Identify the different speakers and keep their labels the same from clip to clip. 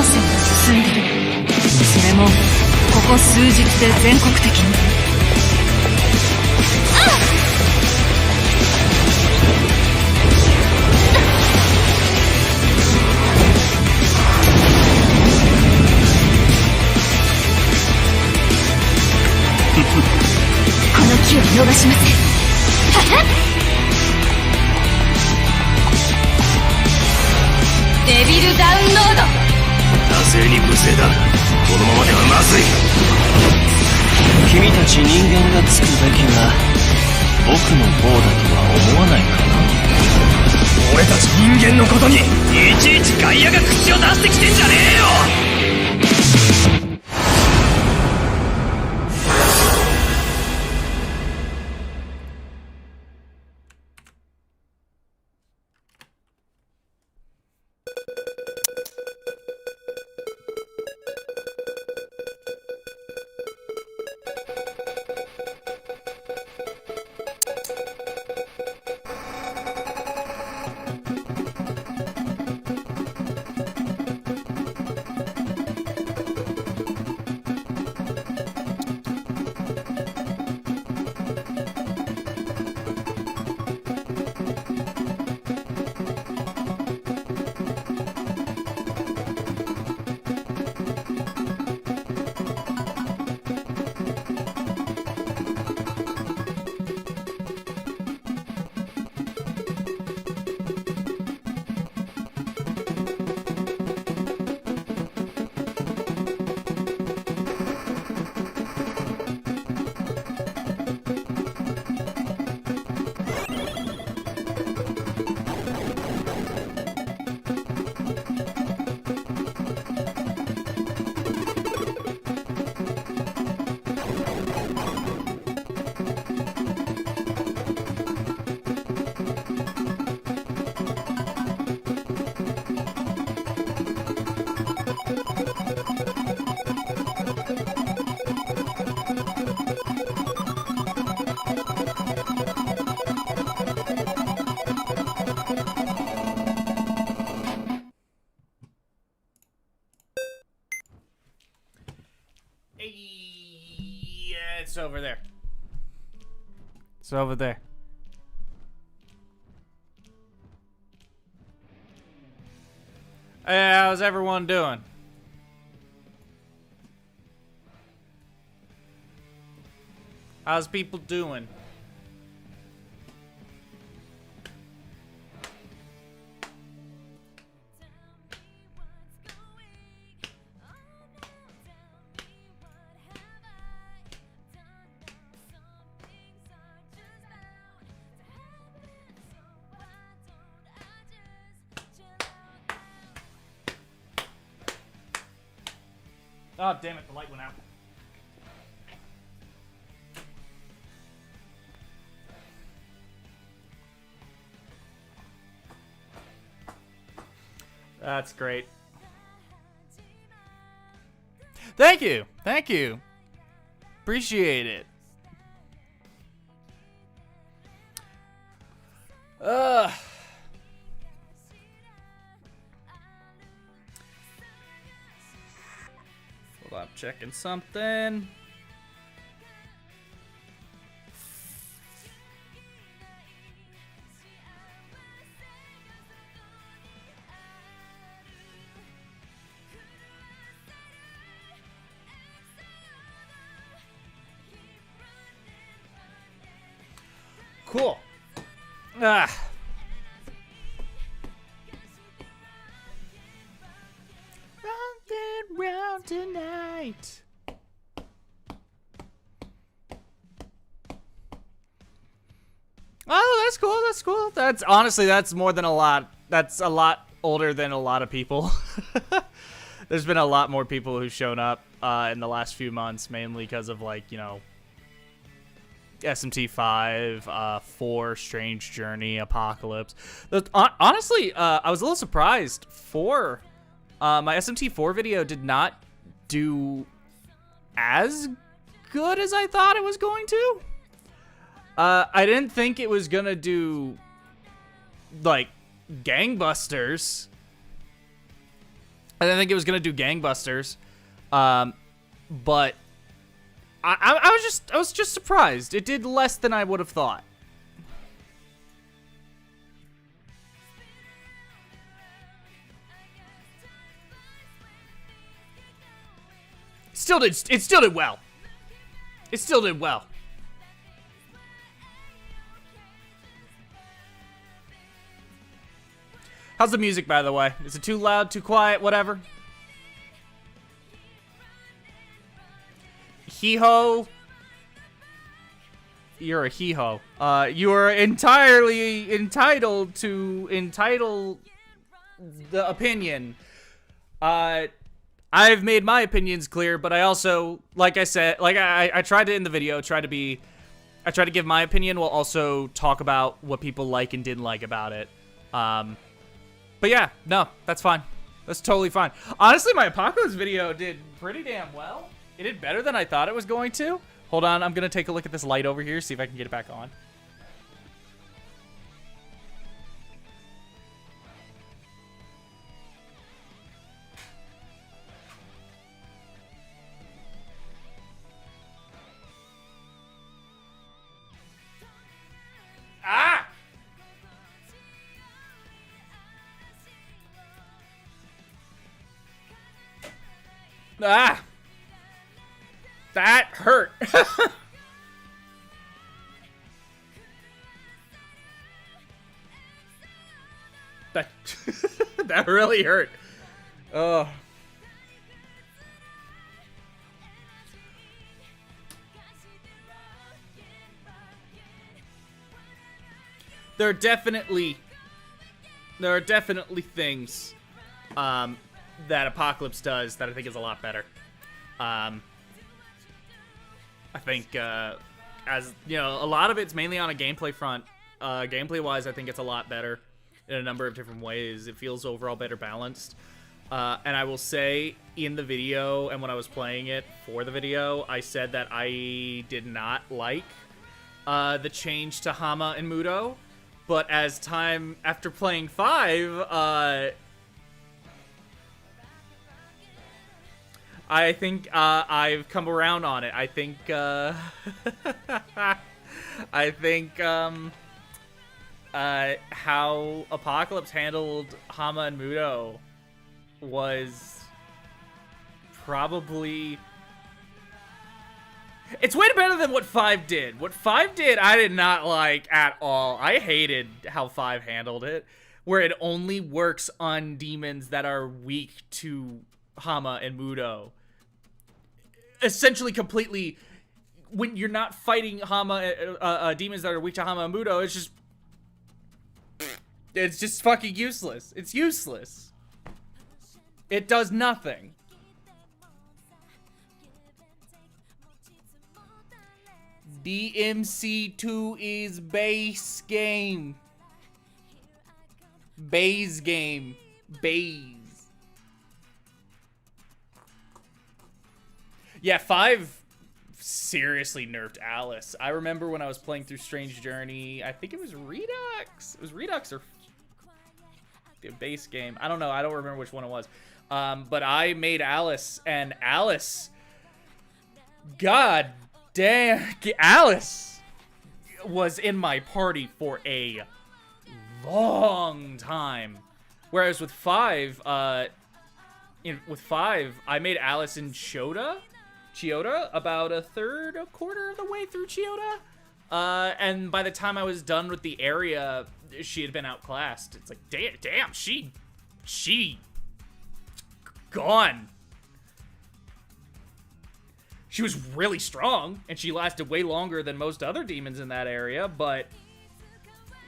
Speaker 1: 戦が進んでる。それもここ数日で全国的に。この機を逃しません。はっ、デビルダウンロード。
Speaker 2: 多勢に無勢だ。このままではまずい。君たち人間がつくべきは僕の方だとは思わないかな。俺たち人間のことにいちいち外野が口を出してきてんじゃねえよ。
Speaker 3: It's over there. It's over there. Hey, how's everyone doing? How's people doing? Oh, damn it, the light went out. That's great. Thank you. Thank you. Appreciate it. Hold on, I'm checking something. Cool. Round and round tonight. Oh, that's cool. That's cool. That's honestly, that's more than a lot. That's a lot older than a lot of people. There's been a lot more people who've shown up in the last few months, mainly because of, like, you know, SMT5, 4, Strange Journey, Apocalypse. Honestly, I was a little surprised. 4, my SMT4 video did not do as good as I thought it was going to. I didn't think it was gonna do, like, gangbusters. I didn't think it was gonna do gangbusters, but I was just surprised. It did less than I would have thought. It still did well. It still did well. How's the music, by the way? Is it too loud, too quiet, whatever? Hee-ho. You're a hee-ho. You are entirely entitled to entitle the opinion. I've made my opinions clear, but I also, like I said, like I tried to in the video, I tried to give my opinion while also talk about what people like and didn't like about it. But yeah, no, that's fine. That's totally fine. Honestly, my Apocalypse video did pretty damn well. It did better than I thought it was going to. Hold on, I'm gonna take a look at this light over here, see if I can get it back on. Ah! Ah! That hurt. That that really hurt. Oh. There are definitely things that Apocalypse does that I think is a lot better. I think, as you know, a lot of it's mainly on a gameplay front. Gameplay-wise, I think it's a lot better in a number of different ways. It feels overall better balanced. And I will say, in the video, and when I was playing it for the video, I said that I did not like the change to Hama and Muto. But as time, after playing 5, I think I've come around on it. I think I think how Apocalypse handled Hama and Muto was probably, it's way better than what 5 did. What 5 did, I did not like at all. I hated how 5 handled it, where it only works on demons that are weak to Hama and Muto. Essentially, completely, when you're not fighting Hama, demons that are weak to Hama and Muto, it's just fucking useless. It's useless. It does nothing. DMC2 is base game. Base game. Base. Yeah, 5 seriously nerfed Alice. I remember when I was playing through Strange Journey, I think it was Redux. It was Redux or the base game. I don't know. I don't remember which one it was. But I made Alice, and Alice, god damn, Alice was in my party for a long time. Whereas with 5, I made Alice in Chiyoda about a quarter of the way through Chiyoda. And by the time I was done with the area, she had been outclassed. It's like, damn, she gone. She was really strong, and she lasted way longer than most other demons in that area, but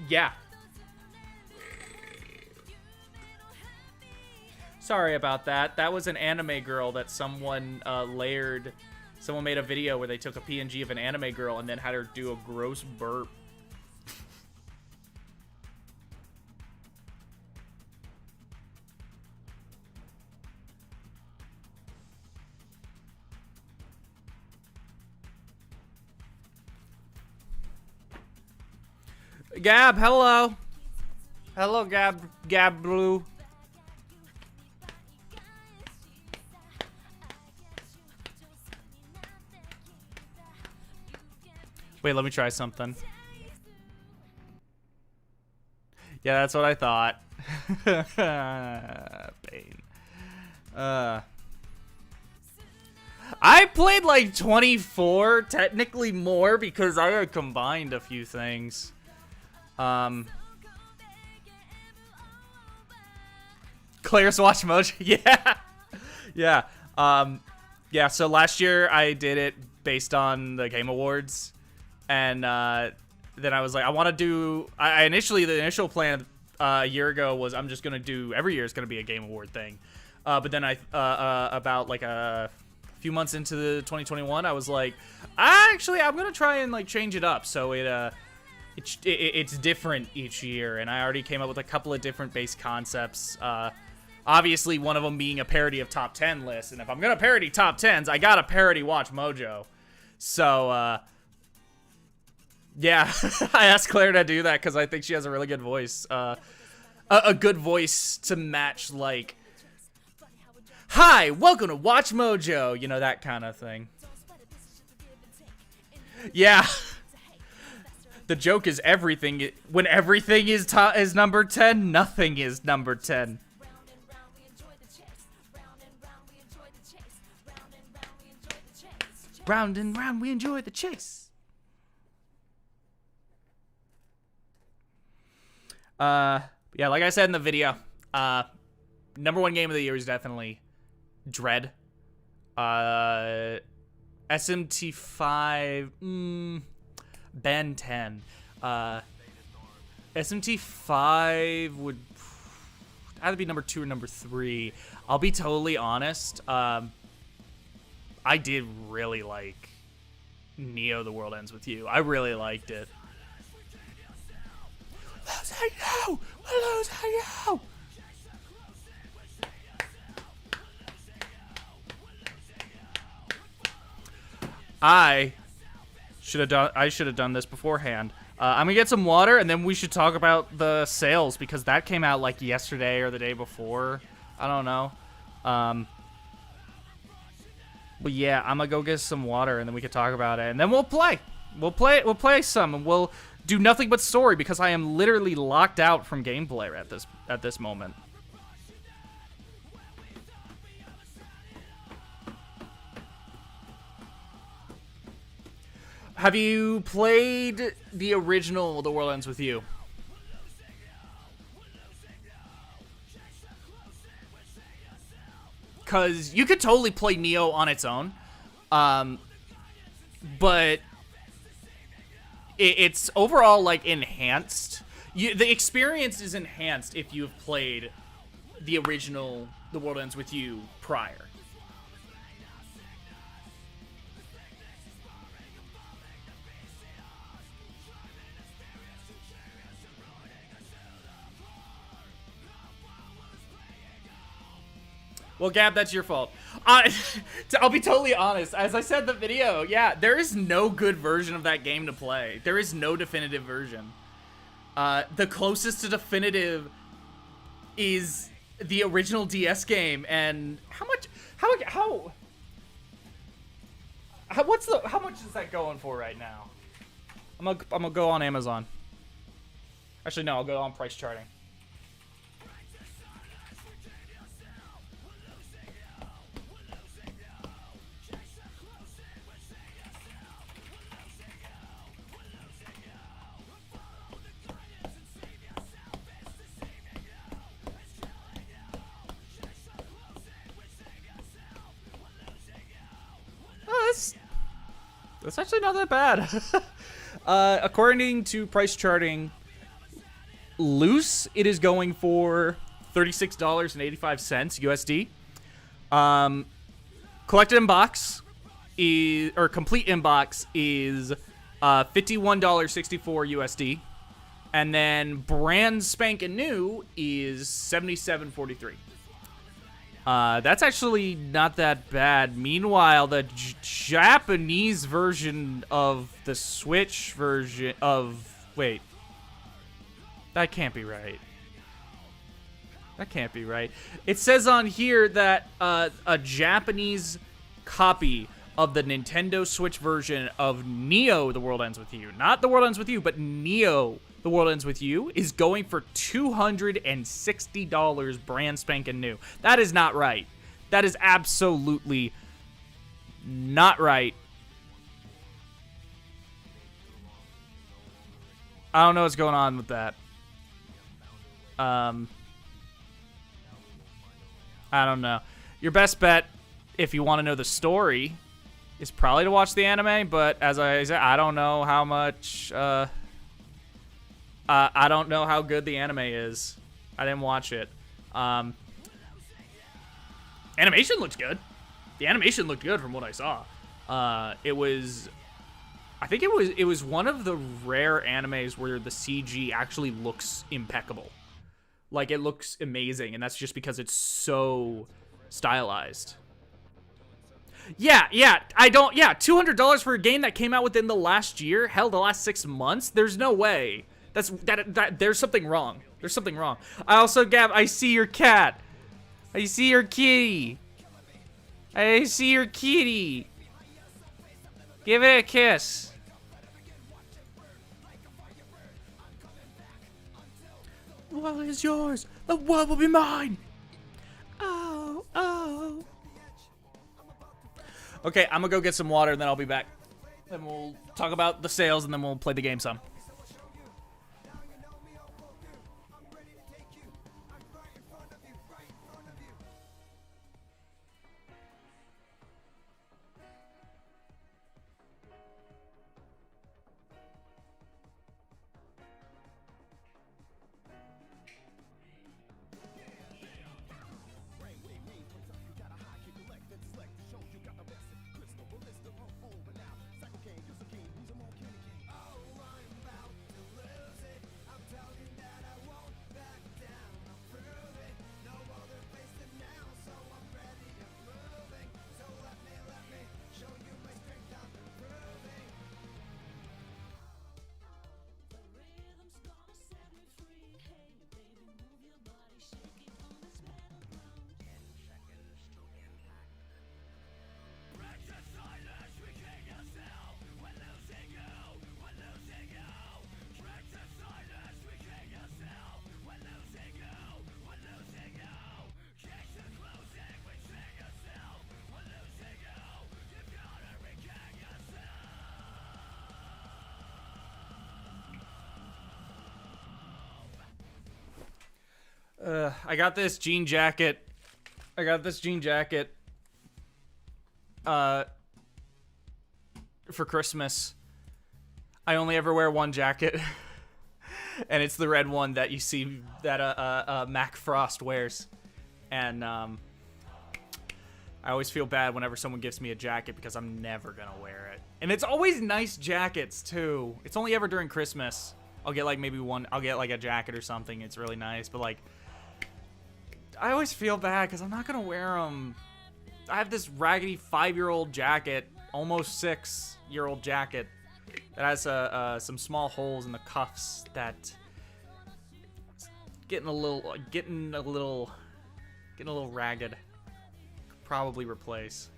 Speaker 3: yeah. Sorry about that. That was an anime girl that someone layered. Someone made a video where they took a PNG of an anime girl and then had her do a gross burp. Gab, hello. Hello, Gab Blue. Wait, let me try something. Yeah, that's what I thought. Pain. I played like 24, technically more, because I had combined a few things. Claire's Watch Mojo. Yeah. Yeah. Yeah, so last year I did it based on the Game Awards. And then I was like, I want to do... initially, the initial plan a year ago was I'm just going to do... Every year is going to be a Game Award thing. But then about like a few months into the 2021, I was like, actually, I'm going to try and like change it up. So it's different each year. And I already came up with a couple of different base concepts. Obviously, one of them being a parody of top 10 lists. And if I'm going to parody top 10s, I got to parody Watch Mojo. So, yeah, I asked Claire to do that because I think she has a really good voice. A good voice to match, like, hi, welcome to Watch Mojo. You know, that kind of thing. Yeah. The joke is everything. When everything is number 10, nothing is number 10. Round and round, we enjoy the chase. Yeah, like I said in the video, number one game of the year is definitely Dread. SMT5, Ben 10. SMT5 would either be number 2 or number 3. I'll be totally honest. I did really like Neo: The World Ends With You. I really liked it. Losing you! We're losing you! I should have done this beforehand. I'm gonna get some water and then we should talk about the sales because that came out like yesterday or the day before. I don't know. But yeah, I'm gonna go get some water and then we can talk about it and then we'll play. We'll play some and we'll do nothing but story because I am literally locked out from gameplay at this moment. Have you played the original The World Ends With You? Because you could totally play Neo on its own. But it's overall, like, enhanced. The experience is enhanced if you've played the original The World Ends With You prior. Well, Gab, that's your fault. I'll be totally honest. As I said in the video, yeah, there is no good version of that game to play. There is no definitive version. The closest to definitive is the original DS game, and how much is that going for right now? I'm gonna go on Amazon. Actually, no, I'll go on price charting. That's actually not that bad. According to price charting, loose, it is going for $36.85 USD. Collected in box is, or complete in box is $51.64 USD. And then brand spanking new is $77.43. That's actually not that bad. Meanwhile, the Japanese version of the Switch version of... Wait. That can't be right. That can't be right. It says on here that a Japanese copy of the Nintendo Switch version of Neo The World Ends With You, not The World Ends With You, but Neo The World Ends With You, is going for $260 brand spanking new. That is not right. That is absolutely not right. I don't know what's going on with that. I don't know. Your best bet, if you want to know the story, is probably to watch the anime, but as I said, I don't know how much, I don't know how good the anime is. I didn't watch it. Animation looked good. The animation looked good from what I saw. It was, I think it was one of the rare animes where the CG actually looks impeccable. Like, it looks amazing, and that's just because it's so stylized. Yeah, $200 for a game that came out within the last year, hell, the last 6 months. There's no way. There's something wrong. There's something wrong. I also, Gab, I see your cat. I see your kitty. I see your kitty. Give it a kiss. The world is yours. The world will be mine. Oh, oh. Okay, I'm gonna go get some water and then I'll be back. Then we'll talk about the sales and then we'll play the game some. I got this jean jacket. For Christmas. I only ever wear one jacket. And it's the red one that you see that Mac Frost wears. And I always feel bad whenever someone gives me a jacket because I'm never gonna wear it. And it's always nice jackets too. It's only ever during Christmas. I'll get like I'll get like a jacket or something. It's really nice, but like I always feel bad because I'm not gonna wear them. I have this raggedy 5-year-old jacket, almost 6-year-old jacket that has some small holes in the cuffs that getting a little ragged. Could probably replace.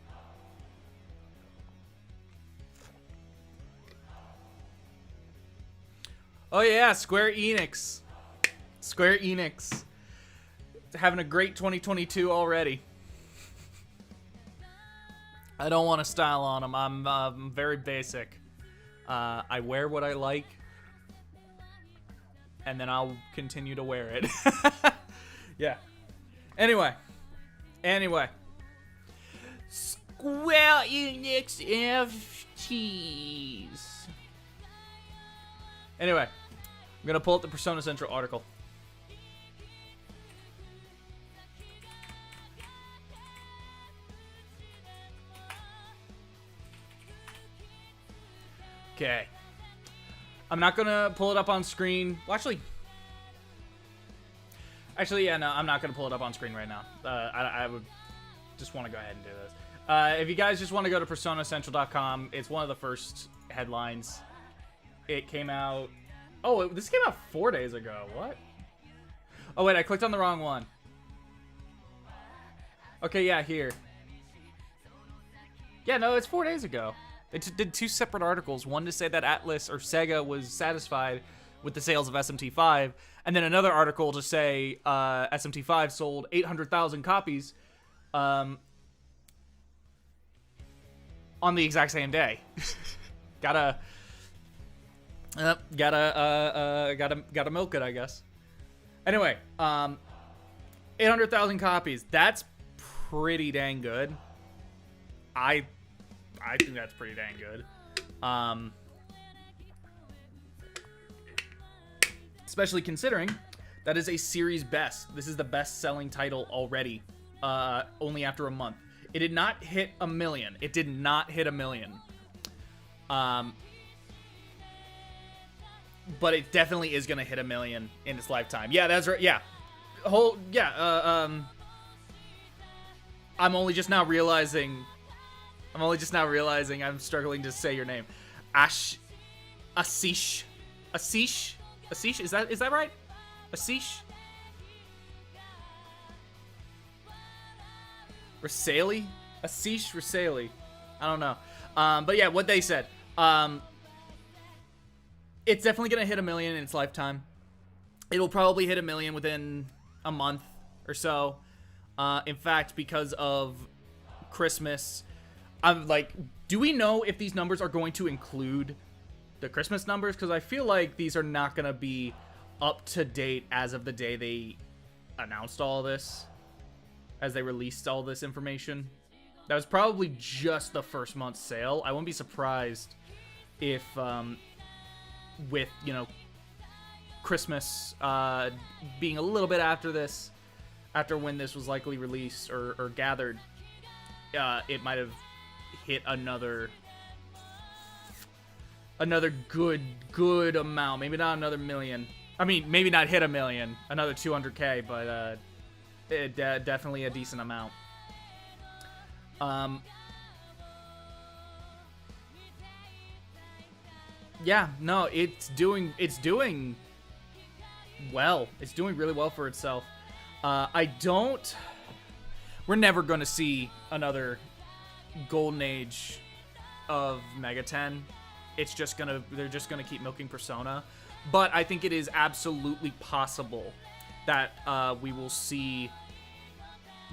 Speaker 3: Oh yeah, Square Enix. Having a great 2022 already. I don't want to style on them. I'm very basic. I wear what I like, and then I'll continue to wear it. Yeah. Anyway. Square Enix NFTs. Anyway, I'm gonna pull up the Persona Central article. Okay. I'm not gonna pull it up on screen. Well, actually, yeah, no, I'm not gonna pull it up on screen right now. I would just want to go ahead and do this. If you guys just want to go to PersonaCentral.com, it's one of the first headlines. It came out. Oh, this came out 4 days ago. What? Oh wait, I clicked on the wrong one. Okay, yeah, here. Yeah, no, it's 4 days ago. They did 2 separate articles. One to say that Atlas or Sega was satisfied with the sales of SMT5, and then another article to say SMT5 sold 800,000 copies on the exact same day. gotta milk it, I guess. Anyway, 800,000 copies. That's pretty dang good. I think that's pretty dang good. Especially considering that is a series best. This is the best-selling title already, only after a month. It did not hit 1 million. It did not hit 1 million. But it definitely is gonna hit 1 million in its lifetime. Yeah, that's right. Yeah, I'm only just now realizing I'm struggling to say your name. Asish. Is that right? Asish? Rasali? Asish Rasali. I don't know. But yeah, what they said. It's definitely gonna hit 1 million in its lifetime. It'll probably hit 1 million within a month or so. In fact, because of Christmas, I'm like, do we know if these numbers are going to include the Christmas numbers? Because I feel like these are not going to be up to date as of the day they announced all this, as they released all this information. That was probably just the first month's sale. I wouldn't be surprised if, with, you know, Christmas being a little bit after this, after when this was likely released or gathered, it might have hit another good amount. Maybe not another million. I mean, maybe not hit 1 million, another 200K, but definitely a decent amount. Yeah, no, it's doing well. It's doing really well for itself. We're never going to see another golden age of Mega 10. They're just gonna keep milking Persona. But I think it is absolutely possible that we will see,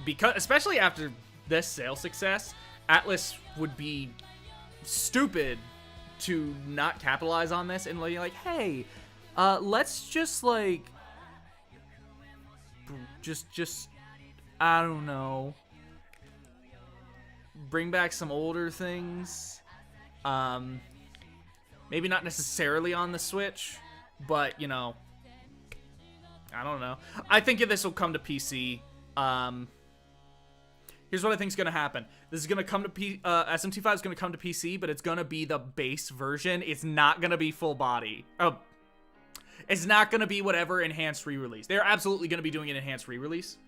Speaker 3: because especially after this sales success, Atlas would be stupid to not capitalize on this and like, hey, let's just like, just I don't know, bring back some older things. Maybe not necessarily on the Switch, but, you know, I don't know. I think this will come to PC. Here's what I think is going to happen. This is going to come to SMT5 is going to come to PC, but it's going to be the base version. It's not going to be full body. Oh, it's not going to be whatever enhanced re-release. They're absolutely going to be doing an enhanced re-release.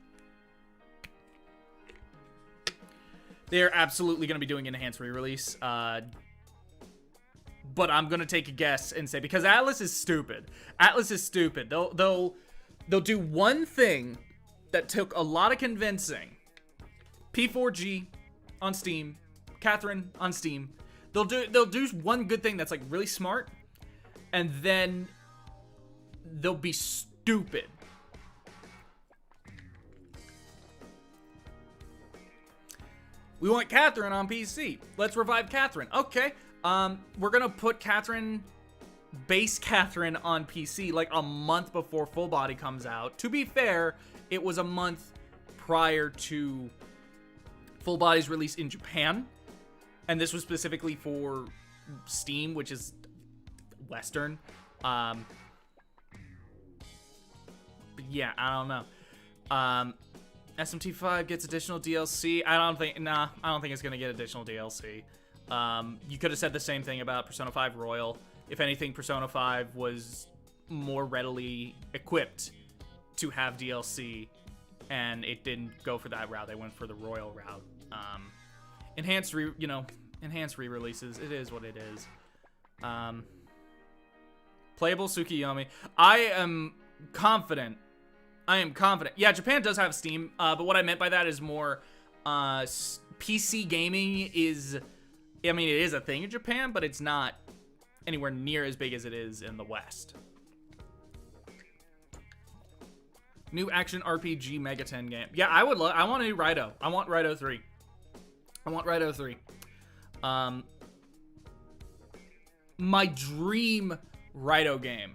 Speaker 3: They're absolutely going to be doing an enhanced re-release. But I'm going to take a guess and say, because Atlas is stupid. Atlas is stupid. They'll do one thing that took a lot of convincing. P4G on Steam, Catherine on Steam. They'll do one good thing that's like really smart, and then they'll be stupid. We want Catherine on PC. Let's revive Catherine. Okay. We're gonna put base Catherine on PC like a month before Full Body comes out. To be fair, it was a month prior to Full Body's release in Japan, and this was specifically for Steam, which is Western. But yeah, I don't know. SMT5 gets additional DLC. I don't think it's gonna get additional DLC. You could have said the same thing about Persona 5 Royal. If anything, Persona 5 was more readily equipped to have DLC, and it didn't go for that route. They went for the Royal route. Enhanced re-releases. It is what it is. Playable Tsukiyomi. I am confident. Yeah, Japan does have Steam, but what I meant by that is more PC gaming is, I mean, it is a thing in Japan, but it's not anywhere near as big as it is in the West. New action RPG Mega 10 game. Yeah, I want a new Raito. I want Raito 3. I want Raito 3. My dream Raito game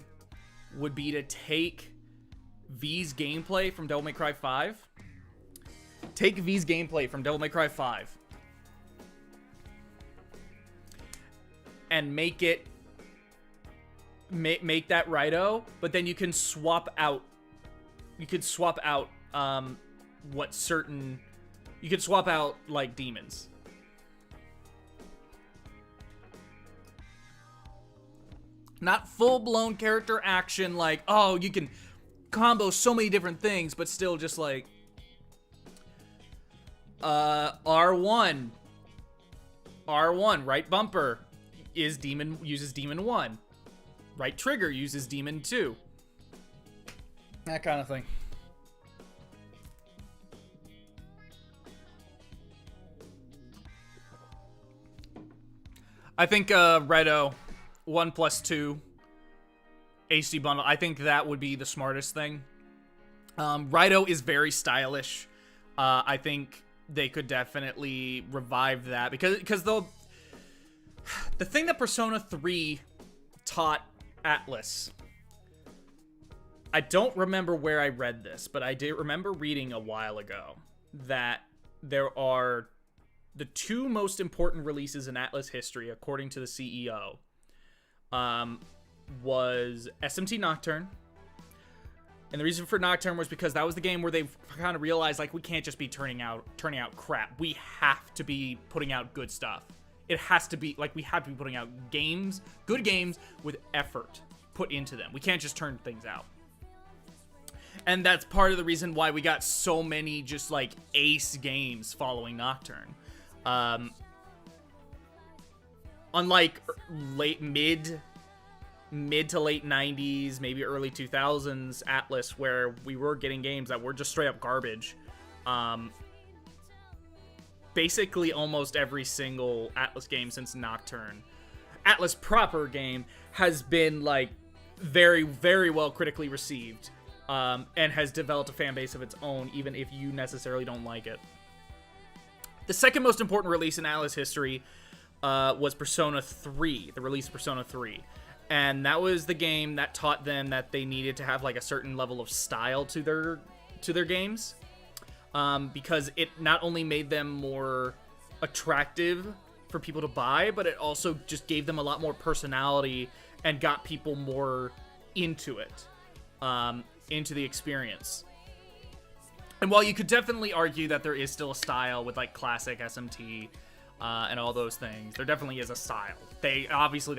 Speaker 3: would be to take V's gameplay from Devil May Cry 5. Take V's gameplay from Devil May Cry 5. And make it... Make that Raito, but then you can swap out... You could swap out, what certain... You could swap out, like, demons. Not full-blown character action, like, oh, you can combo so many different things, but still just, like... R1. R1, right bumper, uses Demon 1. Right trigger uses Demon 2. That kind of thing. I think Redo 1+2 HD bundle. I think that would be the smartest thing. Raito is very stylish. I think they could definitely revive that because the thing that Persona 3 taught Atlas. I don't remember where I read this, but I did remember reading a while ago that there are the two most important releases in Atlas history, according to the CEO, was SMT Nocturne. And the reason for Nocturne was because that was the game where they kind of realized, like, we can't just be turning out crap. We have to be putting out good stuff. It has to be, like, we have to be putting out games, good games, with effort put into them. We can't just turn things out. And that's part of the reason why we got so many just, like, ace games following Nocturne. Unlike mid to late 90s, maybe early 2000s Atlas, where we were getting games that were just straight up garbage. Basically almost every single Atlas game since Nocturne, Atlas proper game, has been, like, very, very well critically received, and has developed a fan base of its own, even if you necessarily don't like it. The second most important release in Atlas history was Persona 3, the release of Persona 3. And that was the game that taught them that they needed to have, like, a certain level of style to their games. Because it not only made them more attractive for people to buy, but it also just gave them a lot more personality and got people more into it, into the experience. And while you could definitely argue that there is still a style with, like, classic SMT and all those things, there definitely is a style. They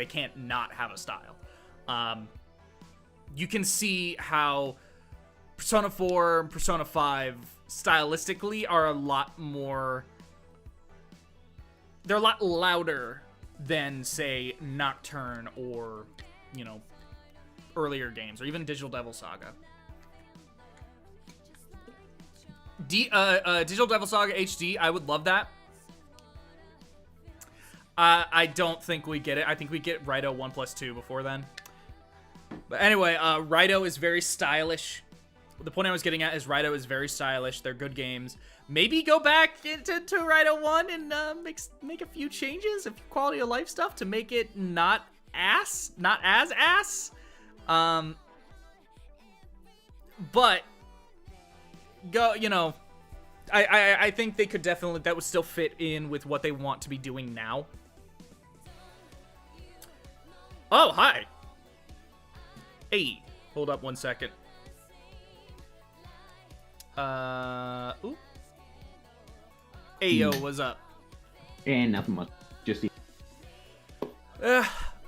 Speaker 3: can't not have a style. You can see how Persona 4 and Persona 5 stylistically are a lot more... They're a lot louder than, say, Nocturne or, you know, earlier games, or even Digital Devil Saga. Digital Devil Saga HD, I would love that. I don't think we get it. I think we get Raito 1+2 before then. But anyway, Raito is very stylish. The point I was getting at is Raito is very stylish. They're good games. Maybe go back into Raito 1 and make a few changes, a few quality of life stuff to make it not as ass. But go, you know, I think they could definitely, that would still fit in with what they want to be doing now. Oh, hi. Hey, hold up 1 second. Ooh. Hey, yo, what's up?
Speaker 4: And nothing much. Just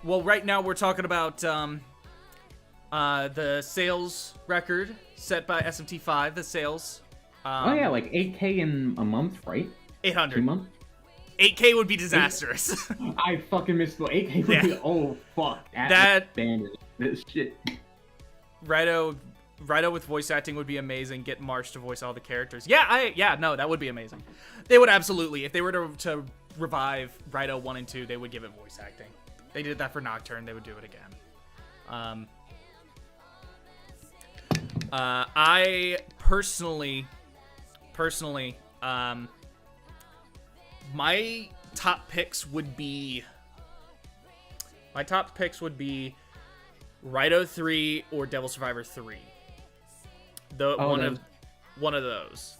Speaker 3: well, right now we're talking about the sales record set by SMT5. The sales.
Speaker 4: Oh yeah, like 8K in a month, right?
Speaker 3: 800.
Speaker 4: 2 months.
Speaker 3: 8K would be disastrous.
Speaker 4: I fucking missed the 8K. Would be, oh fuck.
Speaker 3: That
Speaker 4: bandit. This shit.
Speaker 3: Raito Raito with voice acting would be amazing. Get Marsh to voice all the characters. Yeah, no, that would be amazing. They would absolutely, if they were to revive Raito 1 and 2, they would give it voice acting. They did that for Nocturne, they would do it again. I personally, my top picks would be Raito 3 or Devil Survivor 3. One of those.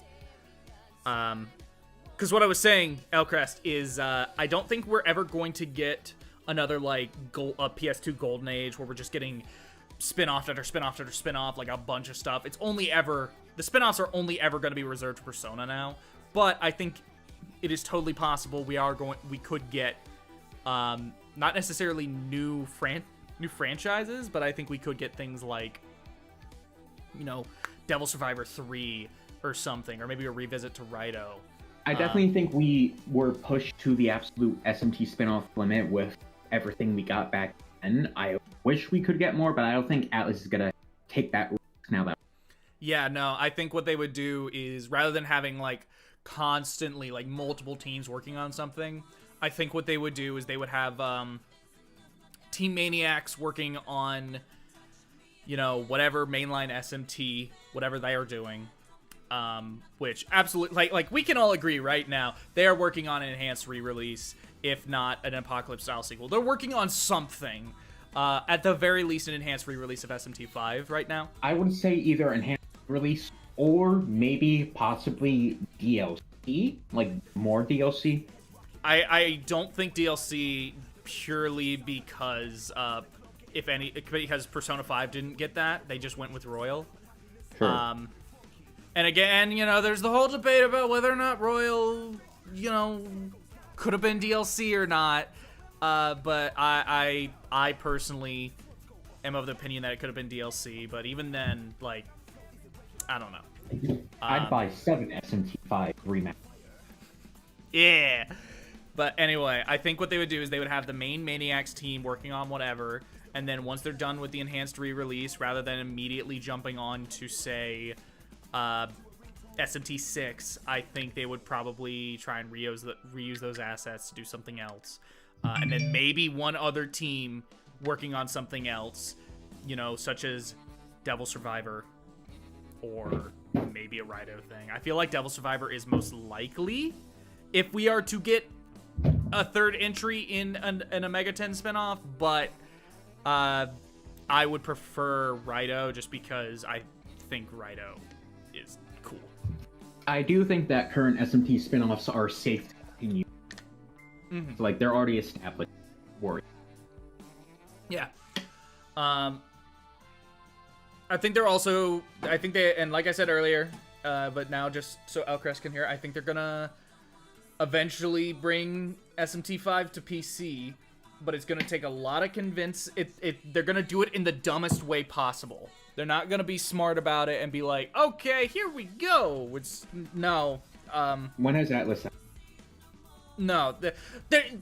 Speaker 3: Because what I was saying, Elcrest, is I don't think we're ever going to get another like PS2 Golden Age where we're just getting spin-off after spin-off after spin-off, like a bunch of stuff. The spin-offs are only ever going to be reserved for Persona now. But I think it is totally possible we could get not necessarily new franchises, but I think we could get things like, you know, Devil Survivor 3 or something, or maybe a revisit to Raito.
Speaker 4: I definitely think we were pushed to the absolute SMT spin-off limit with everything we got back then. I wish we could get more, but I don't think Atlas is gonna take that risk now that.
Speaker 3: Yeah, no, I think what they would do is, rather than having like constantly like multiple teams working on something, I think what they would do is they would have Team Maniacs working on, you know, whatever mainline SMT, whatever they are doing. Which absolutely, like we can all agree right now, they are working on an enhanced re-release, if not an Apocalypse style sequel. They're working on something, at the very least an enhanced re-release of SMT5 right now.
Speaker 4: I would say either enhanced release or maybe possibly DLC, like more DLC.
Speaker 3: I don't think DLC purely because because Persona 5 didn't get that. They just went with Royal.
Speaker 4: Sure.
Speaker 3: And again, you know, there's the whole debate about whether or not Royal, you know, could have been DLC or not. But I personally am of the opinion that it could have been DLC. But even then, like, I don't know.
Speaker 4: I'd buy 7 SMT5 remake.
Speaker 3: Yeah. But anyway, I think what they would do is they would have the main Maniacs team working on whatever. And then once they're done with the enhanced re-release, rather than immediately jumping on to, say, SMT6, I think they would probably try and reuse those assets to do something else. And then maybe one other team working on something else, you know, such as Devil Survivor or maybe a Raito thing. I feel like Devil Survivor is most likely if we are to get a third entry in a Mega 10 spinoff, but I would prefer Raito just because I think Raito is cool.
Speaker 4: I do think that current SMT spin-offs are safe to continue. So, like, they're already established. Worry.
Speaker 3: Yeah. I think they're also, and like I said earlier, but now just so Elcrest can hear, I think they're gonna eventually bring SMT5 to PC, but it's gonna take a lot of they're gonna do it in the dumbest way possible. They're not gonna be smart about it and be like, okay, here we go. No.
Speaker 4: When has Atlas?
Speaker 3: No.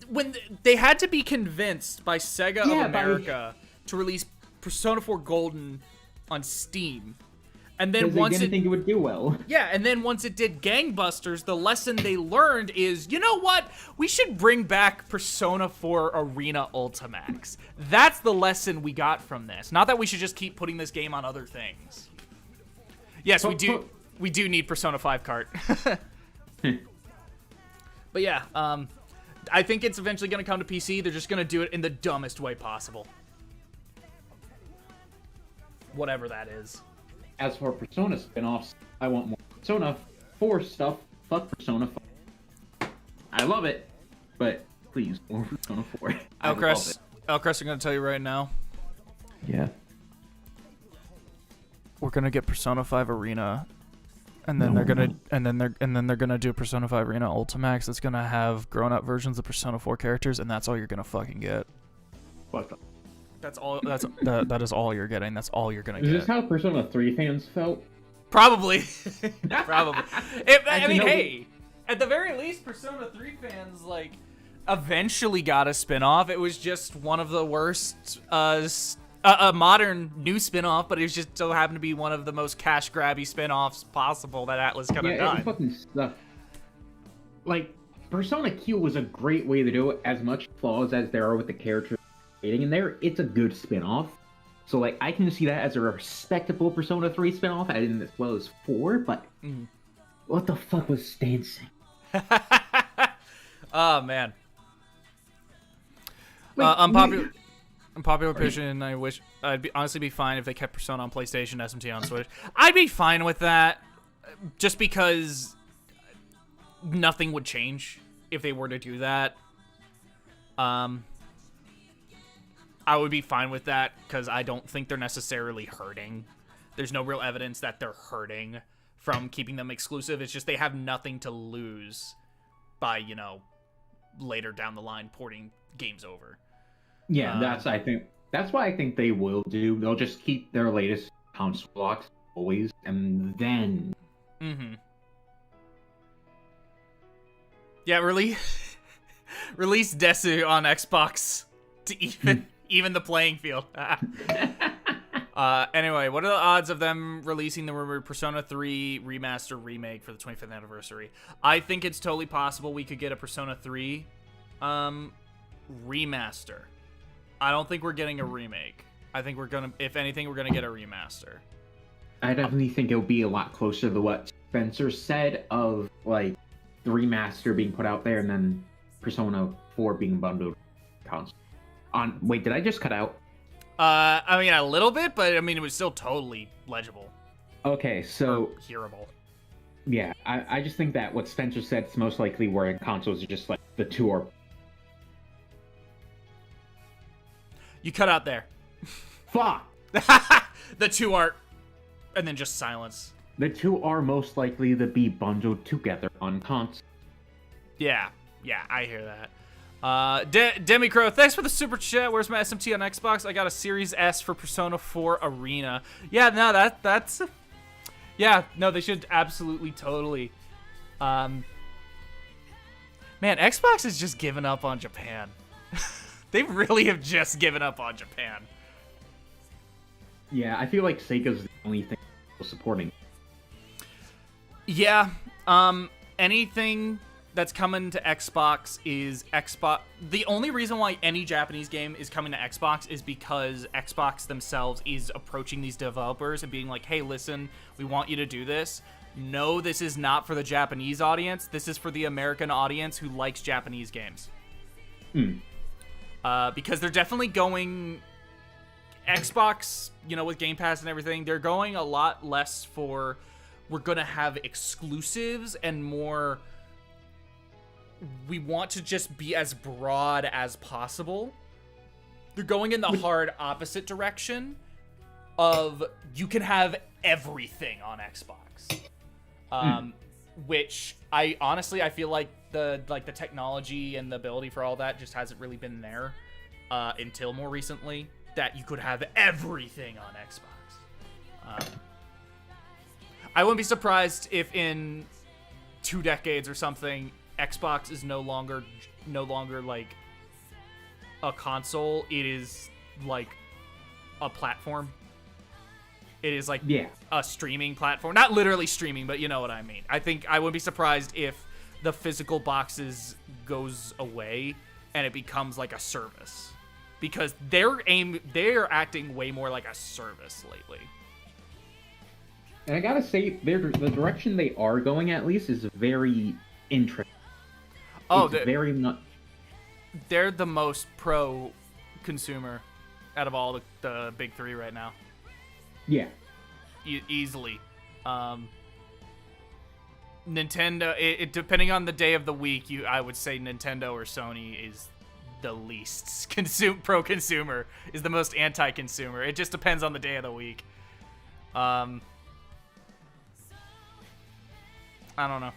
Speaker 3: When they had to be convinced by Sega of America to release Persona 4 Golden on Steam. And then once
Speaker 4: they didn't think it would do well.
Speaker 3: Yeah, and then once it did gangbusters, the lesson they learned is, you know what? We should bring back Persona 4 Arena Ultimax. That's the lesson we got from this. Not that we should just keep putting this game on other things. Yes, we do need Persona 5 cart. But yeah, I think it's eventually going to come to PC. They're just going to do it in the dumbest way possible. Whatever that is.
Speaker 4: As for Persona spin-offs, I want more Persona 4 stuff. Fuck Persona 5. I love it, but please, more Persona 4.
Speaker 3: Elcrest, I'm going to tell you right now.
Speaker 5: Yeah.
Speaker 3: We're going to get Persona 5 Arena, and then they're gonna do Persona 5 Arena Ultimax. That's gonna have grown-up versions of Persona 4 characters, and that's all you're gonna fucking get.
Speaker 4: What the?
Speaker 3: That is all you're getting. That's all you're gonna get.
Speaker 4: Is this how Persona 3 fans felt?
Speaker 3: Probably. Probably. I mean, hey, at the very least, Persona 3 fans, like, eventually got a spin-off. It was just one of the worst a modern new spin-off, but it just so happened to be one of the most cash grabby spin-offs possible that Atlas could have done.
Speaker 4: It fucking sucked. Like, Persona Q was a great way to do it. As much flaws as there are with the character rating in there, it's a good spin-off. So, like, I can see that as a respectable Persona 3 spin-off, and as well as 4, but what the fuck was dancing?
Speaker 3: Oh, man.
Speaker 4: Like,
Speaker 3: Unpopular opinion, I wish I'd honestly be fine if they kept Persona on PlayStation, SMT on Switch. I'd be fine with that, just because nothing would change if they were to do that. I would be fine with that because I don't think they're necessarily hurting. There's no real evidence that they're hurting from keeping them exclusive. It's just they have nothing to lose by, you know, later down the line porting games over.
Speaker 4: Yeah, that's why I think they will do. They'll just keep their latest console blocks always, and then
Speaker 3: yeah, release Desu on Xbox to even the playing field. Anyway, what are the odds of them releasing the rumored Persona 3 remaster remake for the 25th anniversary? I think it's totally possible we could get a Persona 3 remaster. I don't think we're getting a remake. I think we're gonna, if anything, we're gonna get a remaster.
Speaker 4: I definitely think it'll be a lot closer to what Spencer said of, like, the remaster being put out there and then Persona 4 being bundled console. Wait, did I just cut out?
Speaker 3: I mean, a little bit, but I mean, it was still totally legible.
Speaker 4: Okay, so
Speaker 3: hearable.
Speaker 4: Yeah, I just think that what Spencer said is most likely where in consoles are just like the two are.
Speaker 3: You cut out there.
Speaker 4: Fuck!
Speaker 3: The two are, and then just silence.
Speaker 4: The two are most likely to be bundled together on console.
Speaker 3: Yeah, I hear that. Demicro, thanks for the super chat. Where's my SMT on Xbox? I got a Series S for Persona 4 Arena. Yeah, no, that's... Yeah, no, they should absolutely, totally. Man, Xbox has just given up on Japan. They really have just given up on Japan.
Speaker 4: Yeah, I feel like Sega's the only thing supporting.
Speaker 3: Yeah, anything that's coming to Xbox is Xbox. The only reason why any Japanese game is coming to Xbox is because Xbox themselves is approaching these developers and being like, hey, listen, we want you to do this. No, this is not for the Japanese audience. This is for the American audience who likes Japanese games. Because they're definitely going... Xbox, you know, with Game Pass and everything, they're going a lot less for... We're going to have exclusives and more... We want to just be as broad as possible. They're going in the hard opposite direction of you can have everything on Xbox. Which I honestly feel like the technology and the ability for all that just hasn't really been there until more recently, that you could have everything on Xbox. I wouldn't be surprised if in 2 decades or something, Xbox is no longer like a console. It is like a platform. It is like a streaming platform. Not literally streaming, but you know what I mean. I think I wouldn't be surprised if the physical boxes goes away and it becomes like a service. Because they're acting way more like a service lately.
Speaker 4: And I gotta say, the direction they are going, at least, is very interesting.
Speaker 3: Oh, they're the most pro-consumer out of all the big three right now.
Speaker 4: Yeah.
Speaker 3: Easily. Nintendo, it depending on the day of the week, I would say Nintendo or Sony is the least pro-consumer, is the most anti-consumer. It just depends on the day of the week. I don't know.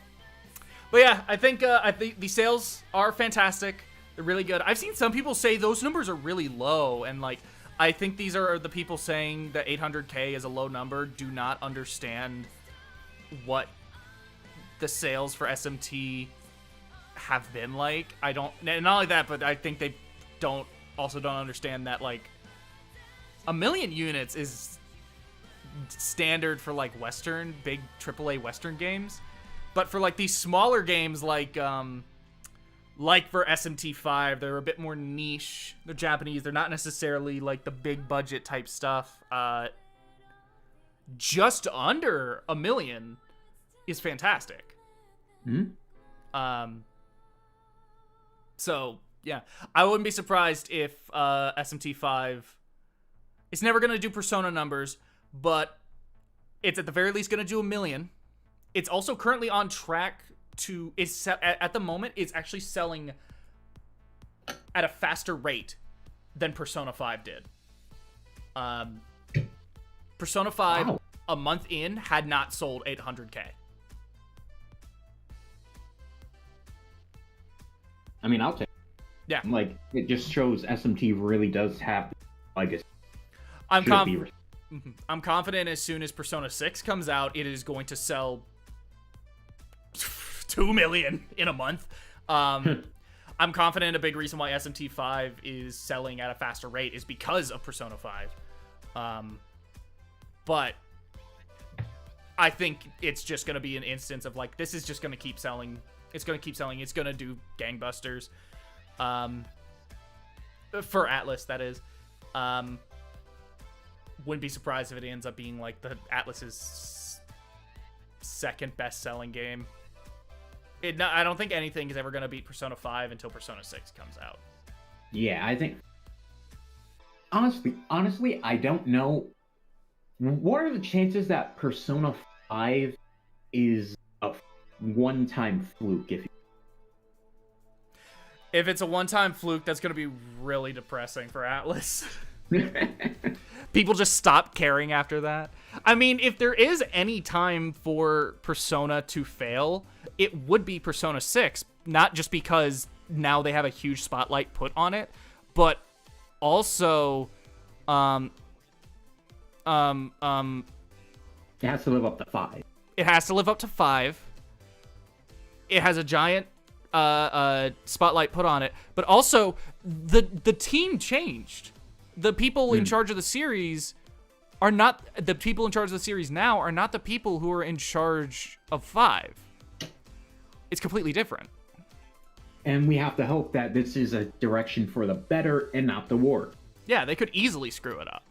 Speaker 3: But yeah, I think the sales are fantastic. They're really good. I've seen some people say those numbers are really low, and like I think these are the people saying that 800K is a low number do not understand what the sales for SMT have been like. And not only that, but I think they don't understand that like 1 million units is standard for like big AAA Western games, but for like these smaller games like for SMT5, they're a bit more niche. They're Japanese. They're not necessarily like the big budget type stuff. Just under 1 million is fantastic. So yeah, I wouldn't be surprised if SMT5. It's never gonna do Persona numbers, but it's at the very least gonna do 1 million. It's also currently on track to. At the moment, it's actually selling at a faster rate than Persona 5 did. Persona 5 a month in had not sold 800K.
Speaker 4: I mean, I'll take it.
Speaker 3: Yeah.
Speaker 4: Like, it just shows SMT really does have legacy.
Speaker 3: I'm confident as soon as Persona 6 comes out, it is going to sell 2 million in a month. I'm confident a big reason why SMT5 is selling at a faster rate is because of Persona 5. But I think it's just going to be an instance of like, this is just going to keep selling. It's going to keep selling. It's going to do gangbusters. For Atlas, that is. Wouldn't be surprised if it ends up being like the Atlas's second best-selling game. I don't think anything is ever going to beat Persona 5 until Persona 6 comes out.
Speaker 4: Yeah, I think... Honestly, I don't know. What are the chances that Persona 5 is a one-time fluke?
Speaker 3: If it's a one-time fluke, that's going to be really depressing for Atlas. People just stop caring after that. I mean, if there is any time for Persona to fail, it would be Persona 6. Not just because now they have a huge spotlight put on it, but also,
Speaker 4: it has to live up to 5.
Speaker 3: It has to live up to 5. It has a giant spotlight put on it, but also the team changed. The people in charge of the series are not the people in charge of the series now are not the people who are in charge of 5. It's completely different.
Speaker 4: And we have to hope that this is a direction for the better and not the worse.
Speaker 3: Yeah, they could easily screw it up.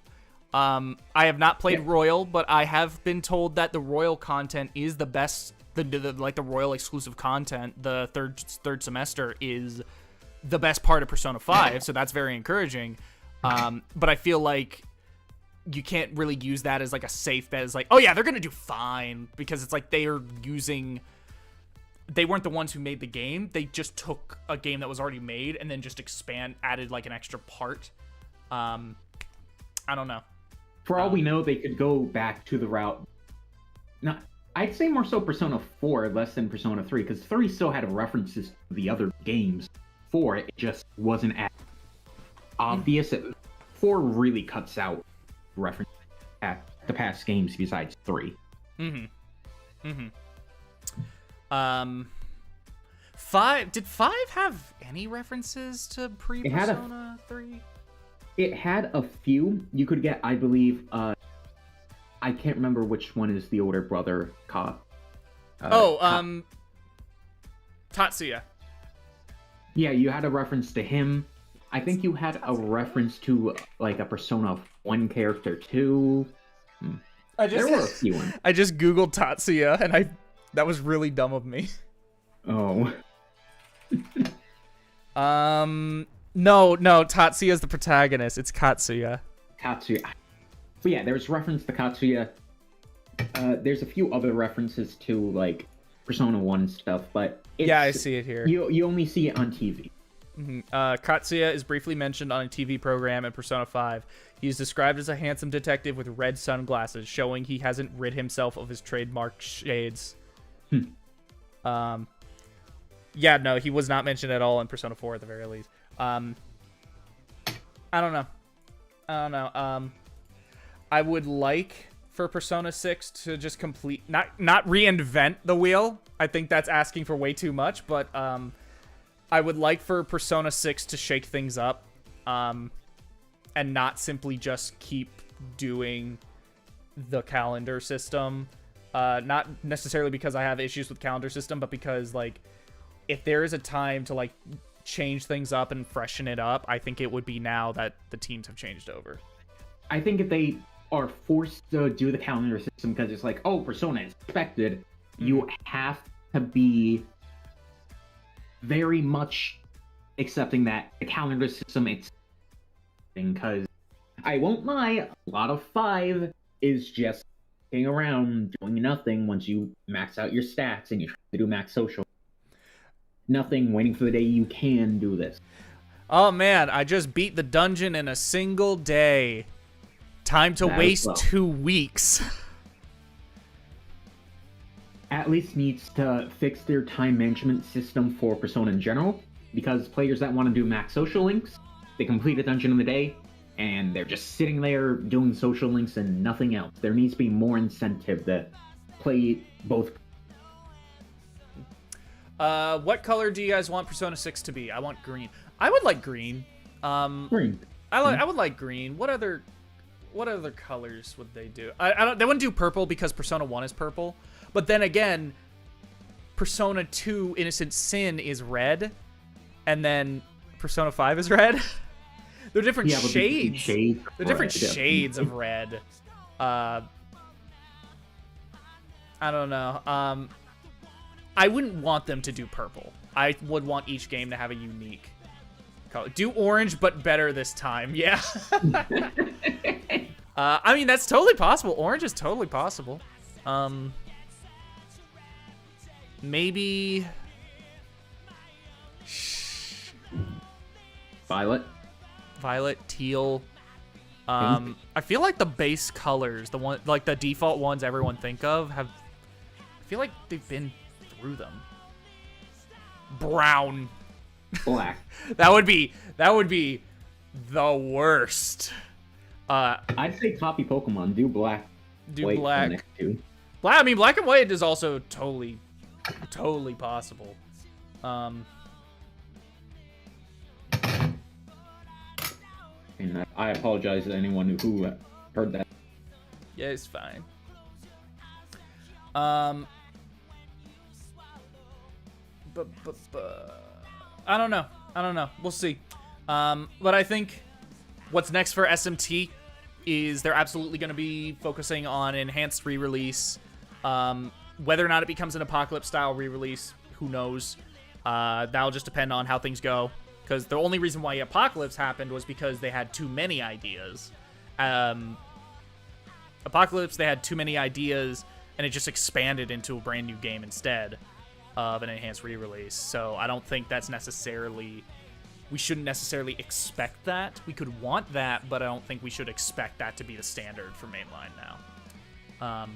Speaker 3: I have not played Royal, but I have been told that the Royal content is the best. The Royal exclusive content, the third semester is the best part of Persona 5, so that's very encouraging. But I feel like you can't really use that as like a safe bet. It's like, oh yeah, they're gonna do fine, because it's like they weren't the ones who made the game. They just took a game that was already made and then just added like an extra part. I don't know.
Speaker 4: For all we know, they could go back to the route. Not, I'd say more so Persona 4, less than Persona 3, because 3 still had references to the other games. 4, it just wasn't as obvious. 4 really cuts out references at the past games besides 3.
Speaker 3: 5, did 5 have any references to pre-Persona 3?
Speaker 4: It had a few. You could get, I believe, I can't remember which one is the older brother,
Speaker 3: Tatsuya.
Speaker 4: Yeah, you had a reference to him. I think you had a reference to, like, a Persona 1 character, too. There were a few ones.
Speaker 3: I just Googled Tatsuya, and that was really dumb of me.
Speaker 4: Oh.
Speaker 3: No, Tatsuya is the protagonist. It's Katsuya.
Speaker 4: Katsuya. But yeah, there's reference to Katsuya. There's a few other references to, like, Persona 1 stuff, but
Speaker 3: yeah, I see it here.
Speaker 4: You only see it on TV.
Speaker 3: Katsuya is briefly mentioned on a TV program in Persona 5. He is described as a handsome detective with red sunglasses, showing he hasn't rid himself of his trademark shades. Yeah, no, he was not mentioned at all in Persona 4 at the very least. I don't know. I would like for Persona 6 to just not reinvent the wheel. I think that's asking for way too much, but I would like for Persona 6 to shake things up. and not simply just keep doing the calendar system. Not necessarily because I have issues with calendar system, but because, like, if there is a time to, like, change things up and freshen it up, I think it would be now that the teams have changed over.
Speaker 4: I think if they are forced to do the calendar system because it's like, oh, Persona is expected, you have to be very much accepting that the calendar system, it's because I won't lie, a lot of 5 is just sitting around doing nothing once you max out your stats and you try to do max social. Nothing, waiting for the day you can do this.
Speaker 3: Oh man, I just beat the dungeon in a single day. Time to waste 2 weeks.
Speaker 4: At least needs to fix their time management system for Persona in general, because players that want to do max social links, they complete a dungeon in the day, and they're just sitting there doing social links and nothing else. There needs to be more incentive to play both.
Speaker 3: What color do you guys want Persona 6 to be? I want green. I would like green.
Speaker 4: Green.
Speaker 3: I would like green. What other colors would they do? I don't. They wouldn't do purple because Persona 1 is purple. But then again, Persona 2 Innocent Sin is red, and then Persona 5 is red. They're different shades. They're different shades of red. I don't know. I wouldn't want them to do purple. I would want each game to have a unique color. Do orange, but better this time. Yeah. I mean, that's totally possible. Orange is totally possible. Maybe
Speaker 4: Violet,
Speaker 3: teal. I feel like the base colors, the one like the default ones everyone think of, I feel like they've been through them. Brown.
Speaker 4: black.
Speaker 3: that would be the worst.
Speaker 4: I'd say copy Pokemon. Do black.
Speaker 3: Do
Speaker 4: white
Speaker 3: black.
Speaker 4: next to.
Speaker 3: I mean, black and white is also totally possible.
Speaker 4: And I apologize to anyone who heard that.
Speaker 3: Yeah, it's fine. I don't know. We'll see. But I think what's next for SMT is they're absolutely going to be focusing on enhanced re-release. Whether or not it becomes an Apocalypse-style re-release, who knows? That'll just depend on how things go. Because the only reason why Apocalypse happened was because they had too many ideas. Apocalypse, they had too many ideas, and it just expanded into a brand new game instead of an enhanced re-release. So I don't think that's necessarily... We shouldn't necessarily expect that. We could want that, but I don't think we should expect that to be the standard for mainline now.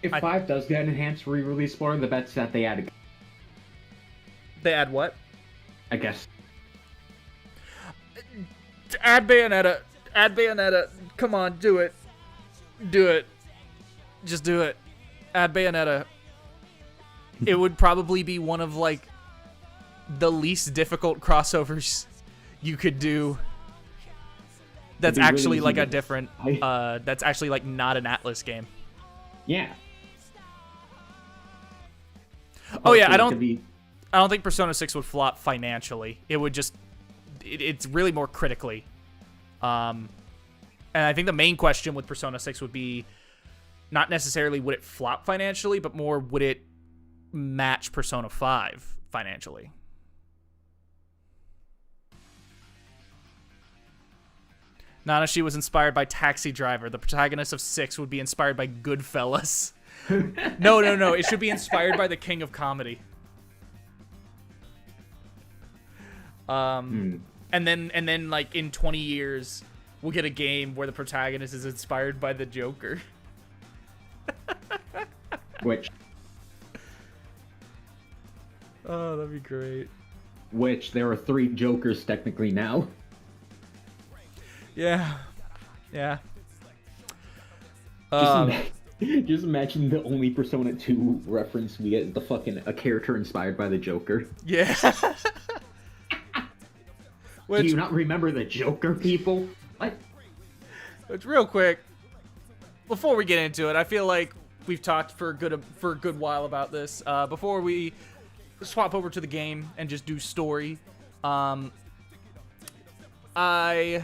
Speaker 4: If 5 does get an enhanced re-release for, the bet's that they add...
Speaker 3: They add what?
Speaker 4: I guess.
Speaker 3: Add Bayonetta. Add Bayonetta. Come on, do it. Do it. Just do it. Add Bayonetta. It would probably be one of, like, the least difficult crossovers you could do. That's actually, really like, a different... that's actually, like, not an Atlas game.
Speaker 4: Yeah.
Speaker 3: Oh, yeah, I don't think Persona 6 would flop financially. It would just... It's really more critically. And I think the main question with Persona 6 would be not necessarily would it flop financially, but more would it match Persona 5 financially. Nanashi was inspired by Taxi Driver. The protagonist of 6 would be inspired by Goodfellas. No. It should be inspired by the King of Comedy. And then like in 20 years, we'll get a game where the protagonist is inspired by the Joker.
Speaker 4: Which?
Speaker 3: Oh, that'd be great.
Speaker 4: Which there are 3 Jokers technically now.
Speaker 3: Yeah.
Speaker 4: Just imagine the only Persona 2 reference we get is the fucking a character inspired by the Joker.
Speaker 3: Yeah.
Speaker 4: Do you not remember the Joker, people? What?
Speaker 3: Which, real quick, before we get into it, I feel like we've talked for a good while about this. Before we swap over to the game and just do story, I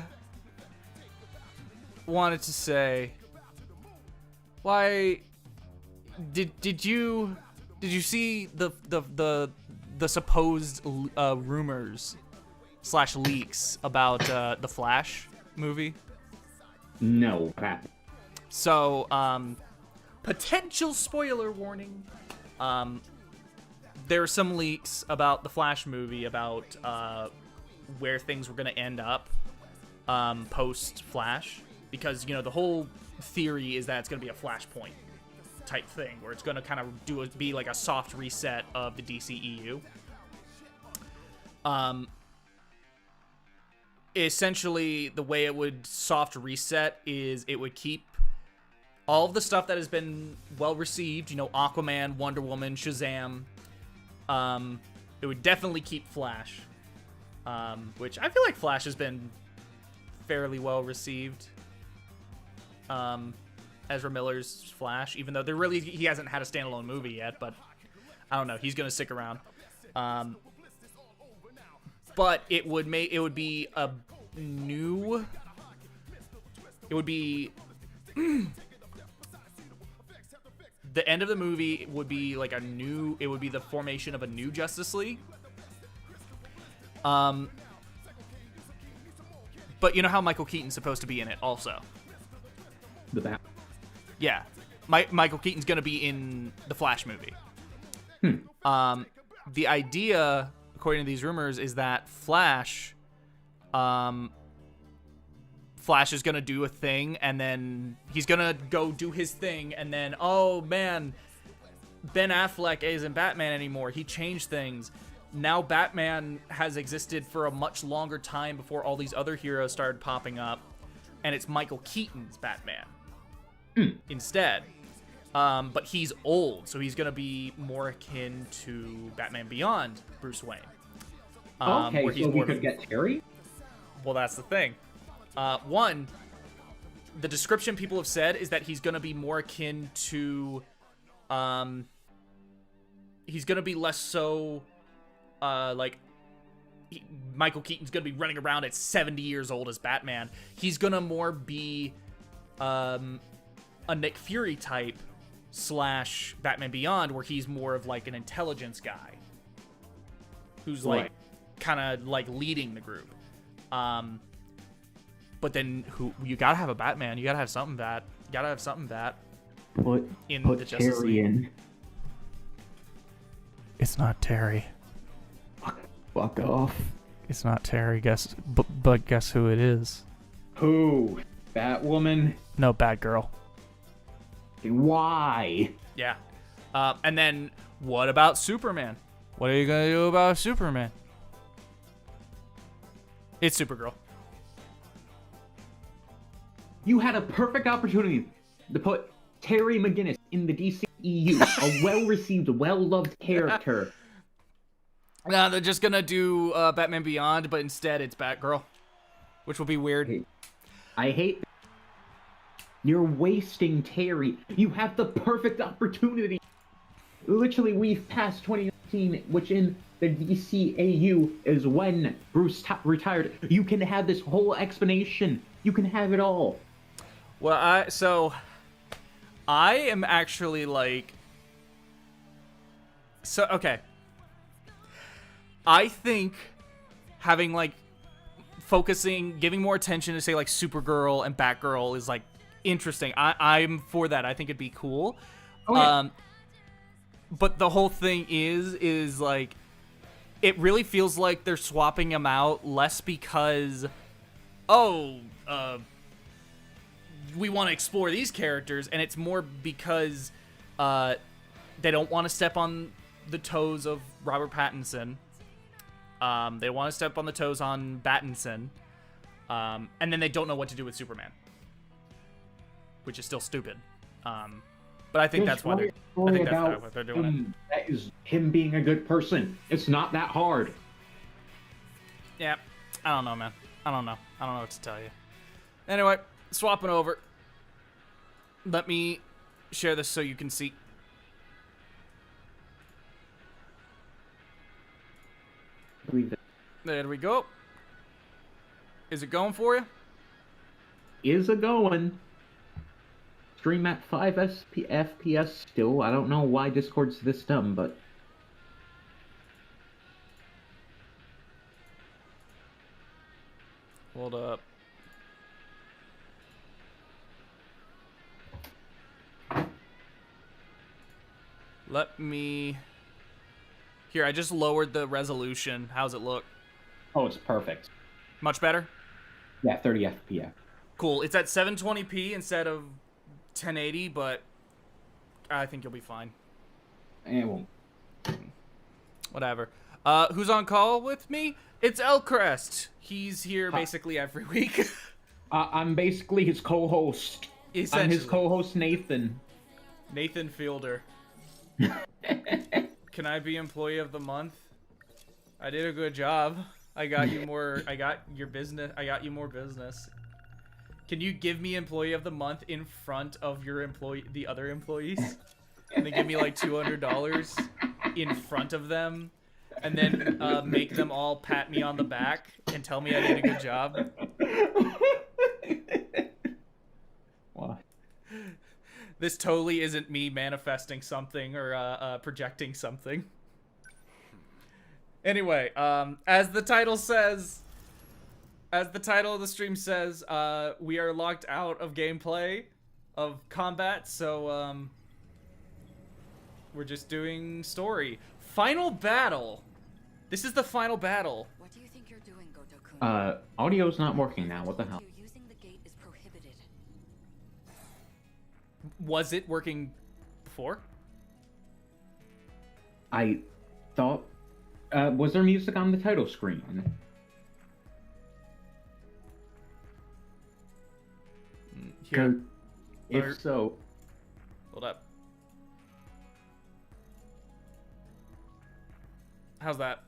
Speaker 3: wanted to say, why did you see the supposed rumors / leaks about the Flash movie?
Speaker 4: No, crap.
Speaker 3: So, potential spoiler warning. There are some leaks about the Flash movie, about where things were going to end up post-Flash. Because, you know, the whole theory is that it's going to be a Flashpoint type thing, where it's going to kind of be like a soft reset of the DCEU. Essentially, the way it would soft reset is it would keep all of the stuff that has been well received, you know, Aquaman, Wonder Woman, Shazam. It would definitely keep Flash, which I feel like Flash has been fairly well received. Ezra Miller's Flash, even though he hasn't had a standalone movie yet, but I don't know, he's gonna stick around. But it would be the end of the movie would be like it would be the formation of a new Justice League. But you know how Michael Keaton's supposed to be in it also.
Speaker 4: The Bat.
Speaker 3: Yeah. Michael Keaton's gonna be in the Flash movie. The idea, according to these rumors, is that Flash is gonna do a thing, and then he's gonna go do his thing, and then, oh man, Ben Affleck isn't Batman anymore. He changed things. Now Batman has existed for a much longer time before all these other heroes started popping up, and it's Michael Keaton's Batman instead. But he's old, so he's gonna be more akin to Batman Beyond Bruce Wayne.
Speaker 4: Okay,
Speaker 3: where he's
Speaker 4: so we
Speaker 3: more
Speaker 4: could get Terry?
Speaker 3: Well, that's the thing. One, the description people have said is that he's gonna be more akin to, he's gonna be less so, Michael Keaton's gonna be running around at 70 years old as Batman. He's gonna more be, a Nick Fury type / Batman Beyond, where he's more of like an intelligence guy who's like kind of like leading the group. But then you gotta have a Batman. You gotta have something Bat. You gotta have something Bat.
Speaker 4: Put
Speaker 3: the Justice
Speaker 4: Terry
Speaker 3: League.
Speaker 4: in.
Speaker 3: It's not Terry.
Speaker 4: Fuck off.
Speaker 3: It's not Terry. But guess who it is?
Speaker 4: Who? Batwoman?
Speaker 3: No, Batgirl.
Speaker 4: Why?
Speaker 3: Yeah. And then what about Superman? What are you gonna do about Superman? It's Supergirl.
Speaker 4: You had a perfect opportunity to put Terry McGinnis in the DCEU, a well-received, well-loved character.
Speaker 3: No, they're just gonna do Batman Beyond, but instead it's Batgirl, which will be weird.
Speaker 4: I hate. You're wasting Terry. You have the perfect opportunity. Literally, we've passed 2019, which in the DCAU is when Bruce retired. You can have this whole explanation. You can have it all.
Speaker 3: Well, I am actually like... So, okay. I think having, like, giving more attention to, say, like, Supergirl and Batgirl is, like, interesting. I'm for that. I think it'd be cool.
Speaker 4: Okay.
Speaker 3: But the whole thing is, like, it really feels like they're swapping them out less because, we want to explore these characters, and it's more because they don't want to step on the toes of Robert Pattinson. They want to step on the toes on Battinson. And then they don't know what to do with Superman, which is still stupid. But I think that's why they're doing it.
Speaker 4: That is him being a good person. It's not that hard.
Speaker 3: Yeah. I don't know, man. I don't know what to tell you. Anyway, swapping over. Let me share this so you can see. There we go. Is it going for you?
Speaker 4: Is a going. Stream at 5 FPS still. I don't know why Discord's this dumb, but...
Speaker 3: Hold up. Let me... Here, I just lowered the resolution. How's it look?
Speaker 4: Oh, it's perfect.
Speaker 3: Much better?
Speaker 4: Yeah, 30 FPS.
Speaker 3: Cool. It's at 720p instead of 1080, but I think you'll be fine.
Speaker 4: It won't.
Speaker 3: Whatever. Who's on call with me? It's Elcrest. He's here basically every week.
Speaker 4: I'm basically his co-host. I'm his co-host, Nathan.
Speaker 3: Nathan Fielder. Can I be employee of the month? I did a good job. I got you more. I got your business. I got you more business. Can you give me employee of the month in front of your the other employees? And then give me like $200 in front of them, and then make them all pat me on the back and tell me I did a good job.
Speaker 4: What?
Speaker 3: This totally isn't me manifesting something or projecting something. Anyway, as the title says, as the title of the stream says, we are locked out of gameplay, of combat, so we're just doing story. Final battle. This is the final battle.
Speaker 5: What do you think you're doing, Goto-kun?
Speaker 4: Audio's not working now. What the hell?
Speaker 5: Using the gate is prohibited.
Speaker 3: Was it working before?
Speaker 4: I thought... was there music on the title screen?
Speaker 3: Here.
Speaker 4: If so...
Speaker 3: Hold up. How's that?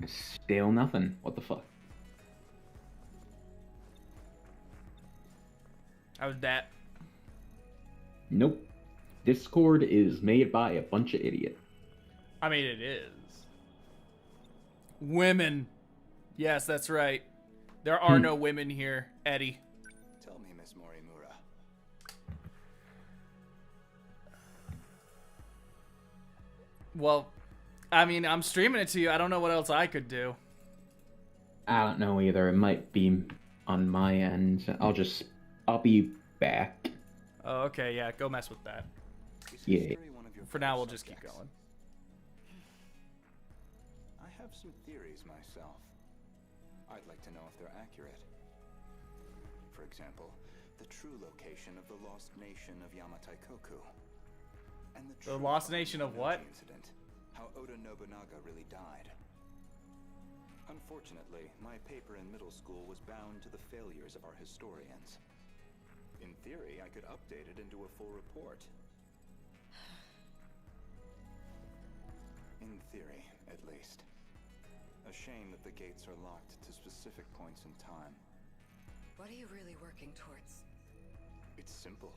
Speaker 4: Still nothing. What the fuck?
Speaker 3: How's that?
Speaker 4: Nope. Discord is made by a bunch of idiots.
Speaker 3: I mean, it is. Women. Yes, that's right. There are no women here, Eddie.
Speaker 6: Tell me, Miss Morimura.
Speaker 3: Well, I mean, I'm streaming it to you. I don't know what else I could do.
Speaker 4: I don't know either. It might be on my end. I'll be back.
Speaker 3: Oh, okay, yeah, go mess with that.
Speaker 4: Yeah.
Speaker 3: For now, we'll just keep going.
Speaker 6: I have some theories myself. I'd like to know if they're accurate. For example, the true location of the lost nation of Yamataikoku. And
Speaker 3: The lost nation of what?
Speaker 6: Incident, how Oda Nobunaga really died. Unfortunately, my paper in middle school was bound to the failures of our historians. In theory, I could update it into a full report. In theory, at least. A shame that the gates are locked to specific points in time.
Speaker 5: What are you really working towards?
Speaker 6: It's simple.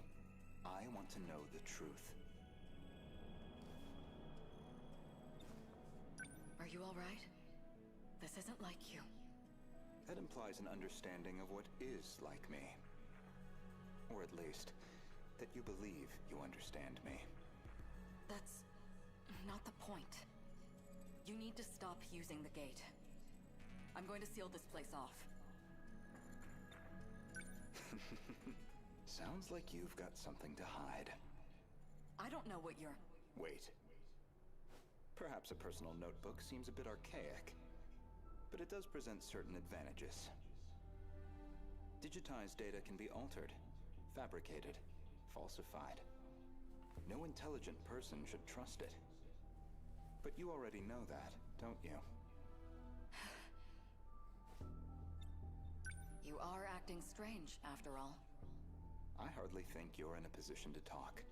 Speaker 6: I want to know the truth.
Speaker 5: Are you all right? This isn't like you.
Speaker 6: That implies an understanding of what is like me. Or at least, that you believe you understand me.
Speaker 5: That's not the point. You need to stop using the gate. I'm going to seal this place off.
Speaker 6: Sounds like you've got something to hide.
Speaker 5: I don't know what you're...
Speaker 6: Wait. Perhaps a personal notebook seems a bit archaic, but it does present certain advantages. Digitized data can be altered, fabricated, falsified. No intelligent person should trust it. But you already know that, don't you?
Speaker 5: You are acting strange, after all.
Speaker 6: I hardly think you're in a position to talk.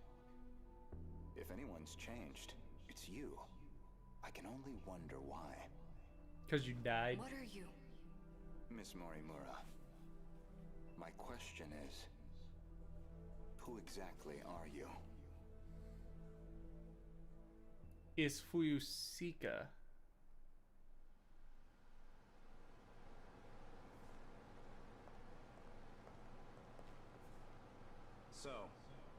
Speaker 6: If anyone's changed, it's you. I can only wonder why.
Speaker 3: Because you died.
Speaker 5: What are you?
Speaker 6: Miss Morimura, my question is, who exactly are you?
Speaker 3: Is Fuyusika.
Speaker 7: So,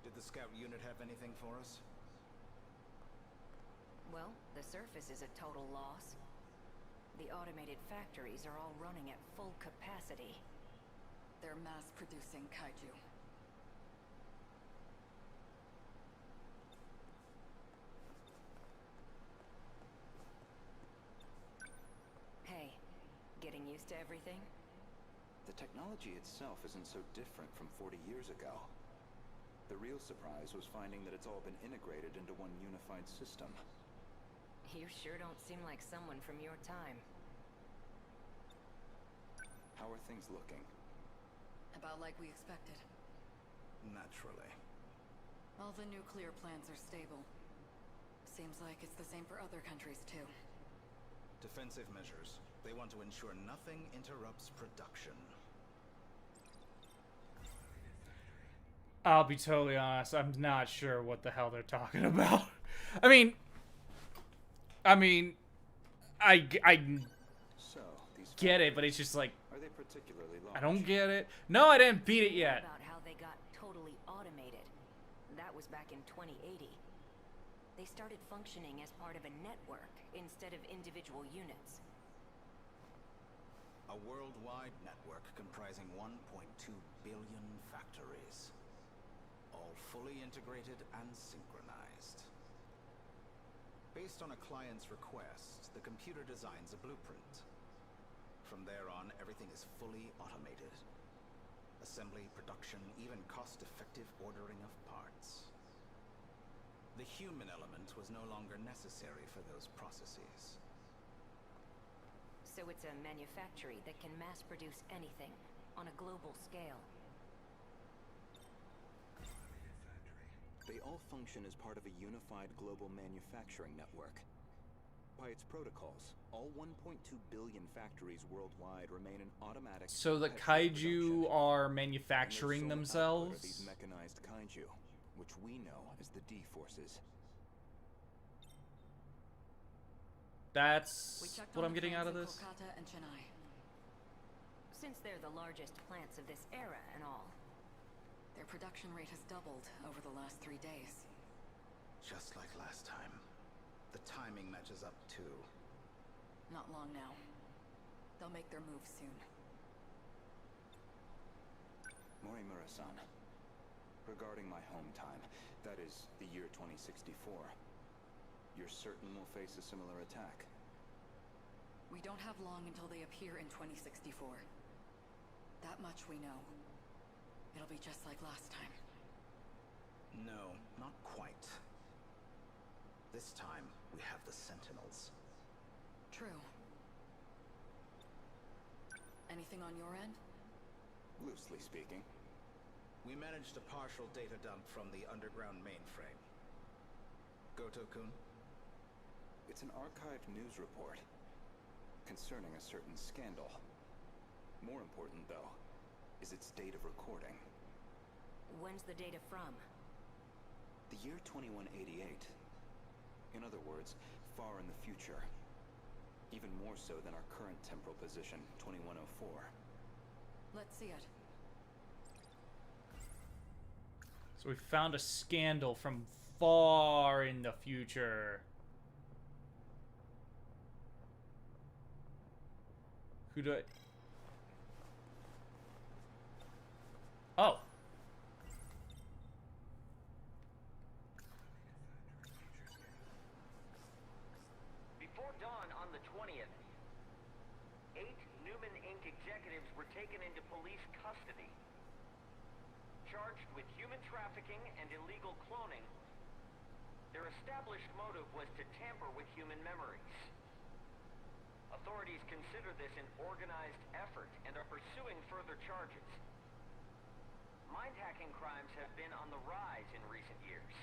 Speaker 7: did the scout unit have anything for us?
Speaker 8: Well, the surface is a total loss. The automated factories are all running at full capacity.
Speaker 5: They're mass-producing kaiju.
Speaker 8: Hey, getting used to everything?
Speaker 6: The technology itself isn't so different from 40 years ago. The real surprise was finding that it's all been integrated into one unified system.
Speaker 8: You sure don't seem like someone from your time.
Speaker 6: How are things looking?
Speaker 5: About like we expected.
Speaker 7: Naturally.
Speaker 5: All the nuclear plants are stable. Seems like it's the same for other countries too.
Speaker 7: Defensive measures. They want to ensure nothing interrupts production.
Speaker 3: I'll be totally honest, I'm not sure what the hell they're talking about. I mean, I
Speaker 6: So, these
Speaker 3: get it, but it's just like,
Speaker 6: are they particularly large?
Speaker 3: I don't get it. No, I didn't beat it yet.
Speaker 8: About how they got totally automated. That was back in 2080. They started functioning as part of a network instead of individual units.
Speaker 7: A worldwide network comprising 1.2 billion factories. All fully integrated and synchronized. Based on a client's request, the computer designs a blueprint. From there on, everything is fully automated. Assembly, production, even cost-effective ordering of parts. The human element was no longer necessary for those processes.
Speaker 8: So it's a manufactory that can mass produce anything on a global scale.
Speaker 6: They all function as part of a unified global manufacturing network. By its protocols, all 1.2 billion factories worldwide remain in automatic.
Speaker 3: So the
Speaker 6: perpetual
Speaker 3: kaiju
Speaker 6: production.
Speaker 3: are
Speaker 6: And
Speaker 3: manufacturing
Speaker 6: their sole output are
Speaker 3: themselves?
Speaker 6: these mechanized kaiju, which we know as the D-forces.
Speaker 3: That's
Speaker 5: We checked
Speaker 3: what
Speaker 5: on
Speaker 3: I'm
Speaker 5: the
Speaker 3: getting out of
Speaker 5: plants
Speaker 3: this?
Speaker 5: in Kolkata and Chennai.
Speaker 8: Since they're the largest plants of this era and all.
Speaker 5: Their production rate has doubled over the last 3 days.
Speaker 7: Just like last time. The timing matches up too.
Speaker 5: Not long now. They'll make their move soon.
Speaker 6: Morimura-san, regarding my home time, that is the year 2064, you're certain we'll face a similar attack?
Speaker 5: We don't have long until they appear in 2064. That much we know. It'll be just like last time.
Speaker 7: No, not quite. This time, we have the Sentinels.
Speaker 5: True. Anything on your end?
Speaker 6: Loosely speaking.
Speaker 7: We managed a partial data dump from the underground mainframe. Goto-kun?
Speaker 6: It's an archived news report concerning a certain scandal. More important, though, is its date of recording.
Speaker 8: When's the data from?
Speaker 6: The year 2188. In other words, far in the future. Even more so than our current temporal position, 2104.
Speaker 5: Let's see it.
Speaker 3: So we found a scandal from far in the future. Who do I... Oh.
Speaker 9: Before dawn on the 20th, 8 Newman Inc. executives were taken into police custody. Charged with human trafficking and illegal cloning, their established motive was to tamper with human memories. Authorities consider this an organized effort and are pursuing further charges. Mind-hacking crimes have been on the rise in recent years.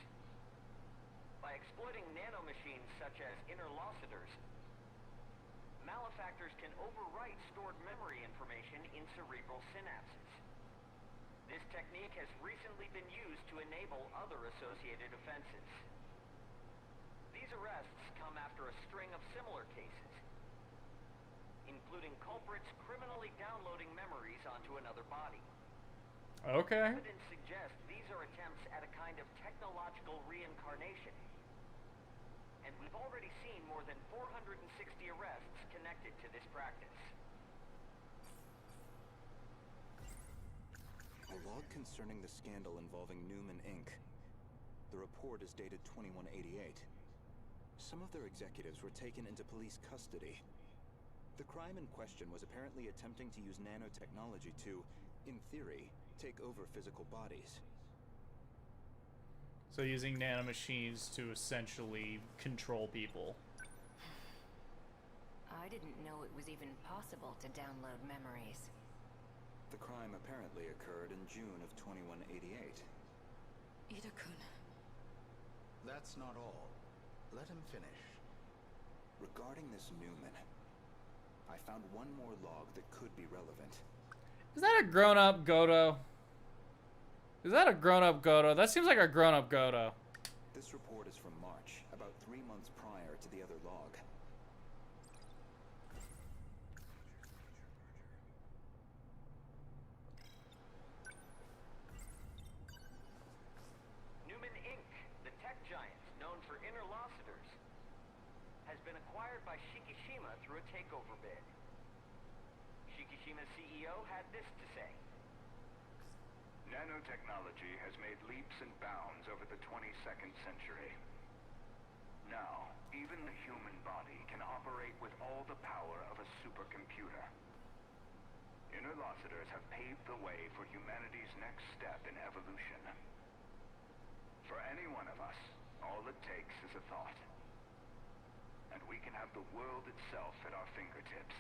Speaker 9: By exploiting nanomachines such as interlocutors, malefactors can overwrite stored memory information in cerebral synapses. This technique has recently been used to enable other associated offenses. These arrests come after a string of similar cases, including culprits criminally downloading memories onto another body.
Speaker 3: Okay.
Speaker 9: Evidence suggests these are attempts at a kind of technological reincarnation. And we've already seen more than 460 arrests connected to this practice.
Speaker 6: A log concerning the scandal involving Newman Inc. The report is dated 2188. Some of their executives were taken into police custody. The crime in question was apparently attempting to use nanotechnology to, in theory, take over physical bodies.
Speaker 3: So using nanomachines to essentially control people.
Speaker 8: I didn't know it was even possible to download memories.
Speaker 6: The crime apparently occurred in June of 2188.
Speaker 5: Ida-kun.
Speaker 7: That's not all. Let him finish.
Speaker 6: Regarding this Newman, I found one more log that could be relevant.
Speaker 3: Is that a grown-up Goto? Is that a grown-up Goto? That seems like a grown-up Goto.
Speaker 6: This report is from March, about 3 months prior to the other log.
Speaker 9: Newman Inc., the tech giant known for interlocutors, has been acquired by Shikishima through a takeover bid. Shikishima's CEO had this to say.
Speaker 10: Nanotechnology has made leaps and bounds over the 22nd century. Now, even the human body can operate with all the power of a supercomputer. Interlocutors have paved the way for humanity's next step in evolution. For any one of us, all it takes is a thought. And we can have the world itself at our fingertips.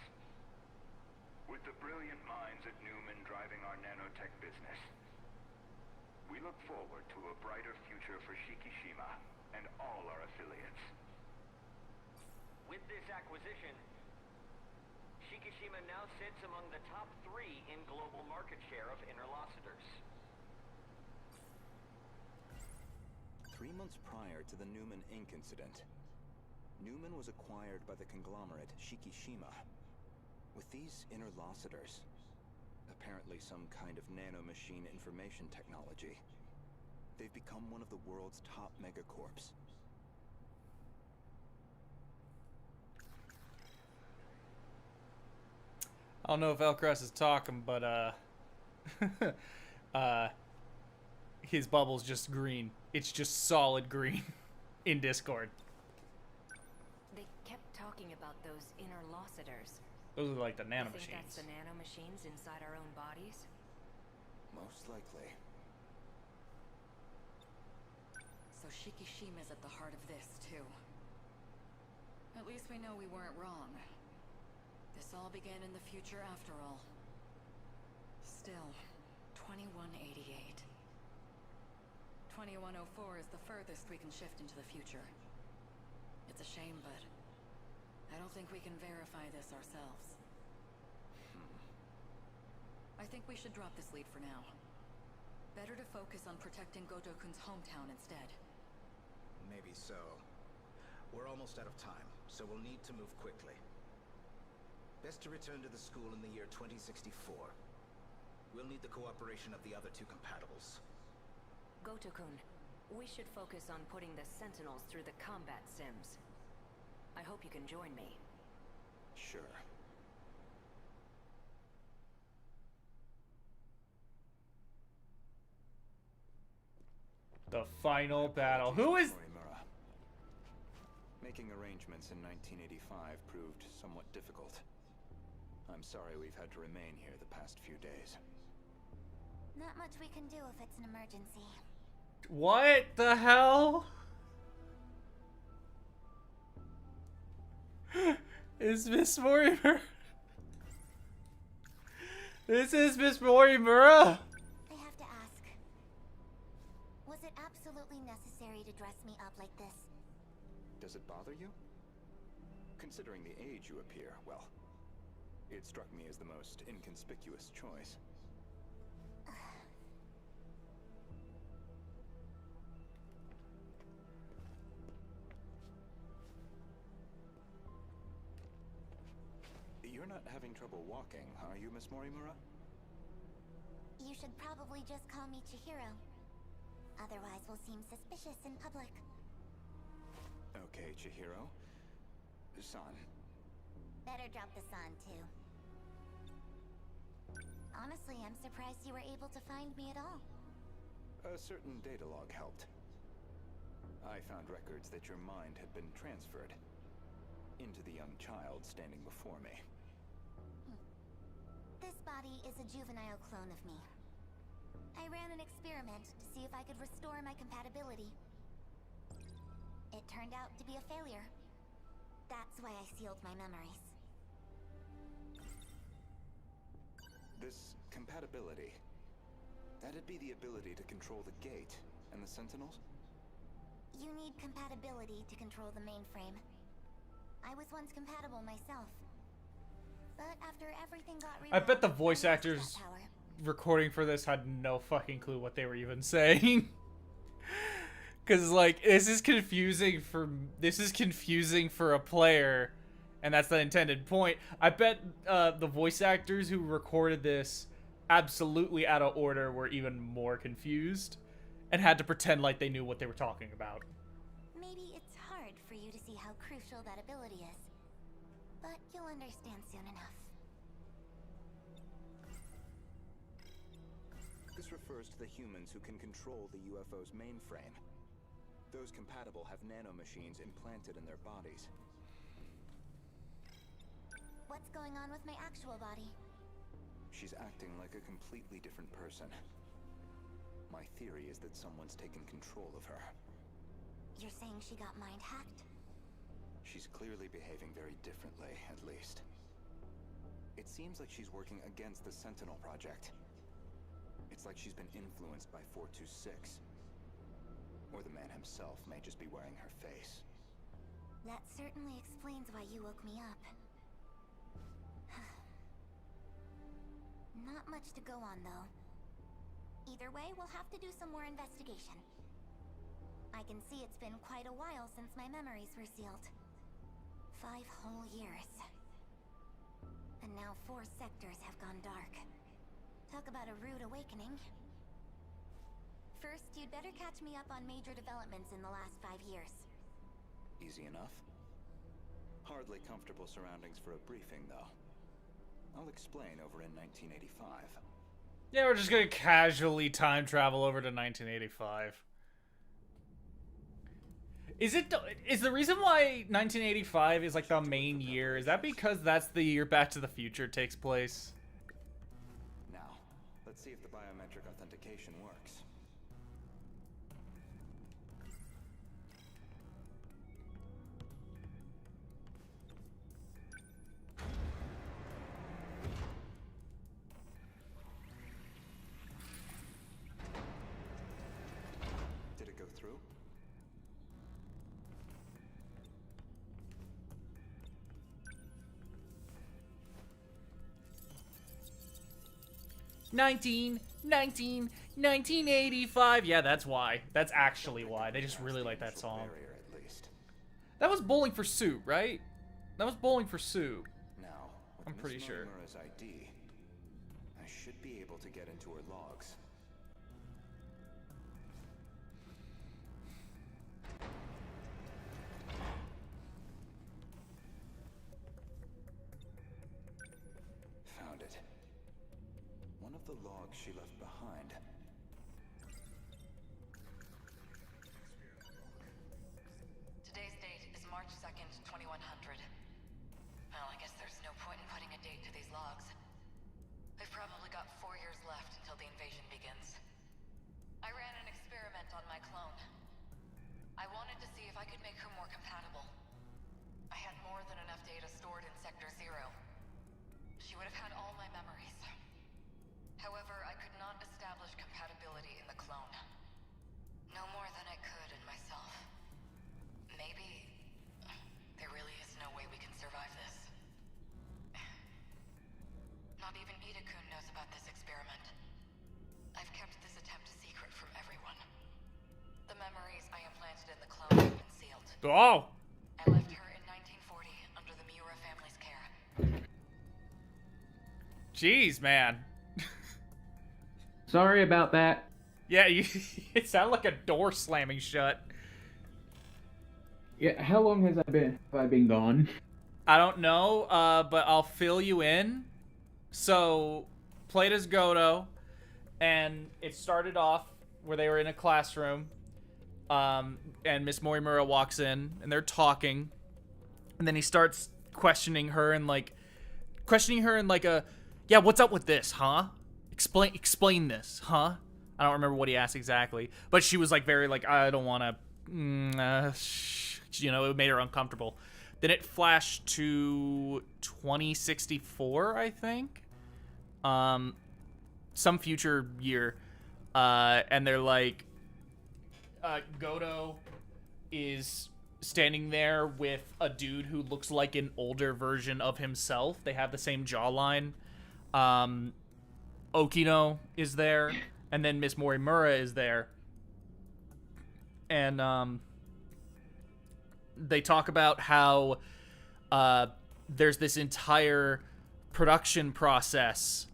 Speaker 10: With the brilliant minds at Newman driving our nanotech business, we look forward to a brighter future for Shikishima and all our affiliates.
Speaker 9: With this acquisition, Shikishima now sits among the top 3 in global market share of interlocutors.
Speaker 6: 3 months prior to the Newman Inc. incident, Newman was acquired by the conglomerate Shikishima. With these interlocutors, apparently some kind of nanomachine information technology, they've become one of the world's top megacorps.
Speaker 3: I don't know if Elcrest is talking, but his bubble's just green. It's just solid green in Discord.
Speaker 8: They kept talking about those interlocutors.
Speaker 3: Those are like the
Speaker 8: You think that's
Speaker 3: nanomachines.
Speaker 8: the nanomachines inside our own bodies?
Speaker 6: Most likely.
Speaker 5: So Shikishima's at the heart of this, too. At least we know we weren't wrong. This all began in the future after all. Still, 2188. 2104 is the furthest we can shift into the future. It's a shame, but I don't think we can verify this ourselves. I think we should drop this lead for now. Better to focus on protecting Gotokun's hometown instead.
Speaker 7: Maybe so. We're almost out of time, so we'll need to move quickly. Best to return to the school in the year 2064. We'll need the cooperation of the other 2 compatibles.
Speaker 8: Goto-kun, we should focus on putting the Sentinels through the combat sims. I hope you can join me.
Speaker 6: Sure.
Speaker 3: The final battle. Who is...
Speaker 6: Morimura. Making arrangements in 1985 proved somewhat difficult. I'm sorry we've had to remain here the past few days.
Speaker 11: Not much we can do if it's an emergency.
Speaker 3: What the hell? Is Miss Morimura? This is Miss Morimura?
Speaker 11: I have to ask. Was it absolutely absolutely necessary to dress me up like this.
Speaker 6: Does it bother you? Considering the age you appear, well, it struck me as the most inconspicuous choice. You're not having trouble walking, are you, Miss Morimura?
Speaker 11: You should probably just call me Chihiro. Otherwise, we'll seem suspicious in public.
Speaker 6: Okay, Chihiro. San.
Speaker 11: Better drop the san, too. Honestly, I'm surprised you were able to find me at all.
Speaker 6: A certain data log helped. I found records that your mind had been transferred into the young child standing before me.
Speaker 11: This body is a juvenile clone of me. I ran an experiment to see if I could restore my compatibility. It turned out to be a failure. That's why I sealed my memories.
Speaker 6: This compatibility, that'd be the ability to control the gate and the Sentinels?
Speaker 11: You need compatibility to control the mainframe. I was once compatible myself. But after everything got
Speaker 3: I bet the
Speaker 11: rebuilt,
Speaker 3: voice
Speaker 11: I lost
Speaker 3: actors
Speaker 11: that power.
Speaker 3: recording for this had no fucking clue what they were even saying. Cause like this is confusing for a player, and that's the intended point. I bet the voice actors who recorded this absolutely out of order were even more confused and had to pretend like they knew what they were talking about.
Speaker 11: Maybe it's hard for you to see how crucial that ability is. But you'll understand soon enough.
Speaker 6: This refers to the humans who can control the UFO's mainframe. Those compatible have nanomachines implanted in their bodies.
Speaker 11: What's going on with my actual body?
Speaker 6: She's acting like a completely different person. My theory is that someone's taken control of her.
Speaker 11: You're saying she got mind hacked?
Speaker 6: She's clearly behaving very differently, at least. It seems like she's working against the Sentinel project. It's like she's been influenced by 426. Or the man himself may just be wearing her face.
Speaker 11: That certainly explains why you woke me up. Not much to go on, though. Either way, we'll have to do some more investigation. I can see it's been quite a while since my memories were sealed. 5 whole years. And now 4 sectors have gone dark. Talk about a rude awakening. First, you'd better catch me up on major developments in the last 5 years.
Speaker 6: Easy enough. Hardly comfortable surroundings for a briefing, though. I'll explain over in 1985.
Speaker 3: Yeah, we're just gonna casually time travel over to 1985. Is the reason why 1985 is like the main year, is that because that's the year Back to the Future takes place?
Speaker 6: Now, let's see if the biometric authentication works. Did it go through?
Speaker 3: 1985. Yeah, that's why. That's actually why. They just really like that song.
Speaker 6: Barrier, at least.
Speaker 3: That was Bowling for Soup, right? That was Bowling for Soup.
Speaker 6: Now, with
Speaker 3: I'm pretty
Speaker 6: Miss
Speaker 3: sure.
Speaker 6: Morimura's ID, I should be able to get into her logs. Found it. One of the logs she left behind.
Speaker 5: Today's date is March 2nd, 2100. Well, I guess there's no point in putting a date to these logs. We've probably got 4 years left until the invasion begins. I ran an experiment on my clone. I wanted to see if I could make her more compatible. I had more than enough data stored in Sector 0. She would have had all my memories. However, I could not establish compatibility in the clone. No more than I could memories I implanted in the clone have been sealed.
Speaker 3: Oh!
Speaker 5: I left her in 1940 under the Miura family's care.
Speaker 3: Jeez, man.
Speaker 4: Sorry about that.
Speaker 3: Yeah, it sounded like a door slamming shut.
Speaker 4: Yeah, how long have I been gone?
Speaker 3: I don't know, but I'll fill you in. So, played as Godo, and it started off where they were in a classroom, and Miss Morimura walks in, and they're talking, and then he starts questioning her in like a, yeah, what's up with this, huh? Explain this, huh? I don't remember what he asked exactly, but she was like very like, I don't want to, you know, it made her uncomfortable. Then it flashed to 2064, I think, some future year, and they're like, Godo is standing there with a dude who looks like an older version of himself. They have the same jawline. Okino is there, and then Miss Morimura is there. And they talk about how there's this entire production process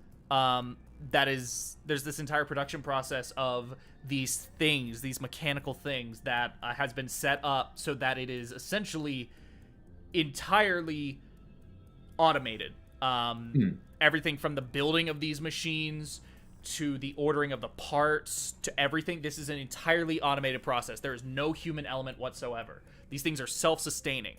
Speaker 3: there's this entire production process of these things, these mechanical things that has been set up so that it is essentially entirely automated. Everything from the building of these machines to the ordering of the parts to everything. This is an entirely automated process. There is no human element whatsoever. These things are self-sustaining.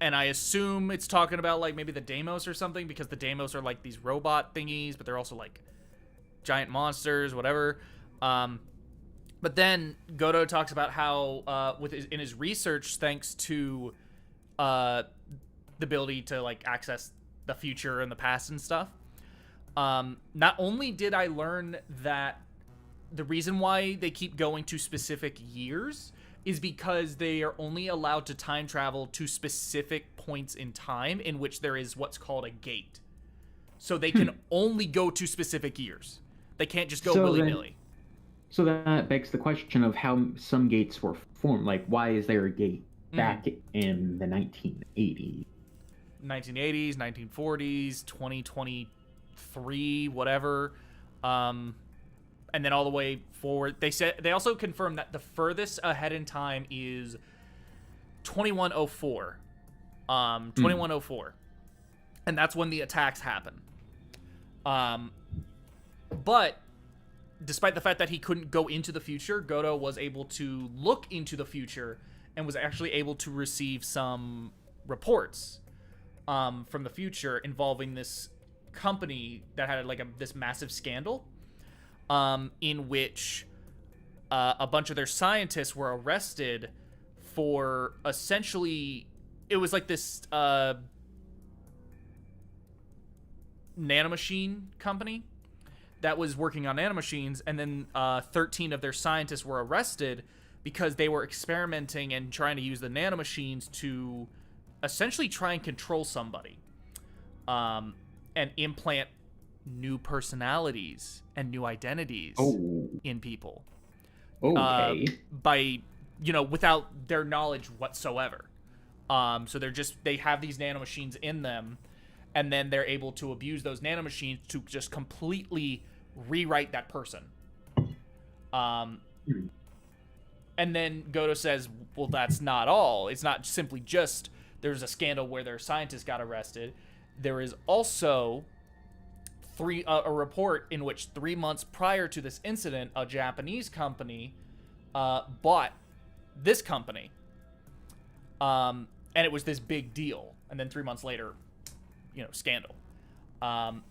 Speaker 3: And I assume it's talking about like maybe the Deimos or something, because the Deimos are like these robot thingies, but they're also like giant monsters, whatever. But then Godo talks about how in his research, thanks to the ability to like access the future and the past and stuff, not only did I learn that the reason why they keep going to specific years is because they are only allowed to time travel to specific points in time in which there is what's called a gate. So they can only go to specific years. They can't just go willy-nilly.
Speaker 4: So that begs the question of how some gates were formed. Like, why is there a gate back in the 1980s?
Speaker 3: 1980s, 1940s, 2023, whatever. And then all the way forward. They also confirmed that the furthest ahead in time is 2104. 2104. And that's when the attacks happen. But despite the fact that he couldn't go into the future, Godo was able to look into the future and was actually able to receive some reports from the future involving this company that had like this massive scandal. In which a bunch of their scientists were arrested for essentially, it was like this nanomachine company that was working on nanomachines, and then 13 of their scientists were arrested because they were experimenting and trying to use the nanomachines to essentially try and control somebody and implant new personalities and new identities in people.
Speaker 4: Okay.
Speaker 3: By, without their knowledge whatsoever. So they have these nanomachines in them, and then they're able to abuse those nanomachines to just completely rewrite that person. And then Godo says, well, that's not all. It's not simply just there's a scandal where their scientists got arrested. There is also a report in which 3 months prior to this incident, a Japanese company bought this company. And it was this big deal. And then 3 months later, scandal. And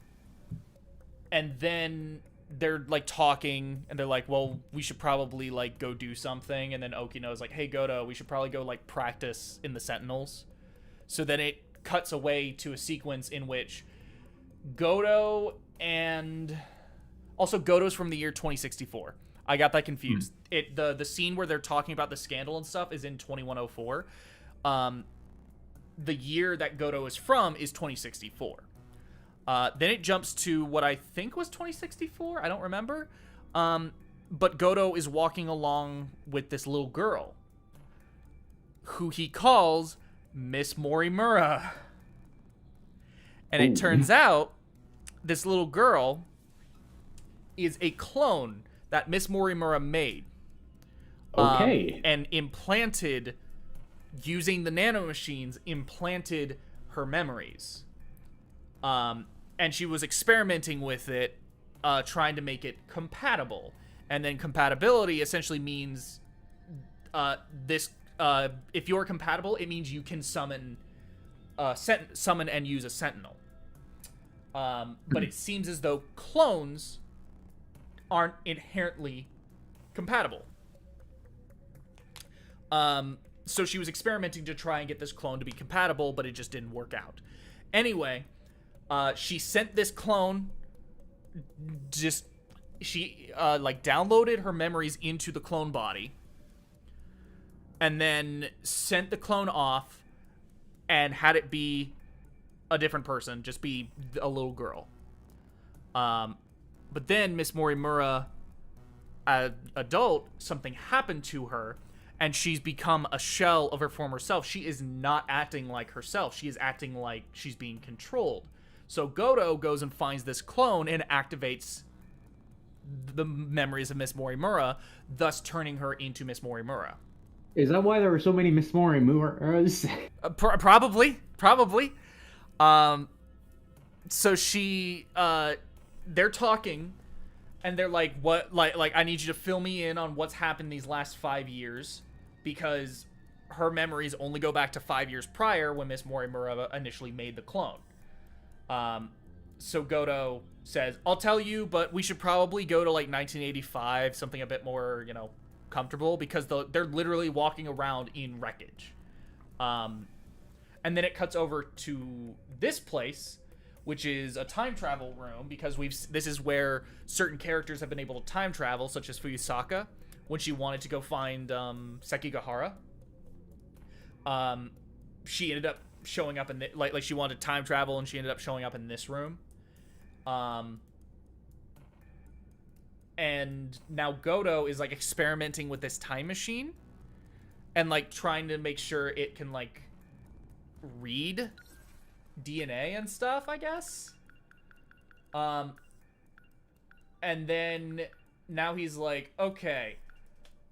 Speaker 3: then they're like talking, and they're like, well, we should probably like go do something. And then Okino's like, hey, Godo, we should probably go like practice in the Sentinels. So then it cuts away to a sequence in which Godo and also Godo's from the year 2064. I got that confused. The scene where they're talking about the scandal and stuff is in 2104. The year that Godo is from is 2064. Then it jumps to what I think was 2064. I don't remember. but Goto is walking along with this little girl who he calls Miss Morimura. And it turns out this little girl is a clone that Miss Morimura made.
Speaker 4: Okay.
Speaker 3: And implanted, using the nanomachines, implanted her memories. And she was experimenting with it, trying to make it compatible. And then compatibility essentially means if you're compatible, it means you can summon and use a Sentinel. But it seems as though clones aren't inherently compatible. So she was experimenting to try and get this clone to be compatible, but it just didn't work out. Anyway, she sent this clone, she downloaded her memories into the clone body, and then sent the clone off and had it be a different person, just be a little girl. But then Miss Morimura, adult, something happened to her, and she's become a shell of her former self. She is not acting like herself. She is acting like she's being controlled. So Goto goes and finds this clone and activates the memories of Miss Morimura, thus turning her into Miss Morimura.
Speaker 4: Is that why there were so many Miss Morimuras?
Speaker 3: Probably. So they're talking, and they're like, what, like, I need you to fill me in on what's happened these last 5 years, because her memories only go back to 5 years prior when Miss Morimura initially made the clone. So Goto says, I'll tell you, but we should probably go to, like, 1985, something a bit more, comfortable, because they're literally walking around in wreckage. And then it cuts over to this place, which is a time travel room, because this is where certain characters have been able to time travel, such as Fuyusaka, when she wanted to go find Sekigahara. She ended up showing up in like she wanted time travel, and she ended up showing up in this room. And now Goto is like experimenting with this time machine and like trying to make sure it can like read DNA and stuff, I guess. And then now he's like, okay,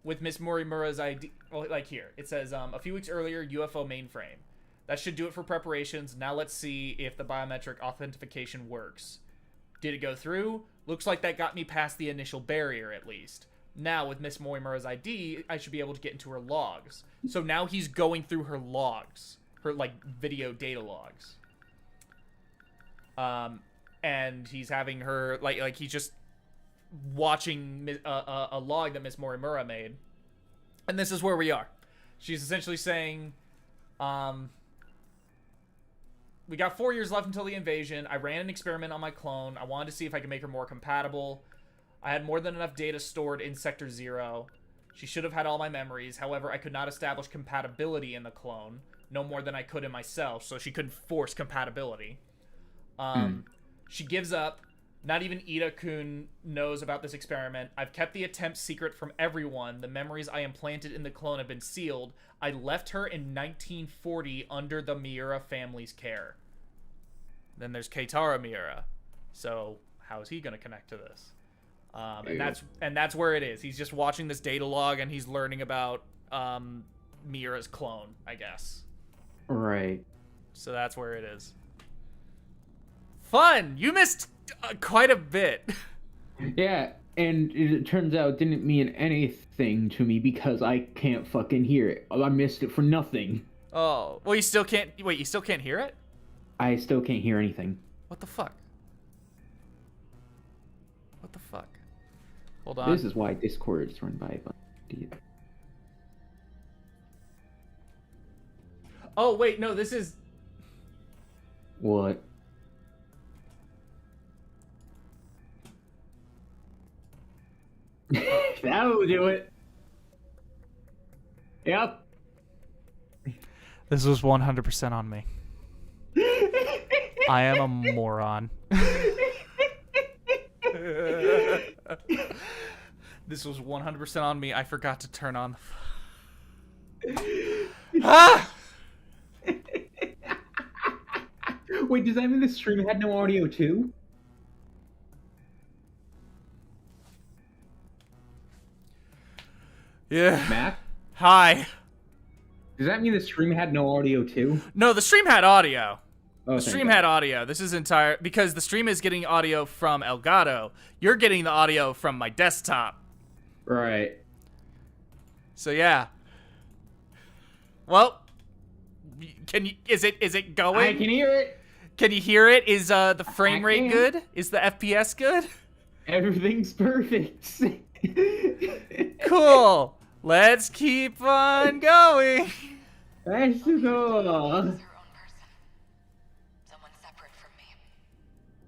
Speaker 3: with Miss Morimura's ID, like here, it says, a few weeks earlier, UFO mainframe. That should do it for preparations. Now let's see if the biometric authentication works. Did it go through? Looks like that got me past the initial barrier, at least. Now, with Miss Morimura's ID, I should be able to get into her logs. So now he's going through her logs. Her, like, video data logs. And he's having her, like he's just watching a log that Miss Morimura made. And this is where we are. She's essentially saying, we got 4 years left until the invasion. I ran an experiment on my clone. I wanted to see if I could make her more compatible. I had more than enough data stored in Sector 0. She should have had all my memories. However, I could not establish compatibility in the clone. No more than I could in myself, so she couldn't force compatibility. She gives up. Not even Ida-kun knows about this experiment. I've kept the attempt secret from everyone. The memories I implanted in the clone have been sealed. I left her in 1940 under the Miura family's care. Then there's Keitaro Miura. So how is he going to connect to this? And that's where it is. He's just watching this data log, and he's learning about Miura's clone, I guess.
Speaker 4: Right.
Speaker 3: So that's where it is. Fun! You missed quite a bit.
Speaker 4: Yeah, and it turns out it didn't mean anything to me because I can't fucking hear it. I missed it for nothing.
Speaker 3: Oh, well, you still can't... Wait, you still can't hear it?
Speaker 4: I still can't hear anything.
Speaker 3: What the fuck? What the fuck? Hold on.
Speaker 4: This is why Discord is run by a bunch of idiots.
Speaker 3: Oh, wait, no, this is...
Speaker 4: What? That'll do it. Yep.
Speaker 3: This was 100% on me. I am a moron. This was 100% on me. I forgot to turn on the... Ah!
Speaker 4: Wait, does that mean the stream had no audio too?
Speaker 3: Yeah.
Speaker 4: Mac?
Speaker 3: Hi.
Speaker 4: Does that mean the stream had no audio too?
Speaker 3: No, the stream had audio.
Speaker 4: Oh,
Speaker 3: The stream had audio. This is entire... Because the stream is getting audio from Elgato. You're getting the audio from my desktop.
Speaker 4: Right.
Speaker 3: So, yeah. Well... Can you... Is it going?
Speaker 4: I can hear it.
Speaker 3: Can you hear it? Is the frame rate good? Is the FPS good?
Speaker 4: Everything's perfect.
Speaker 3: Cool. Let's keep on going.
Speaker 4: Let's go.
Speaker 5: Her own person. Someone separate from me.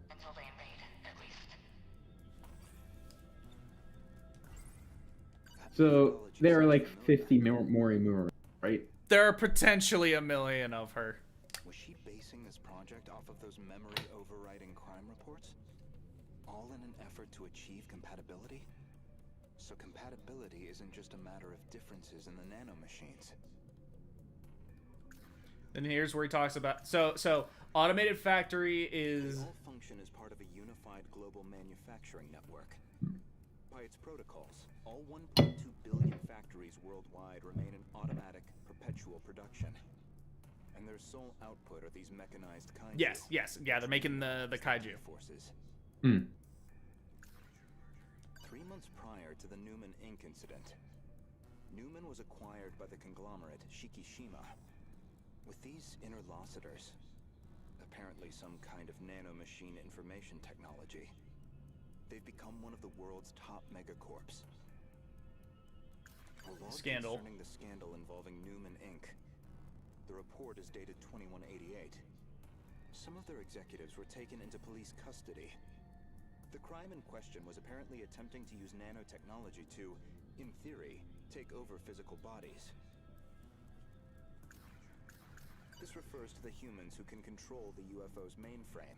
Speaker 5: Until they invade, at least.
Speaker 4: So there are like 50 more, right?
Speaker 3: There are potentially a million of her.
Speaker 6: Was she basing this project off of those memory overriding crime reports? All in an effort to achieve compatibility? So compatibility isn't just a matter of differences in the nanomachines.
Speaker 3: And here's where he talks about... So automated factory is...
Speaker 6: They all function as part of a unified global manufacturing network. By its protocols, all 1.2 billion factories worldwide remain in automatic, perpetual production. And their sole output are these mechanized kaiju.
Speaker 3: Yes. Yeah, they're making the kaiju.
Speaker 6: Forces.
Speaker 4: Hmm.
Speaker 6: 3 months prior to the Newman Inc. incident, Newman was acquired by the conglomerate Shikishima. With these interlocutors, apparently some kind of nanomachine information technology, they've become one of the world's top megacorps. A log
Speaker 3: Scandal.
Speaker 6: concerning the scandal involving Newman Inc. The report is dated 2188. Some of their executives were taken into police custody. The crime in question was apparently attempting to use nanotechnology to, in theory, take over physical bodies. This refers to the humans who can control the UFO's mainframe.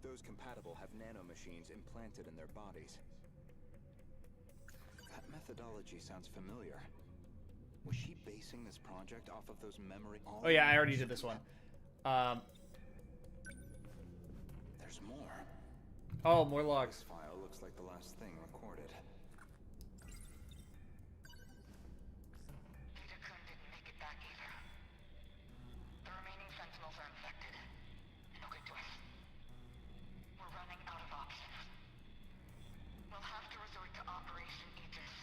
Speaker 6: Those compatible have nanomachines implanted in their bodies. That methodology sounds familiar. Was she basing this project off of those memory...
Speaker 3: Oh yeah, I already did this one.
Speaker 6: There's more.
Speaker 3: Oh, more logs.
Speaker 6: This file looks like the last thing recorded.
Speaker 5: Peter-kun didn't make it back either. The remaining Sentinels are infected. No good to us. We're running out of options. We'll have to resort to Operation Aegis.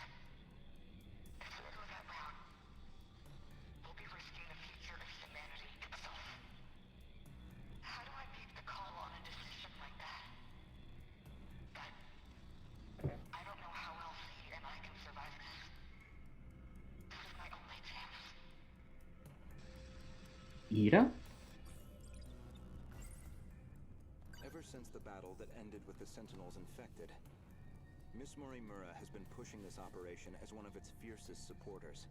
Speaker 5: If we go that route, we'll be risking the future of humanity itself. How do I make the call on a decision like that? But I don't know how else he and I can survive this. This is my only chance.
Speaker 4: Ida?
Speaker 6: Ever since the battle that ended with the Sentinels infected, Miss Morimura has been pushing this operation as one of its fiercest supporters.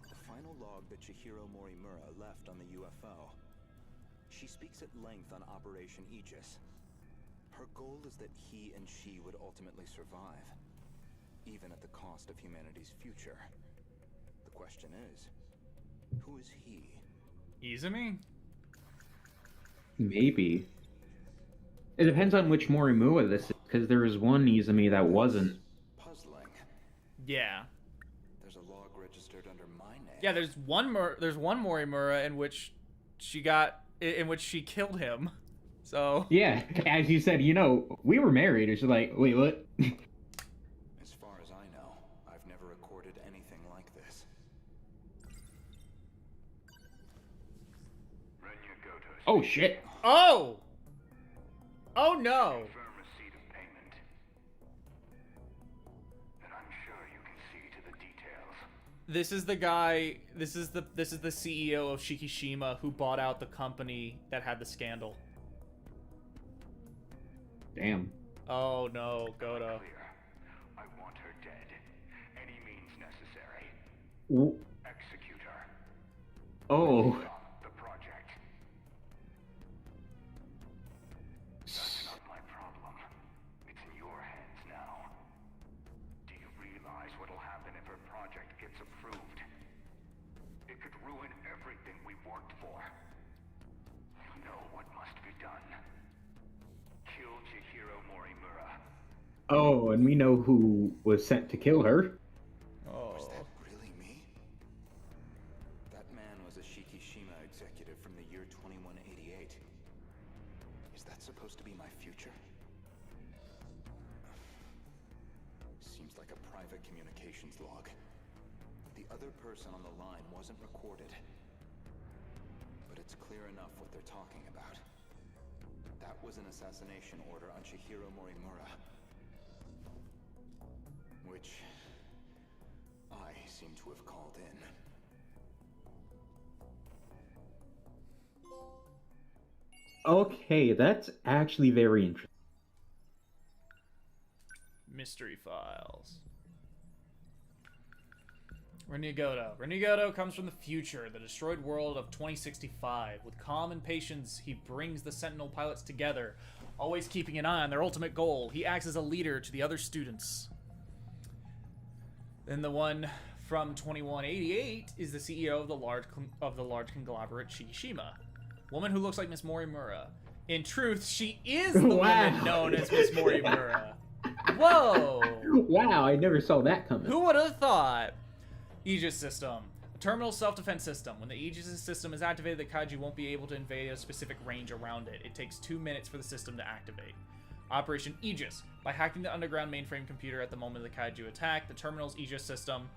Speaker 6: The final log that Chihiro Morimura left on the UFO. She speaks at length on Operation Aegis. Her goal is that he and she would ultimately survive, even at the cost of humanity's future. The question is, who is he?
Speaker 3: Izumi?
Speaker 4: Maybe. It depends on which Morimura this is, because there was one Izumi that wasn't.
Speaker 6: Puzzling.
Speaker 3: Yeah.
Speaker 6: There's a log registered under my name.
Speaker 3: Yeah, there's one Morimura in which she killed him. So
Speaker 4: Yeah, as you said, we were married. It's like, wait, what?
Speaker 6: As far as I know, I've never recorded anything like this.
Speaker 4: Oh, shit.
Speaker 3: Oh! Oh no!
Speaker 10: Confirm receipt of payment. And I'm sure you can see to the details.
Speaker 3: This is the guy, this is the CEO of Shikishima who bought out the company that had the scandal.
Speaker 4: Damn.
Speaker 3: Oh no, Goto.
Speaker 10: Clear. I want her dead. Any means necessary.
Speaker 4: W-
Speaker 10: Execute her.
Speaker 4: Oh.
Speaker 10: Stop the project. That's not my problem. It's in your hands now. ruin everything we've worked for. You know what must be done. Kill Chihiro Morimura.
Speaker 4: Oh, and we know who was sent to kill her.
Speaker 3: Oh.
Speaker 6: Was that really me? That man was a Shikishima executive from the year 2188. Is that supposed to be my future? Seems like a private communications log. The other person on the line wasn't recorded. But it's clear enough what they're talking about. That was an assassination order on Chihiro Morimura. Which I seem to have called in.
Speaker 4: Okay, that's actually very interesting.
Speaker 3: Mystery files. Renyagoto. Renyagoto comes from the future, the destroyed world of 2065. With calm and patience, he brings the Sentinel pilots together, always keeping an eye on their ultimate goal. He acts as a leader to the other students. Then the one from 2188 is the CEO of the large conglomerate Shikishima. Woman who looks like Miss Morimura. In truth, she is the woman known as Miss Morimura. Whoa!
Speaker 4: Wow, I never saw that coming.
Speaker 3: Who would have thought? Aegis system. A terminal self-defense system. When the Aegis system is activated, the kaiju won't be able to invade a specific range around it. It takes 2 minutes for the system to activate. Operation Aegis. By hacking the underground mainframe computer at the moment of the kaiju attack, the terminal's Aegis system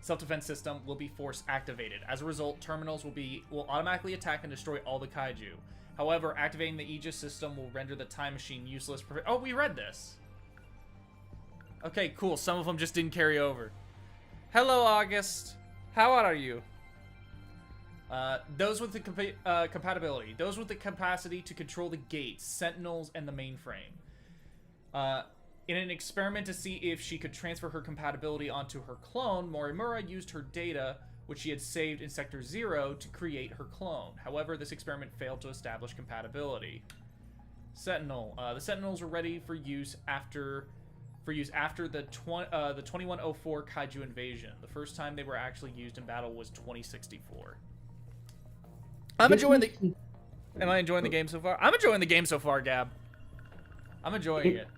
Speaker 3: self-defense system will be force activated. As a result, terminals will automatically attack and destroy all the kaiju. However, activating the Aegis system will render the time machine useless. Oh, we read this. Okay, cool. Some of them just didn't carry over. Hello, August. How are you? Those with the compatibility. Those with the capacity to control the gates, Sentinels, and the mainframe. In an experiment to see if she could transfer her compatibility onto her clone, Morimura used her data, which she had saved in Sector 0, to create her clone. However, this experiment failed to establish compatibility. Sentinel. The Sentinels were ready for use after the 2104 Kaiju invasion. The first time they were actually used in battle was 2064. I'm enjoying the... Am I enjoying the game so far? I'm enjoying the game so far, Gab. I'm enjoying it.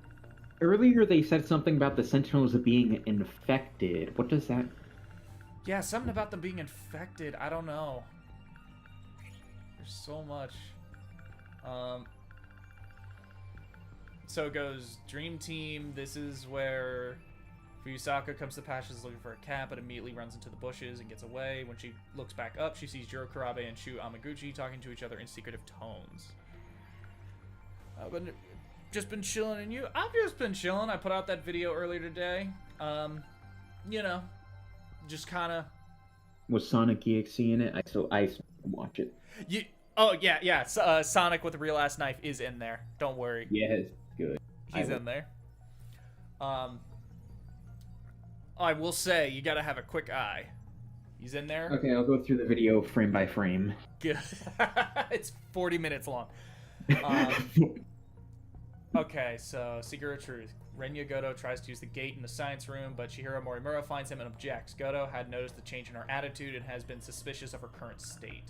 Speaker 4: Earlier they said something about the Sentinels being infected. What does that...
Speaker 3: Yeah, something about them being infected. I don't know. There's so much. So it goes, Dream Team, this is where Fuyusaka comes to Pasha's looking for a cat, but immediately runs into the bushes and gets away. When she looks back up, she sees Jiro Kurabe and Shu Amaguchi talking to each other in secretive tones. Just been chilling, and you? I've just been chilling. I put out that video earlier today. You know, just kind of...
Speaker 4: Was Sonic EXE in it? I watch it.
Speaker 3: Oh, yeah. Sonic with a real-ass knife is in there. Don't worry.
Speaker 4: Yes, good.
Speaker 3: He's in there. I will say, you gotta have a quick eye. He's in there.
Speaker 4: Okay, I'll go through the video frame by frame.
Speaker 3: Good. It's 40 minutes long. Okay, so Secret of Truth. Renya Goto tries to use the gate in the science room, but Chihiro Morimura finds him and objects. Goto had noticed the change in her attitude and has been suspicious of her current state.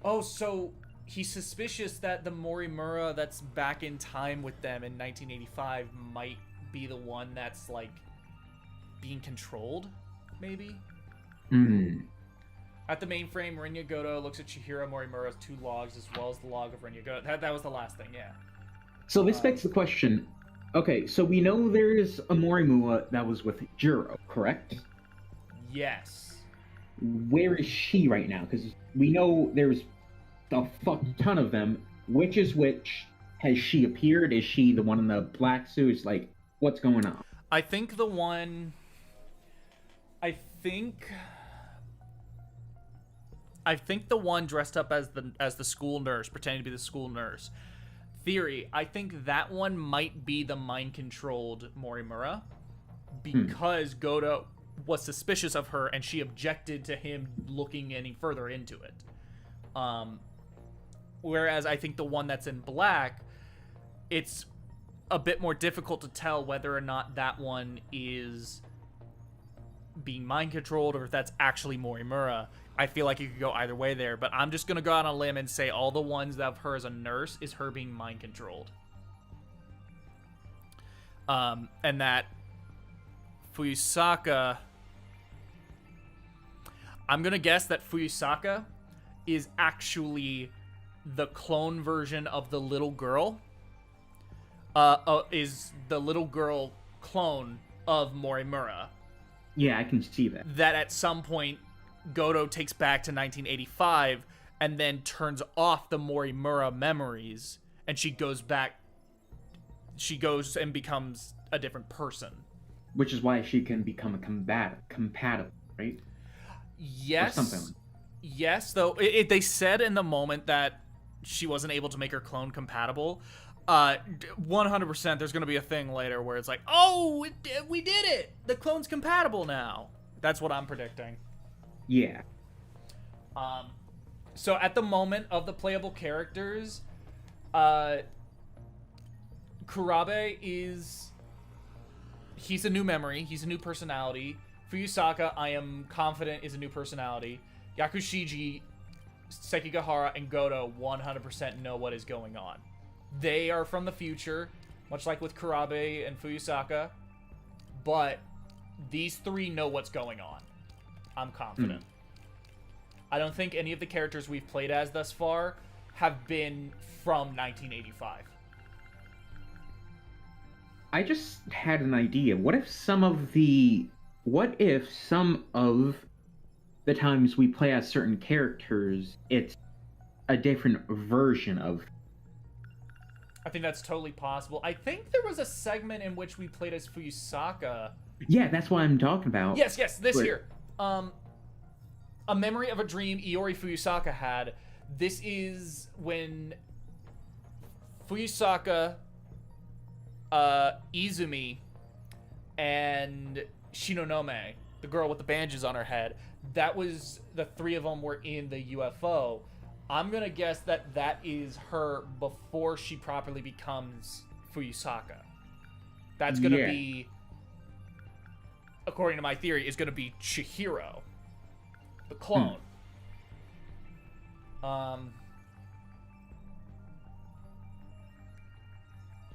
Speaker 3: Oh, so he's suspicious that the Morimura that's back in time with them in 1985 might be the one that's, like, being controlled, maybe? At the mainframe, Renya Goto looks at Chihiro Morimura's 2 logs as well as the log of Renya Goto. That was the last thing, yeah.
Speaker 4: So this begs the question. Okay, so we know there's a Morimura that was with Jiro, correct?
Speaker 3: Yes.
Speaker 4: Where is she right now? Because we know there's a fuck ton of them. Which is which? Has she appeared? Is she the one in the black suit? Like, what's going on?
Speaker 3: I think the one... I think the one dressed up as the school nurse, pretending to be the school nurse. Theory, I think that one might be the mind-controlled Morimura, because Goto was suspicious of her and she objected to him looking any further into it. Whereas I think the one that's in black, it's a bit more difficult to tell whether or not that one is being mind controlled or if that's actually Morimura. I feel like you could go either way there, but I'm just gonna go out on a limb and say all the ones that have her as a nurse is her being mind controlled. And that Fuyusaka, I'm gonna guess that Fuyusaka is actually the clone version of the little girl. Is the little girl clone of Morimura.
Speaker 4: Yeah, I can see that.
Speaker 3: That at some point Goto takes back to 1985 and then turns off the Morimura memories, and she goes and becomes a different person.
Speaker 4: Which is why she can become a compatible, right?
Speaker 3: Yes.
Speaker 4: Or something.
Speaker 3: Yes, though they said in the moment that she wasn't able to make her clone compatible. 100% there's going to be a thing later where it's like, oh, we did it! The clone's compatible now. That's what I'm predicting.
Speaker 4: Yeah.
Speaker 3: So at the moment of the playable characters, Kurabe he's a new memory. He's a new personality. Fuyusaka, I am confident, is a new personality. Yakushiji, Sekigahara, and Goto 100% know what is going on. They are from the future, much like with Kurabe and Fuyusaka, but these three know what's going on. I'm confident. I don't think any of the characters we've played as thus far have been from 1985.
Speaker 4: I just had an idea. What if some of the times we play as certain characters, it's a different version of...
Speaker 3: I think that's totally possible. I think there was a segment in which we played as Fuyusaka.
Speaker 4: Yeah, that's what I'm talking about.
Speaker 3: Yes, this here. A Memory of a Dream Iori Fuyusaka had. This is when Fuyusaka, Izumi, and Shinonome, the girl with the bandages on her head, that was the three of them were in the UFO. I'm gonna guess that is her before she properly becomes Fuyusaka. That's gonna be, according to my theory, is gonna be Chihiro, the clone.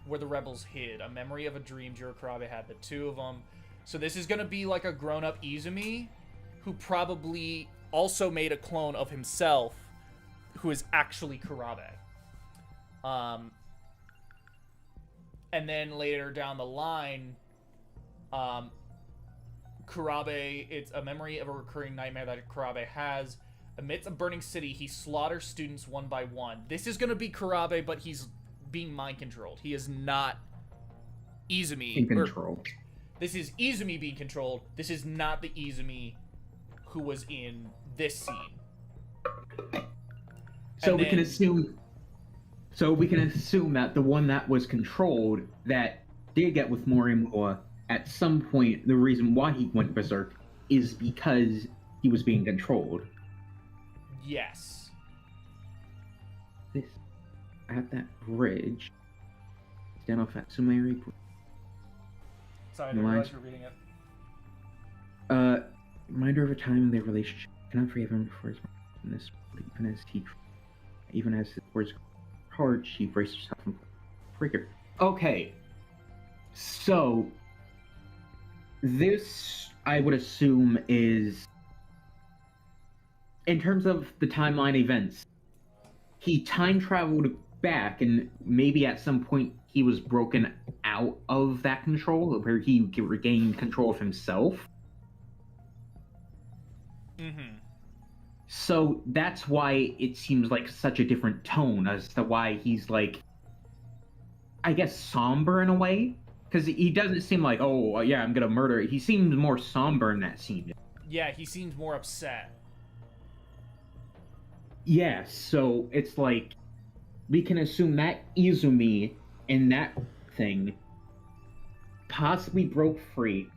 Speaker 3: Where the rebels hid. A Memory of a Dream Jiro Kurabe had, the two of them. So this is gonna be like a grown-up Izumi, who probably also made a clone of himself, who is actually Kurabe. And then later down the line, Kurabe, it's a memory of a recurring nightmare that Kurabe has. Amidst a burning city, he slaughters students one by one. This is going to be Kurabe, but he's being mind-controlled. He is not Izumi.
Speaker 4: In control.
Speaker 3: This is Izumi being controlled. This is not the Izumi who was in this scene.
Speaker 4: So we can assume that the one that was controlled, that did get with Morimura, at some point, the reason why he went berserk is because he was being controlled.
Speaker 3: Yes.
Speaker 4: This, at that bridge, stand off at Sumeri.
Speaker 3: Sorry, I didn't realize you were reading it.
Speaker 4: Reminder of a time in their relationship. Cannot forgive him for his this, even as his words hard, she braced herself and trigger. Okay, so this I would assume is, in terms of the timeline events, he time traveled back, and maybe at some point he was broken out of that control, where he regained control of himself.
Speaker 3: Mm-hmm.
Speaker 4: So that's why it seems like such a different tone as to why he's like, I guess, somber in a way. Because he doesn't seem like, oh, yeah, I'm gonna murder. He seems more somber in that scene.
Speaker 3: Yeah, he seems more upset.
Speaker 4: Yeah, so it's like, we can assume that Izumi in that thing possibly broke free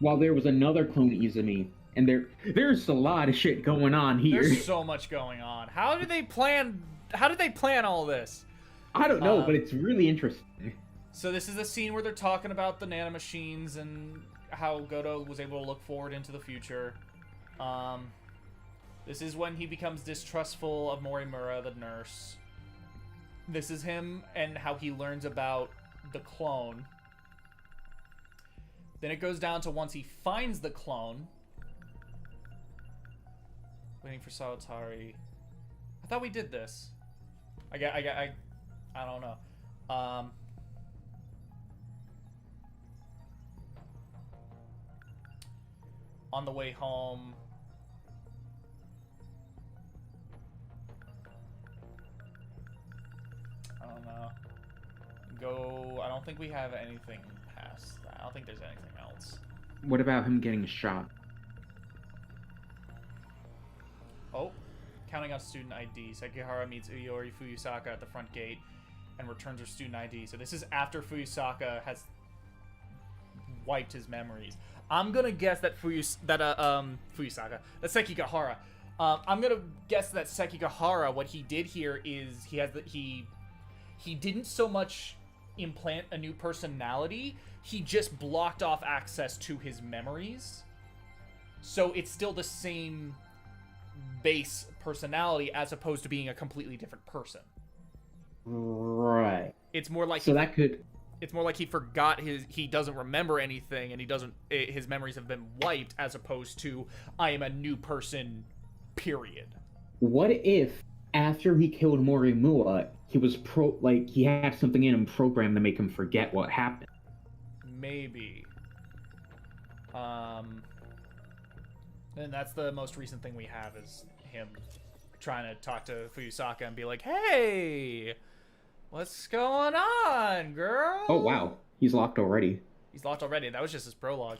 Speaker 4: while there was another clone Izumi. And there's a lot of shit going on here.
Speaker 3: There's so much going on. How did they plan all this?
Speaker 4: I don't know, but it's really interesting.
Speaker 3: So this is the scene where they're talking about the nanomachines and how Goto was able to look forward into the future. This is when he becomes distrustful of Morimura, the nurse. This is him and how he learns about the clone. Then it goes down to once he finds the clone. Waiting for Solitari. I thought we did this. I don't know. On the way home. I don't know. I don't think we have anything past that. I don't think there's anything else.
Speaker 4: What about him getting shot?
Speaker 3: Oh, counting out student ID. Sekihara meets Uyori Fuyusaka at the front gate and returns her student ID. So this is after Fuyusaka has wiped his memories. I'm gonna guess that Fuyusaka, that Sekigahara. I'm gonna guess that Sekigahara, what he did here is he didn't so much implant a new personality, he just blocked off access to his memories. So it's still the same base personality as opposed to being a completely different person.
Speaker 4: Right.
Speaker 3: It's more like it's more like he forgot he doesn't remember anything and his memories have been wiped as opposed to I am a new person, period.
Speaker 4: What if after he killed Morimura, he was he had something in him programmed to make him forget what happened?
Speaker 3: Maybe. And that's the most recent thing we have is him trying to talk to Fuyusaka and be like, "Hey, what's going on, girl?"
Speaker 4: Oh, wow. He's locked already.
Speaker 3: He's locked already. That was just his prologue.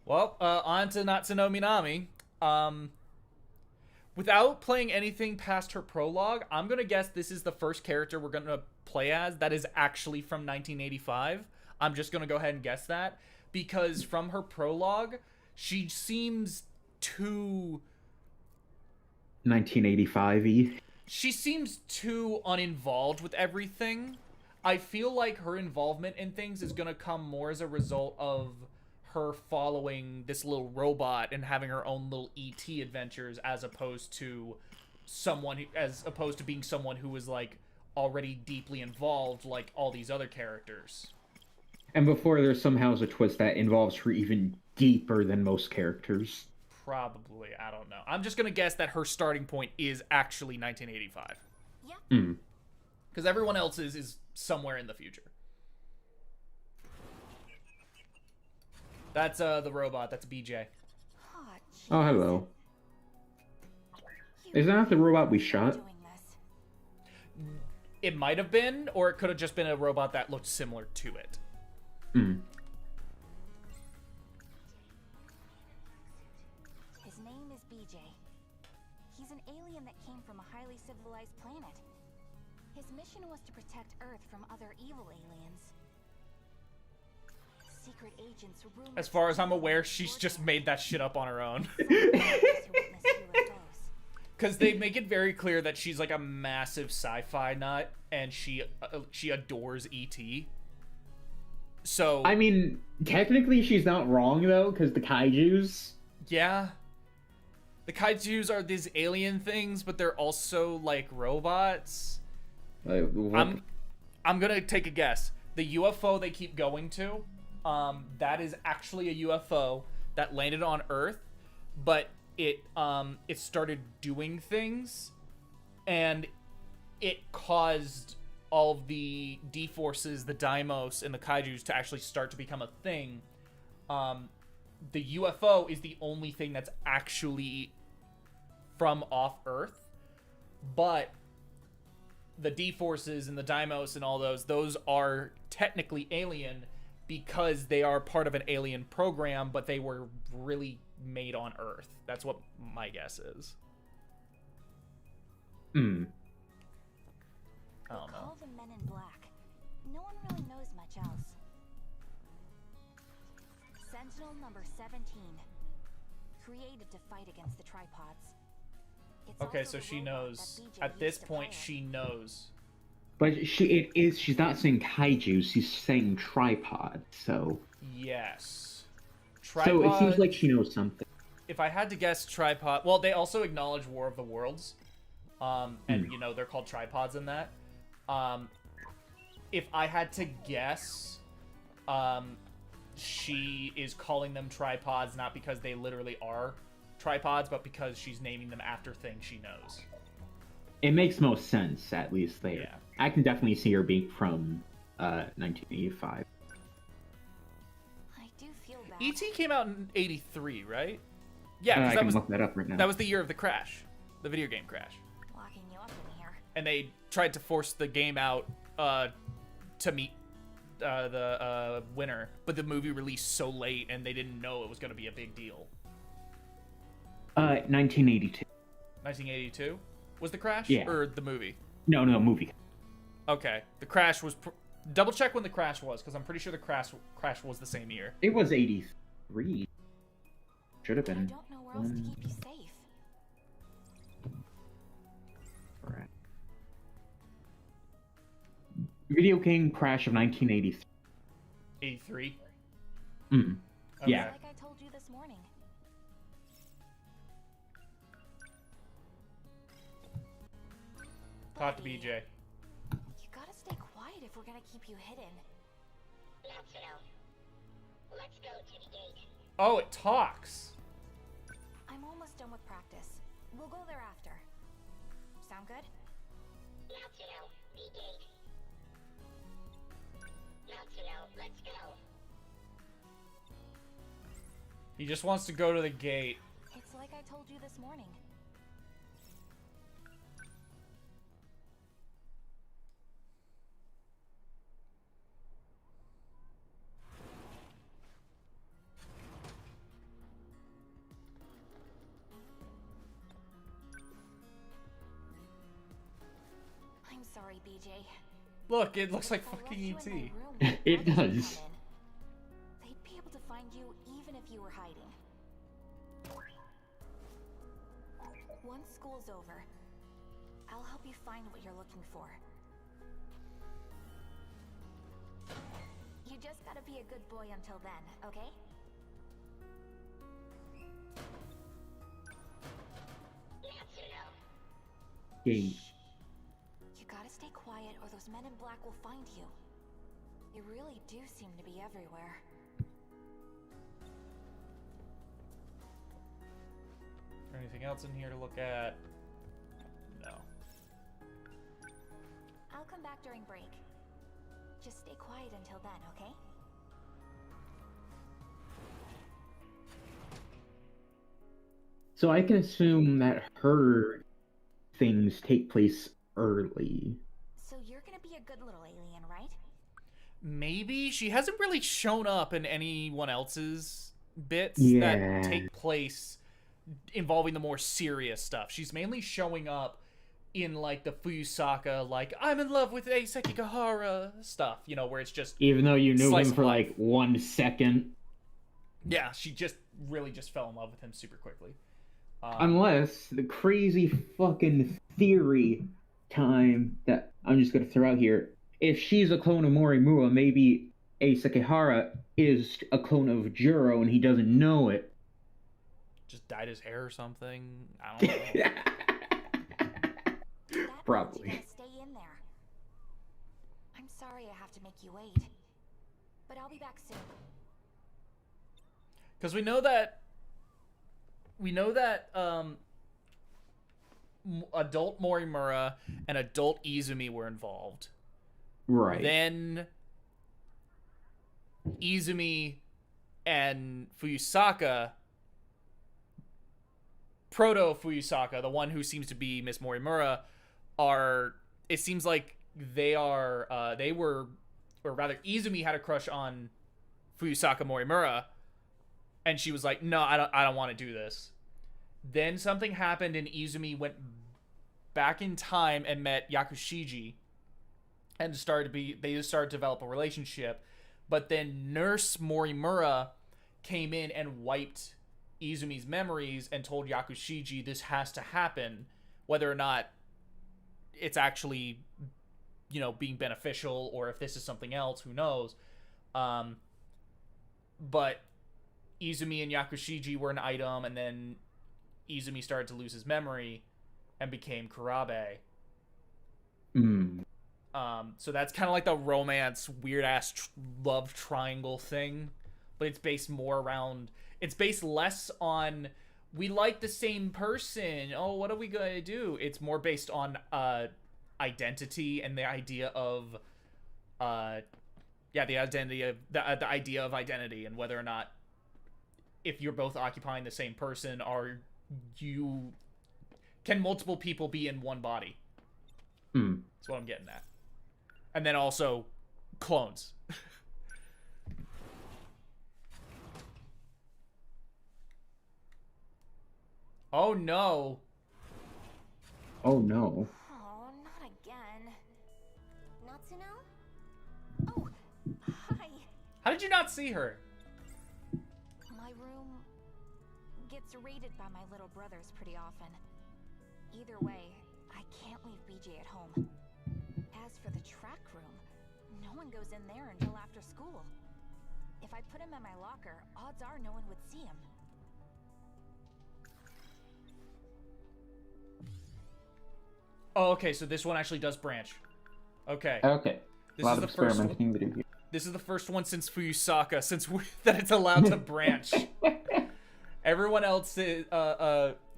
Speaker 3: Well, on to Natsuno Minami. Without playing anything past her prologue, I'm going to guess this is the first character we're going to play as that is actually from 1985. I'm just going to go ahead and guess that. Because from her prologue, she seems too...
Speaker 4: 1985-y.
Speaker 3: She seems too uninvolved with everything. I feel like her involvement in things is going to come more as a result of her following this little robot and having her own little ET adventures as opposed to being someone who was like already deeply involved like all these other characters.
Speaker 4: And before there somehow is a twist that involves her even deeper than most characters.
Speaker 3: Probably, I don't know. I'm just gonna guess that her starting point is actually 1985.
Speaker 11: Yep.
Speaker 3: Because everyone else is somewhere in the future. That's the robot. That's BJ.
Speaker 4: Oh, hello. Is that not the robot we shot?
Speaker 3: It might have been, or it could have just been a robot that looked similar to it.
Speaker 11: His name is BJ. He's an alien that came from a highly civilized planet. His mission was to protect Earth from other evil aliens. Secret agents
Speaker 3: as far as I'm aware, she's just made that shit up on her own. Because they make it very clear that she's like a massive sci-fi nut, and she adores E.T. So
Speaker 4: I mean, technically she's not wrong though, because the kaijus.
Speaker 3: Yeah, the kaijus are these alien things, but they're also like robots. I'm gonna take a guess. The UFO they keep going to, that is actually a UFO that landed on Earth, but it started doing things, and it caused all of the D-forces, the Daimos, and the Kaijus to actually start to become a thing. The UFO is the only thing that's actually from off Earth, but the D-forces and the Daimos and all those are technically alien because they are part of an alien program, but they were really made on Earth. That's what my guess is. I don't know.
Speaker 11: Call the Men in Black. No one really knows much else. Sentinel number 17. Created to fight against the tripods.
Speaker 3: Okay, so she knows. At this point, she knows.
Speaker 4: But she's not saying kaiju, she's saying tripod, so...
Speaker 3: Yes.
Speaker 4: So it seems
Speaker 3: Tripod.
Speaker 4: like she knows something.
Speaker 3: If I had to guess, tripod. Well, they also acknowledge War of the Worlds, and you know they're called tripods in that. If I had to guess, she is calling them tripods not because they literally are tripods, but because she's naming them after things she knows.
Speaker 4: It makes most sense, at least there.
Speaker 3: Yeah.
Speaker 4: I can definitely see her being from 1985.
Speaker 8: I do feel bad.
Speaker 3: E.T. came out in '83, right? Yeah, 'cause
Speaker 4: I
Speaker 3: that
Speaker 4: can
Speaker 3: was
Speaker 4: look that up right now.
Speaker 3: that was the year of the crash, the video game crash,
Speaker 8: Locking you up in here.
Speaker 3: and they tried to force the game out to meet the winner, but the movie released so late, and they didn't know it was going to be a big deal.
Speaker 4: 1982.
Speaker 3: 1982 was the crash,
Speaker 4: Yeah.
Speaker 3: or the movie?
Speaker 4: No, movie.
Speaker 3: Okay, the crash was. Double check when the crash was, because I'm pretty sure the crash was the same year.
Speaker 4: It was 83. Should have
Speaker 8: I
Speaker 4: been.
Speaker 8: don't know where else to keep you safe.
Speaker 4: Alright. Video game crash of 1983.
Speaker 3: 83.
Speaker 4: Mm.
Speaker 3: Okay.
Speaker 4: Yeah.
Speaker 8: Like I told you this morning.
Speaker 3: Talk to BJ.
Speaker 8: You gotta stay quiet if we're gonna keep you hidden.
Speaker 11: Let's go to the gate.
Speaker 3: Oh, it talks.
Speaker 8: I'm almost done with practice. We'll go there after. Sound good?
Speaker 11: Natsuno, the gate. Natsuno, let's go.
Speaker 3: He just wants to go to the gate.
Speaker 8: It's like I told you this morning. I'm sorry, BJ.
Speaker 3: Look, it looks like
Speaker 8: If I
Speaker 3: fucking
Speaker 8: left you in
Speaker 3: E.T.
Speaker 8: my room when
Speaker 4: It
Speaker 8: the others
Speaker 4: does.
Speaker 8: come in, they'd be able to find you even if you were hiding. Once school's over, I'll help you find what you're looking for. You just gotta be a good boy until then, okay?
Speaker 4: Gate.
Speaker 8: You gotta stay quiet or those men in black will find you. They really do seem to be everywhere.
Speaker 3: Anything else in here to look at? No.
Speaker 8: I'll come back during break. Just stay quiet until then, okay?
Speaker 4: So I can assume that her things take place early.
Speaker 8: So you're gonna be a good little alien, right?
Speaker 3: Maybe she hasn't really shown up in anyone else's bits
Speaker 4: Yeah.
Speaker 3: that take place involving the more serious stuff. She's mainly showing up in like the Fuyusaka, like I'm in love with Eiseki Gahara stuff, you know, where it's just
Speaker 4: Even though you knew
Speaker 3: Slice
Speaker 4: him
Speaker 3: of
Speaker 4: for
Speaker 3: life.
Speaker 4: like 1 second.
Speaker 3: yeah, she just really just fell in love with him super quickly.
Speaker 4: Unless the crazy fucking theory time that I'm just gonna throw out here. If she's a clone of Morimura, maybe Ace Sekihara is a clone of Juro and he doesn't know it.
Speaker 3: Just dyed his hair or something. I don't know.
Speaker 8: That means you
Speaker 4: Probably.
Speaker 8: gotta stay in there. I'm sorry I have to make you wait. But I'll be back soon.
Speaker 3: Because we know that adult Morimura and adult Izumi were involved.
Speaker 4: Right.
Speaker 3: Then Izumi and Fuyusaka, Proto Fuyusaka, the one who seems to be Miss Morimura, it seems like they were, or rather Izumi had a crush on Fuyusaka Morimura, and she was like, no, I don't want to do this. Then something happened and Izumi went back in time and met Yakushiji and they just started to develop a relationship. But then Nurse Morimura came in and wiped Izumi's memories and told Yakushiji this has to happen, whether or not it's actually, you know, being beneficial or if this is something else, who knows. but Izumi and Yakushiji were an item, and then Izumi started to lose his memory and became Kurabe. So that's kind of like the romance, weird-ass love triangle thing, but it's based more around... It's based less on, we like the same person, oh, what are we gonna do? It's more based on identity and the idea of... the idea of identity, and whether or not, if you're both occupying the same person, can multiple people be in one body? That's what I'm getting at. And then also clones. Oh no.
Speaker 4: Oh no.
Speaker 11: Oh, not again. Natsuno? Oh, hi.
Speaker 3: How did you not see her?
Speaker 12: My room gets raided by my little brothers pretty often. Either way, I can't leave BJ at home. As for the track room, no one goes in there until after school. If I put him in my locker, odds are no one would see him.
Speaker 3: Oh, okay, so this one actually does branch. Okay.
Speaker 4: Okay.
Speaker 3: This
Speaker 4: A lot
Speaker 3: is
Speaker 4: of
Speaker 3: the first
Speaker 4: experimenting to do here.
Speaker 3: This is the first one since Fuyusaka, that it's allowed to branch. Everyone else,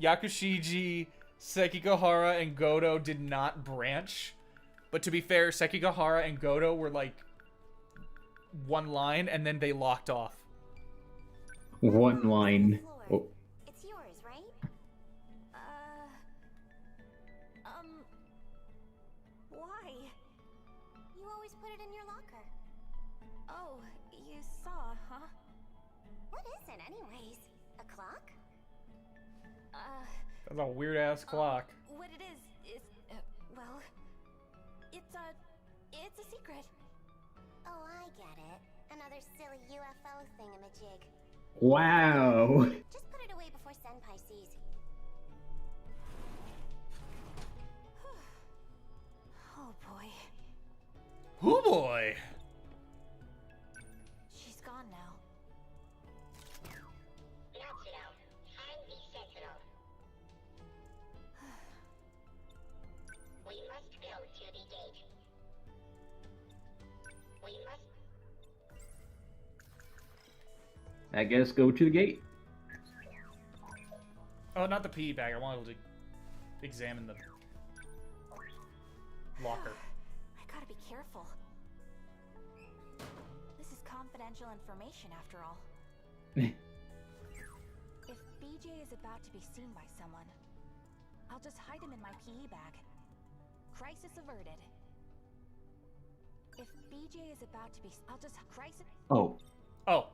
Speaker 3: Yakushiji, Sekigahara, and Goto did not branch. But to be fair, Sekigahara and Goto were like one line, and then they locked off.
Speaker 4: One line. Oh.
Speaker 11: It's yours, right? Why? You always put it in your locker.
Speaker 12: Oh, you saw, huh?
Speaker 11: What is it, anyways? A clock?
Speaker 3: That's a weird-ass clock.
Speaker 12: What it is, well, it's a secret.
Speaker 11: Oh, I get it. Another silly UFO thingamajig.
Speaker 4: Wow.
Speaker 11: Just put it away before Senpai sees.
Speaker 12: Oh boy.
Speaker 3: Oh boy.
Speaker 12: She's gone now.
Speaker 11: Natsuno, find the Sentinel. We must go to the gate. We must...
Speaker 4: I guess go to the gate.
Speaker 3: Oh, not the PE bag. I wanted to examine the locker.
Speaker 12: I gotta be careful. This is confidential information after all. If BJ is about to be seen by someone, I'll just hide him in my PE bag. Crisis averted. If BJ is about to be... I'll just... Crisis...
Speaker 4: Oh.
Speaker 3: Oh.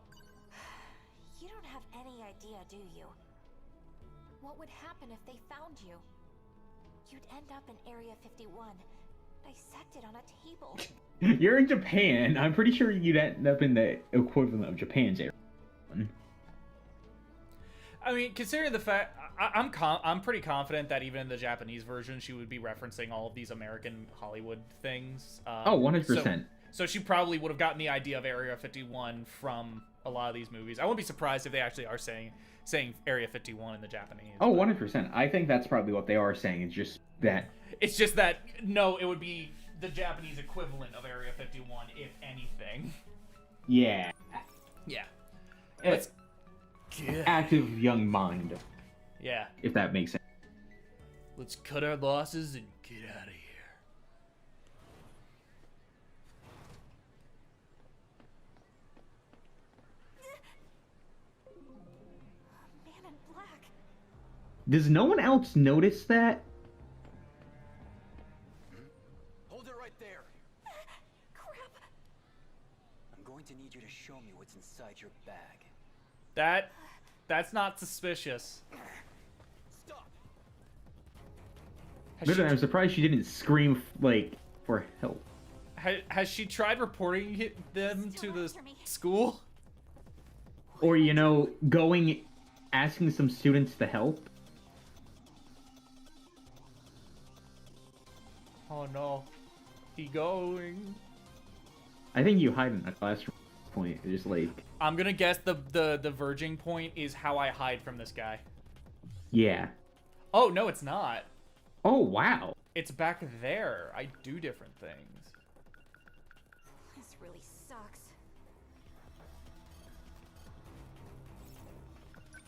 Speaker 12: You don't have any idea, do you? What would happen if they found you? You'd end up in Area 51, dissected on a table.
Speaker 4: You're in Japan. I'm pretty sure you'd end up in the equivalent of Japan's area.
Speaker 3: I mean, considering the fact, I'm pretty confident that even in the Japanese version, she would be referencing all of these American Hollywood things.
Speaker 4: Oh, 100%.
Speaker 3: So she probably would have gotten the idea of Area 51 from a lot of these movies. I wouldn't be surprised if they actually are saying Area 51 in the Japanese.
Speaker 4: Oh, 100%. I think that's probably what they are saying.
Speaker 3: It's just that, no, it would be the Japanese equivalent of Area 51, if anything.
Speaker 4: Yeah.
Speaker 3: Yeah.
Speaker 4: It's active young mind.
Speaker 3: Yeah.
Speaker 4: If that makes sense.
Speaker 3: Let's cut our losses and get out of here.
Speaker 12: Man in black.
Speaker 4: Does no one else notice that?
Speaker 7: Hold it right there.
Speaker 12: Crap.
Speaker 2: I'm going to need you to show me what's inside your bag.
Speaker 3: That's not suspicious.
Speaker 7: Stop.
Speaker 4: I'm surprised she didn't scream, for help.
Speaker 3: Has she tried reporting them to the school?
Speaker 4: Or, asking some students to help?
Speaker 3: Oh no. He going.
Speaker 4: I think you hide in a classroom. point. It's just like,
Speaker 3: I'm gonna guess the verging point is how I hide from this guy.
Speaker 4: yeah.
Speaker 3: Oh, no, it's not.
Speaker 4: Oh, wow.
Speaker 3: It's back there. I do different things.
Speaker 12: This really sucks.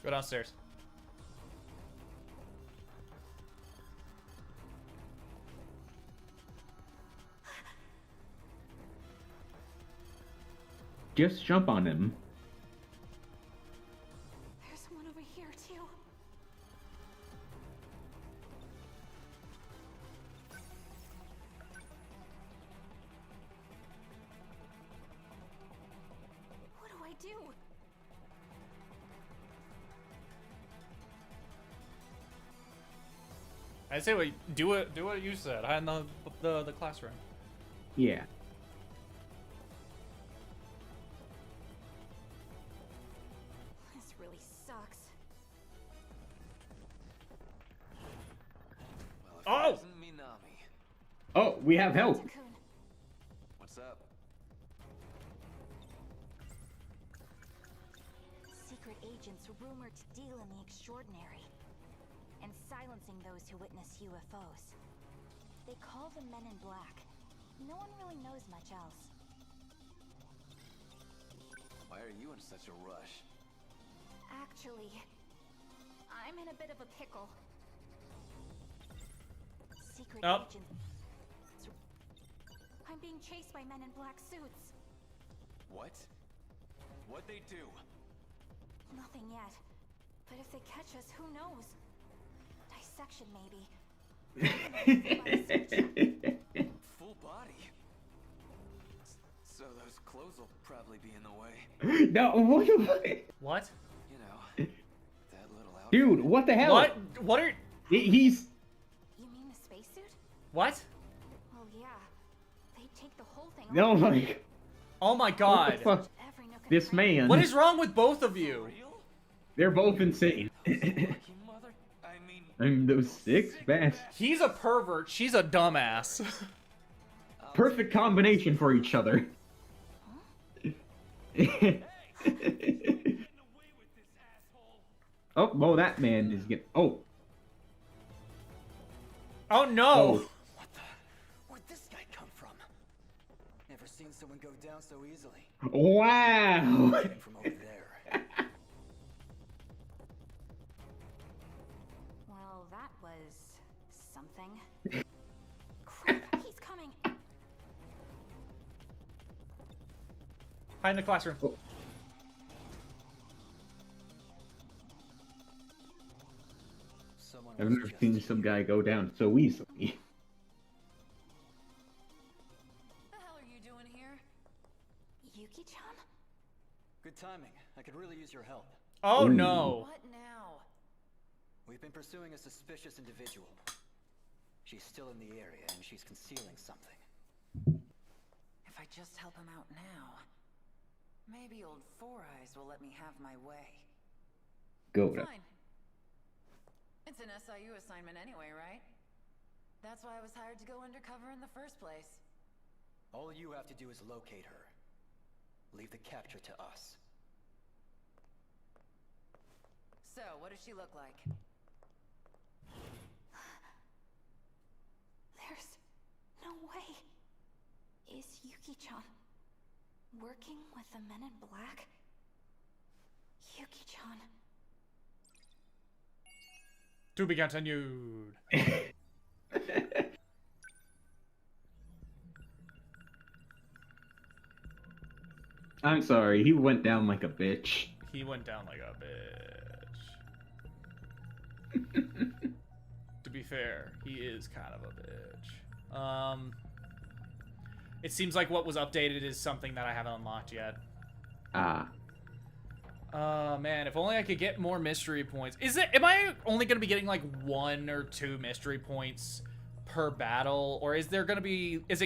Speaker 3: Go downstairs.
Speaker 4: Just jump on him.
Speaker 12: There's someone over here, too. What do I do?
Speaker 3: I say do what you said. Hide in the classroom.
Speaker 4: Yeah.
Speaker 12: This really sucks.
Speaker 2: Well, if it isn't Minami.
Speaker 4: Oh, we have help.
Speaker 12: Takun,
Speaker 2: What's up?
Speaker 12: secret agents rumored to deal in the extraordinary and silencing those who witness UFOs. They call them Men in Black. No one really knows much else.
Speaker 2: Why are you in such a rush?
Speaker 12: Actually, I'm in a bit of a pickle. Secret
Speaker 3: Oh.
Speaker 12: agent. I'm being chased by Men in Black suits.
Speaker 2: What? What'd they do?
Speaker 12: Nothing yet. But if they catch us, who knows? Dissection, maybe.
Speaker 2: Full body. So those clothes will probably be in the way.
Speaker 4: No, what?
Speaker 3: What?
Speaker 2: You know, that little outfit.
Speaker 4: Dude, what the hell?
Speaker 3: What? What are?
Speaker 4: He's.
Speaker 12: You mean the spacesuit?
Speaker 3: What?
Speaker 12: Oh yeah. They take the whole thing
Speaker 4: No,
Speaker 12: off.
Speaker 4: like.
Speaker 3: Oh my
Speaker 4: What
Speaker 3: God!
Speaker 4: the fuck?
Speaker 12: Every nook and
Speaker 4: This
Speaker 12: cranny.
Speaker 4: man.
Speaker 3: What is wrong with both of you?
Speaker 4: They're both insane.
Speaker 2: Lucky mother. I mean,
Speaker 4: I mean, those six best.
Speaker 3: He's a pervert. She's a dumbass.
Speaker 4: Perfect combination for each other. Oh, well, that man is getting. Oh.
Speaker 3: Oh no!
Speaker 4: Oh.
Speaker 2: what the? Where'd this guy come from? Never seen someone go down so easily.
Speaker 4: Wow.
Speaker 2: Came from over there.
Speaker 12: Well, that was something. Crap, he's coming.
Speaker 3: Hide in the classroom.
Speaker 2: Someone
Speaker 4: I've
Speaker 2: was
Speaker 4: never
Speaker 2: just
Speaker 4: seen some guy go down so easily.
Speaker 5: The hell are you doing here?
Speaker 12: Yuki-chan?
Speaker 13: Good timing. I could really use your help.
Speaker 3: Oh
Speaker 4: Ooh.
Speaker 3: no!
Speaker 5: What now?
Speaker 13: We've been pursuing a suspicious individual. She's still in the area and she's concealing something.
Speaker 5: If I just help him out now, maybe old Four Eyes will let me have my way.
Speaker 4: Go to.
Speaker 5: Fine. It's an SIU assignment anyway, right? That's why I was hired to go undercover in the first place.
Speaker 13: All you have to do is locate her. Leave the capture to us.
Speaker 5: So, what does she look like?
Speaker 12: There's no way. Is Yuki-chan working with the Men in Black? Yuki-chan.
Speaker 3: To be continued.
Speaker 4: I'm sorry, he went down like a bitch.
Speaker 3: He went down like a bitch. To be fair, he is kind of a bitch. It seems like what was updated is something that I haven't unlocked yet.
Speaker 4: Ah.
Speaker 3: Man, if only I could get more mystery points. Am I only gonna be getting like 1 or 2 mystery points per battle? Or is it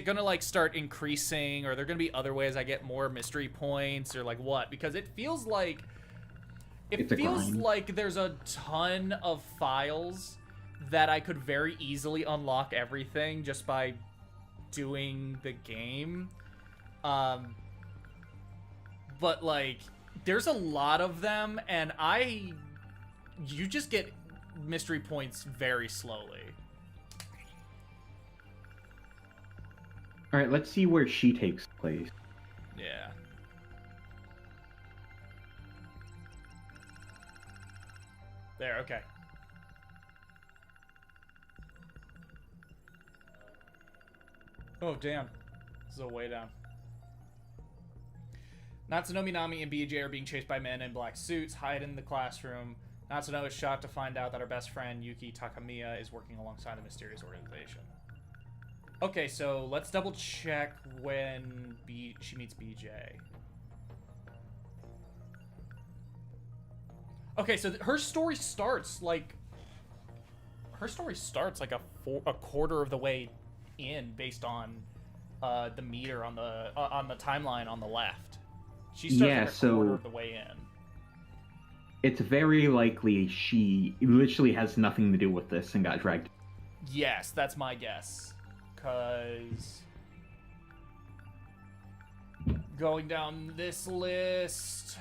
Speaker 3: gonna like start increasing? Or are there gonna be other ways I get more mystery points? Or like what? Because it feels like
Speaker 4: It's a grind.
Speaker 3: like there's a ton of files that I could very easily unlock everything just by doing the game. but like there's a lot of them, and you just get mystery points very slowly.
Speaker 4: All right, let's see where she takes place.
Speaker 3: Yeah. There, okay. Oh, damn. This is a way down. Natsuno, Minami, and BJ are being chased by men in black suits, hide in the classroom. Natsuno is shocked to find out that her best friend, Yuki Takamiya, is working alongside a mysterious organization. Okay, so let's double check when she meets BJ. Okay, so her story starts like a quarter of the way in, based on the meter on the timeline on the left. She starts like a quarter of the way in.
Speaker 4: It's very likely she literally has nothing to do with this and got dragged.
Speaker 3: Yes, that's my guess. Because going down this list,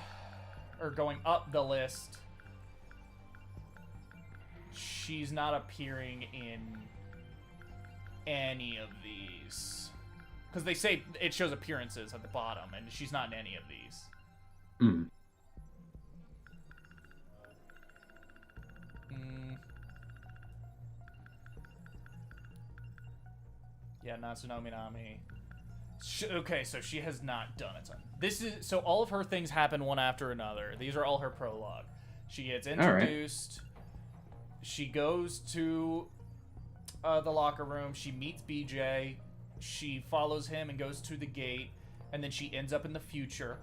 Speaker 3: or going up the list, she's not appearing in any of these. Because they say it shows appearances at the bottom, and she's not in any of these.
Speaker 4: Hmm.
Speaker 3: Yeah, Natsuno Minami. Okay, so she has not done a ton. So all of her things happen one after another. These are all her prologue. She gets introduced. She goes to the locker room. She meets BJ. She follows him and goes to the gate. And then she ends up in the future.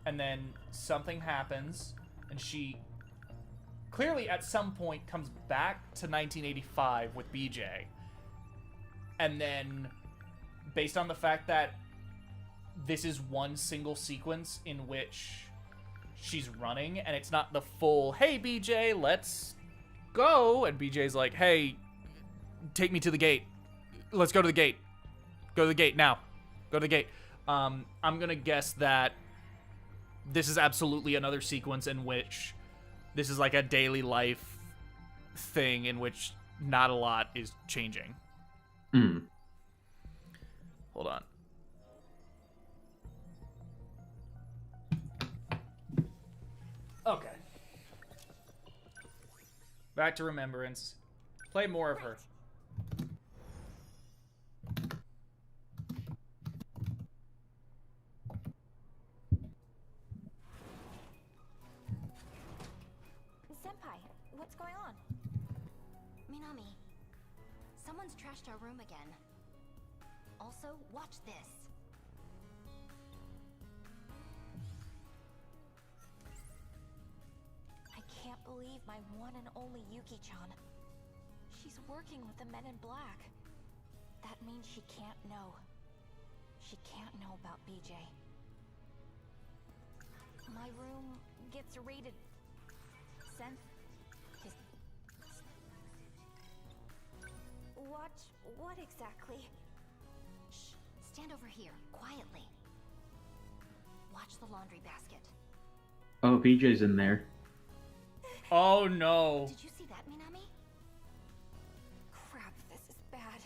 Speaker 3: And then something happens. And she clearly at some point comes back to 1985 with BJ. And then, based on the fact that this is one single sequence in which she's running, and it's not the full, hey, BJ, let's go. And BJ's like, hey, take me to the gate. Let's go to the gate. Go to the gate now. Go to the gate. I'm going to guess that this is absolutely another sequence in which this is like a daily life thing in which not a lot is changing.
Speaker 4: Hmm.
Speaker 3: Hold on. Okay. Back to Remembrance. Play more of her.
Speaker 11: Senpai, what's going on? Minami, someone's trashed our room again. Also, watch this.
Speaker 12: I can't believe my one and only Yuki-chan. She's working with the men in black. That means she can't know. She can't know about BJ. My room gets raided. What exactly?
Speaker 11: Shh, stand over here, quietly. Watch the laundry basket.
Speaker 4: Oh, BJ's in there.
Speaker 3: Oh no.
Speaker 11: Did you see that, Minami?
Speaker 12: Crap, this is bad.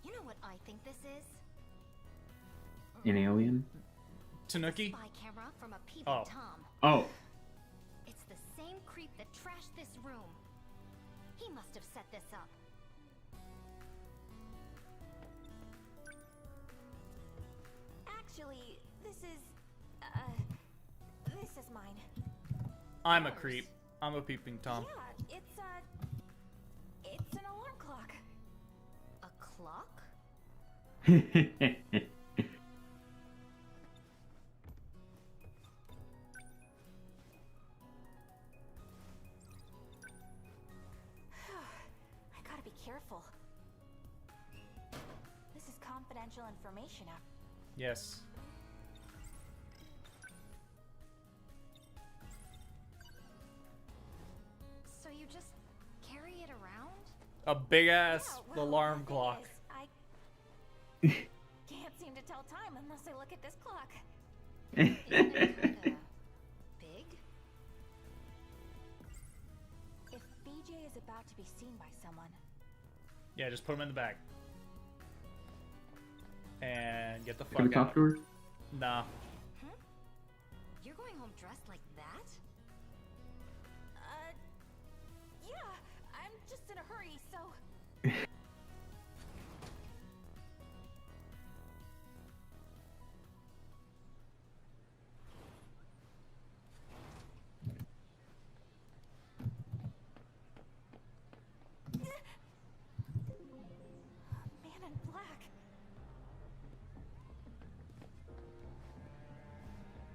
Speaker 11: You know what I think this is?
Speaker 4: An alien?
Speaker 3: Tanuki?
Speaker 11: Spy camera from a peeping
Speaker 3: Oh.
Speaker 11: Tom.
Speaker 4: Oh.
Speaker 11: It's the same creep that trashed this room. He must have set this up.
Speaker 12: Actually, this is mine.
Speaker 3: I'm a creep. I'm a peeping Tom.
Speaker 12: Yeah, it's an alarm clock.
Speaker 11: A clock?
Speaker 12: I gotta be careful. This is confidential information.
Speaker 3: Yes.
Speaker 11: So you just carry it around?
Speaker 3: A big ass
Speaker 12: Yeah, well,
Speaker 3: alarm
Speaker 12: the thing
Speaker 3: clock.
Speaker 12: is, I can't seem to tell time unless I look at this clock. Isn't it kinda big? If BJ is about to be seen by someone,
Speaker 3: Yeah, just put him in the bag. And get the
Speaker 4: Can we
Speaker 3: fuck
Speaker 4: talk
Speaker 3: out.
Speaker 4: to her?
Speaker 3: Nah.
Speaker 8: You're going home dressed like that?
Speaker 12: yeah, I'm just in a hurry, so. Man in black.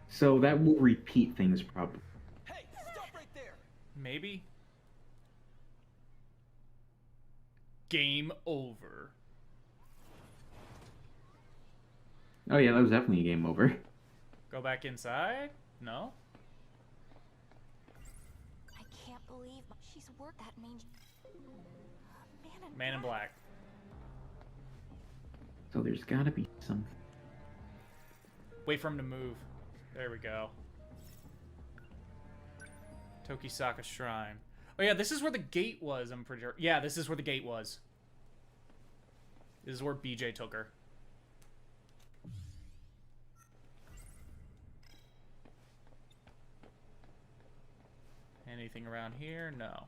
Speaker 4: So that will repeat things probably.
Speaker 13: Hey, stop right there!
Speaker 3: Maybe. Game over.
Speaker 4: Oh yeah, that was definitely a game over.
Speaker 3: Go back inside? No?
Speaker 12: I can't believe she's worked that mange.
Speaker 3: Man in black.
Speaker 4: So there's gotta be some.
Speaker 3: Wait for him to move. There we go. Tokisaka Shrine. Oh yeah, this is where the gate was, I'm pretty sure. Yeah, this is where the gate was. This is where BJ took her. Anything around here? No.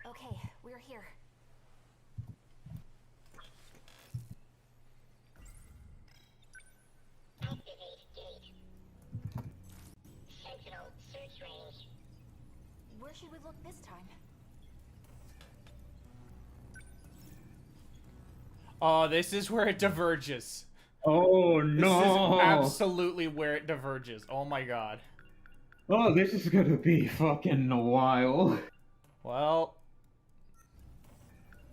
Speaker 12: Okay, we're here.
Speaker 11: Activate gate. Sentinel search range.
Speaker 12: Where should we look this time?
Speaker 3: Oh, this is where it diverges.
Speaker 4: Oh
Speaker 3: This
Speaker 4: no!
Speaker 3: is absolutely where it diverges. Oh my god.
Speaker 4: Oh, this is gonna be fucking a while.
Speaker 3: Well,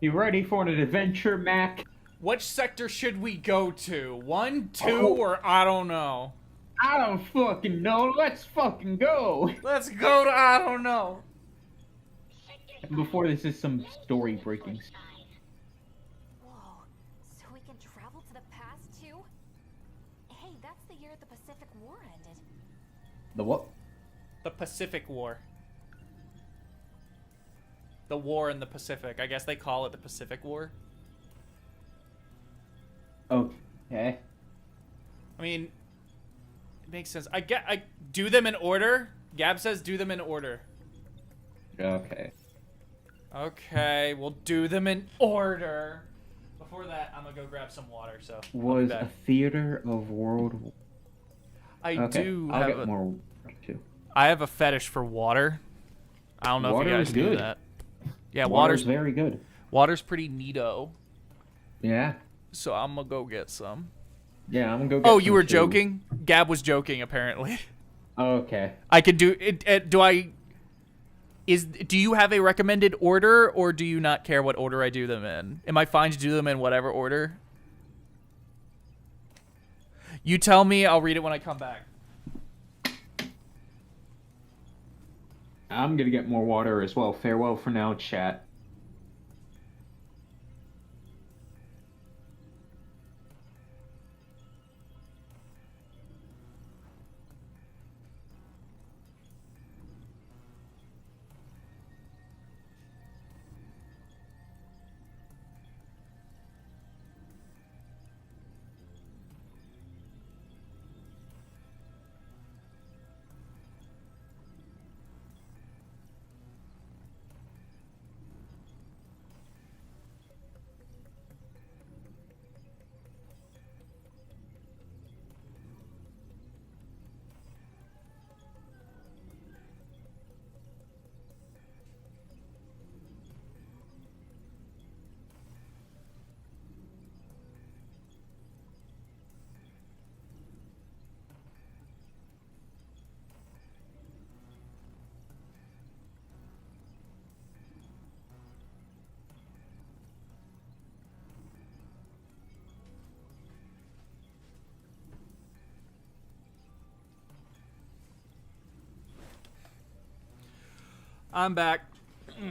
Speaker 4: you ready for an adventure, Mac?
Speaker 3: which sector should we go to? 1, 2,
Speaker 4: Oh.
Speaker 3: or I don't know.
Speaker 4: I don't fucking know. Let's fucking go.
Speaker 3: Let's go to I don't know.
Speaker 4: Before this is some story breaking.
Speaker 12: Whoa, so we can travel to the past too? Hey, that's the year the Pacific War ended.
Speaker 4: The what?
Speaker 3: The Pacific War. The war in the Pacific. I guess they call it the Pacific War.
Speaker 4: Okay.
Speaker 3: I mean, it makes sense. I do them in order. Gab says do them in order.
Speaker 4: Okay.
Speaker 3: Okay, we'll do them in order. Before that, I'm gonna go grab some water. So I'll be
Speaker 4: Was
Speaker 3: back.
Speaker 4: a theater of world war.
Speaker 3: I
Speaker 4: Okay,
Speaker 3: do
Speaker 4: I'll
Speaker 3: have
Speaker 4: get more too.
Speaker 3: I have a fetish for water. I don't know
Speaker 4: Water
Speaker 3: if you guys
Speaker 4: is
Speaker 3: knew
Speaker 4: good.
Speaker 3: that. Yeah,
Speaker 4: Water's very good.
Speaker 3: Water's pretty neato.
Speaker 4: Yeah.
Speaker 3: So I'm gonna go get some.
Speaker 4: Yeah, I'm gonna go get
Speaker 3: Oh, you
Speaker 4: some
Speaker 3: were
Speaker 4: too.
Speaker 3: joking? Gab was joking apparently.
Speaker 4: Okay.
Speaker 3: I could do it. Do you have a recommended order, or do you not care what order I do them in? Am I fine to do them in whatever order? You tell me. I'll read it when I come back.
Speaker 4: I'm gonna get more water as well. Farewell for now, chat.
Speaker 3: I'm back. Where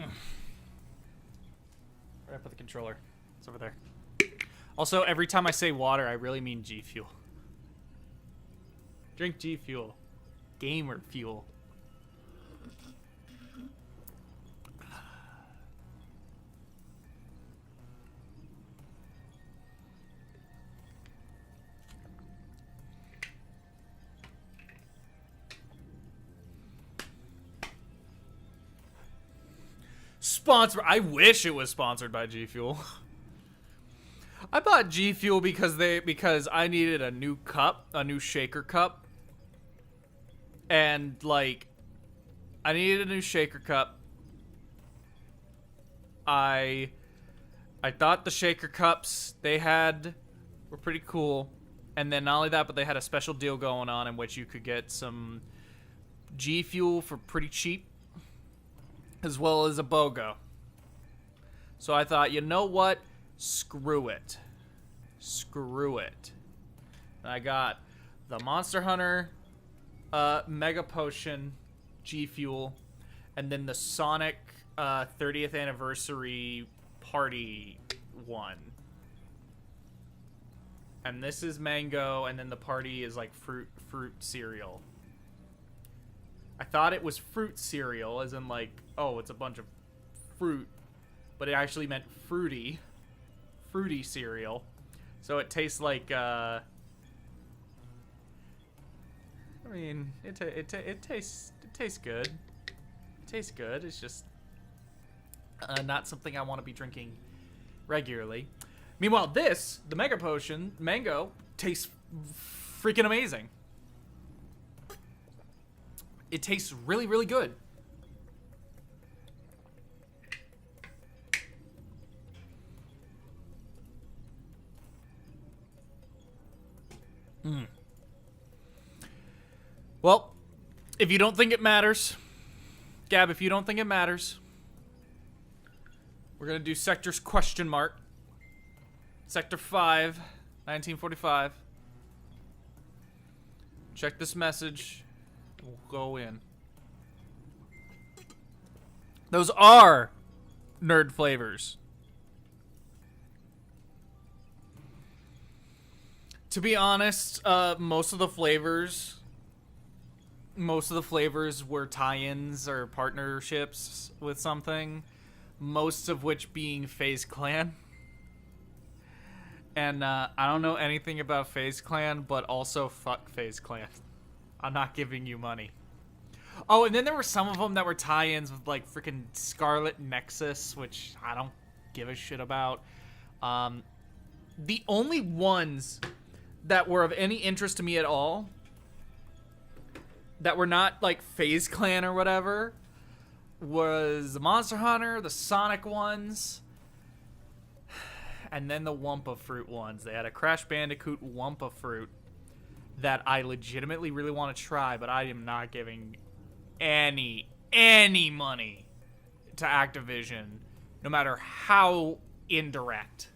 Speaker 3: did I put the controller? It's over there. Also, every time I say water, I really mean G Fuel. Drink G Fuel. Gamer fuel. Sponsor. I wish it was sponsored by G Fuel. I bought G Fuel because I needed a new cup, a new shaker cup. And like I needed a new shaker cup. I thought the shaker cups they had were pretty cool. And then not only that, but they had a special deal going on in which you could get some G Fuel for pretty cheap, as well as a BOGO. So I thought, you know what? Screw it. Screw it. And I got the Monster Hunter Mega Potion G Fuel, and then the Sonic 30th Anniversary Party one. And this is mango, and then the party is like fruit cereal. I thought it was fruit cereal, as in like, oh, it's a bunch of fruit, but it actually meant fruity cereal. So it tastes like, I mean, it tastes good. It tastes good. It's just not something I want to be drinking regularly. Meanwhile, this, the Mega Potion Mango, tastes freaking amazing. It tastes really, really good. Well, if you don't think it matters, Gab, if you don't think it matters, we're going to do sectors question mark. Sector 5, 1945. Check this message. We'll go in. Those are nerd flavors. To be honest, most of the flavors were tie-ins or partnerships with something. Most of which being FaZe Clan. And I don't know anything about FaZe Clan, but also fuck FaZe Clan. I'm not giving you money. Oh, and then there were some of them that were tie-ins with like freaking Scarlet Nexus, which I don't give a shit about. The only ones that were of any interest to me at all, that were not like FaZe Clan or whatever, was the Monster Hunter, the Sonic ones, and then the Wumpa Fruit ones. They had a Crash Bandicoot Wumpa Fruit that I legitimately really want to try, but I am not giving any money to Activision, no matter how indirect.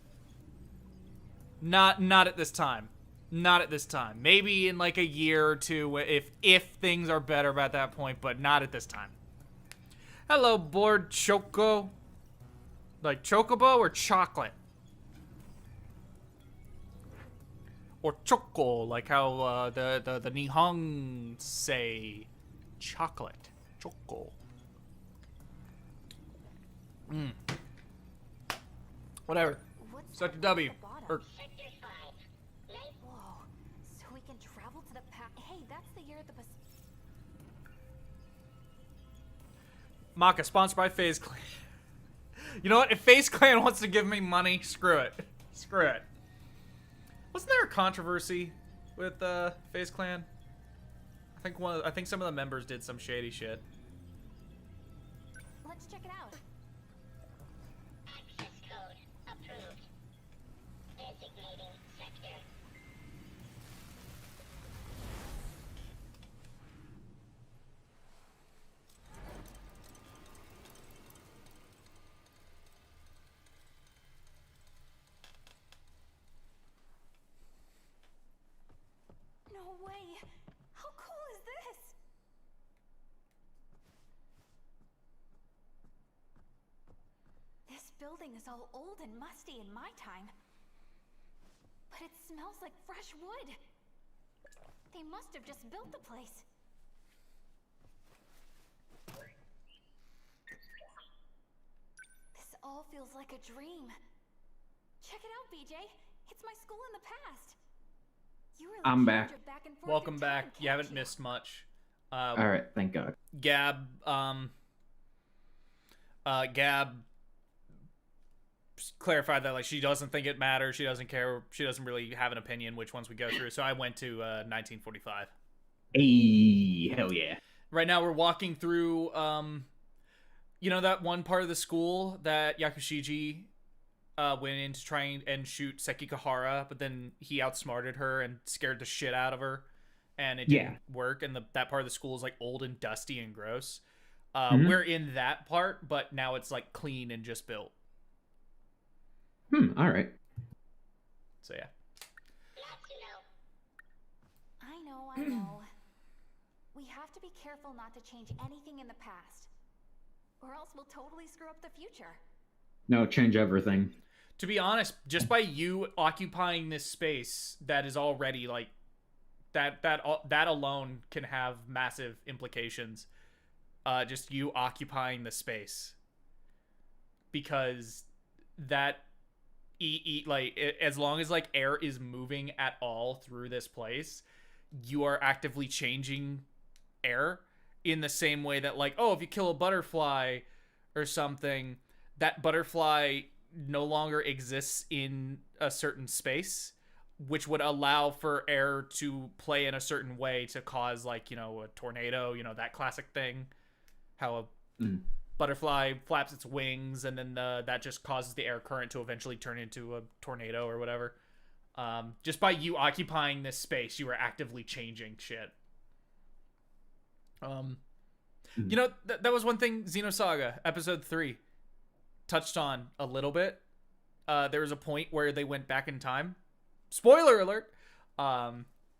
Speaker 3: Not at this time. Not at this time. Maybe in like a year or two if things are better at that point, but not at this time. Hello, bored Choco. Like Chocobo or chocolate? Or choco, like how the Nihon say chocolate. Choco. Whatever. Sector W. Or
Speaker 12: Whoa. So we can travel to the Hey, that's the year the
Speaker 3: Macca, sponsored by FaZe Clan. You know what? If FaZe Clan wants to give me money, screw it. Screw it. Wasn't there a controversy with FaZe Clan? I think some of the members did some shady shit.
Speaker 12: Let's check it out.
Speaker 11: Access code approved. Designating sector.
Speaker 12: No way! How cool is this? This building is all old and musty in my time. But it smells like fresh wood. They must have just built the place. This all feels like a dream. Check it out, BJ. It's my school in the past. You really
Speaker 4: I'm back.
Speaker 12: And forth
Speaker 3: Welcome
Speaker 12: in
Speaker 3: back.
Speaker 12: time,
Speaker 3: You haven't
Speaker 12: can't
Speaker 3: missed much.
Speaker 4: Alright, thank God.
Speaker 3: Gab clarified that like she doesn't think it matters, she doesn't care, she doesn't really have an opinion which ones we go through. So I went to 1945.
Speaker 4: Hey, hell yeah.
Speaker 3: Right now we're walking through you know that one part of the school that Yakushiji went in to try and shoot Sekikahara, but then he outsmarted her and scared the shit out of her, and it didn't work, and that part of the school is like old and dusty and gross. We're in that part, but now it's like clean and just built.
Speaker 4: Alright.
Speaker 3: So yeah.
Speaker 12: I know. We have to be careful not to change anything in the past, or else we'll totally screw up the future.
Speaker 4: No, change everything.
Speaker 3: To be honest, just by you occupying this space that is already like that alone can have massive implications. Just you occupying the space, because that like as long as like air is moving at all through this place, you are actively changing air in the same way that like, oh, if you kill a butterfly or something, that butterfly no longer exists in a certain space, which would allow for air to play in a certain way to cause like, you know, a tornado, you know, that classic thing, how a butterfly flaps its wings and then that just causes the air current to eventually turn into a tornado or whatever. Just by you occupying this space, you are actively changing shit. You know, that was one thing Xenosaga Episode 3 touched on a little bit. There was a point where they went back in time. Spoiler alert!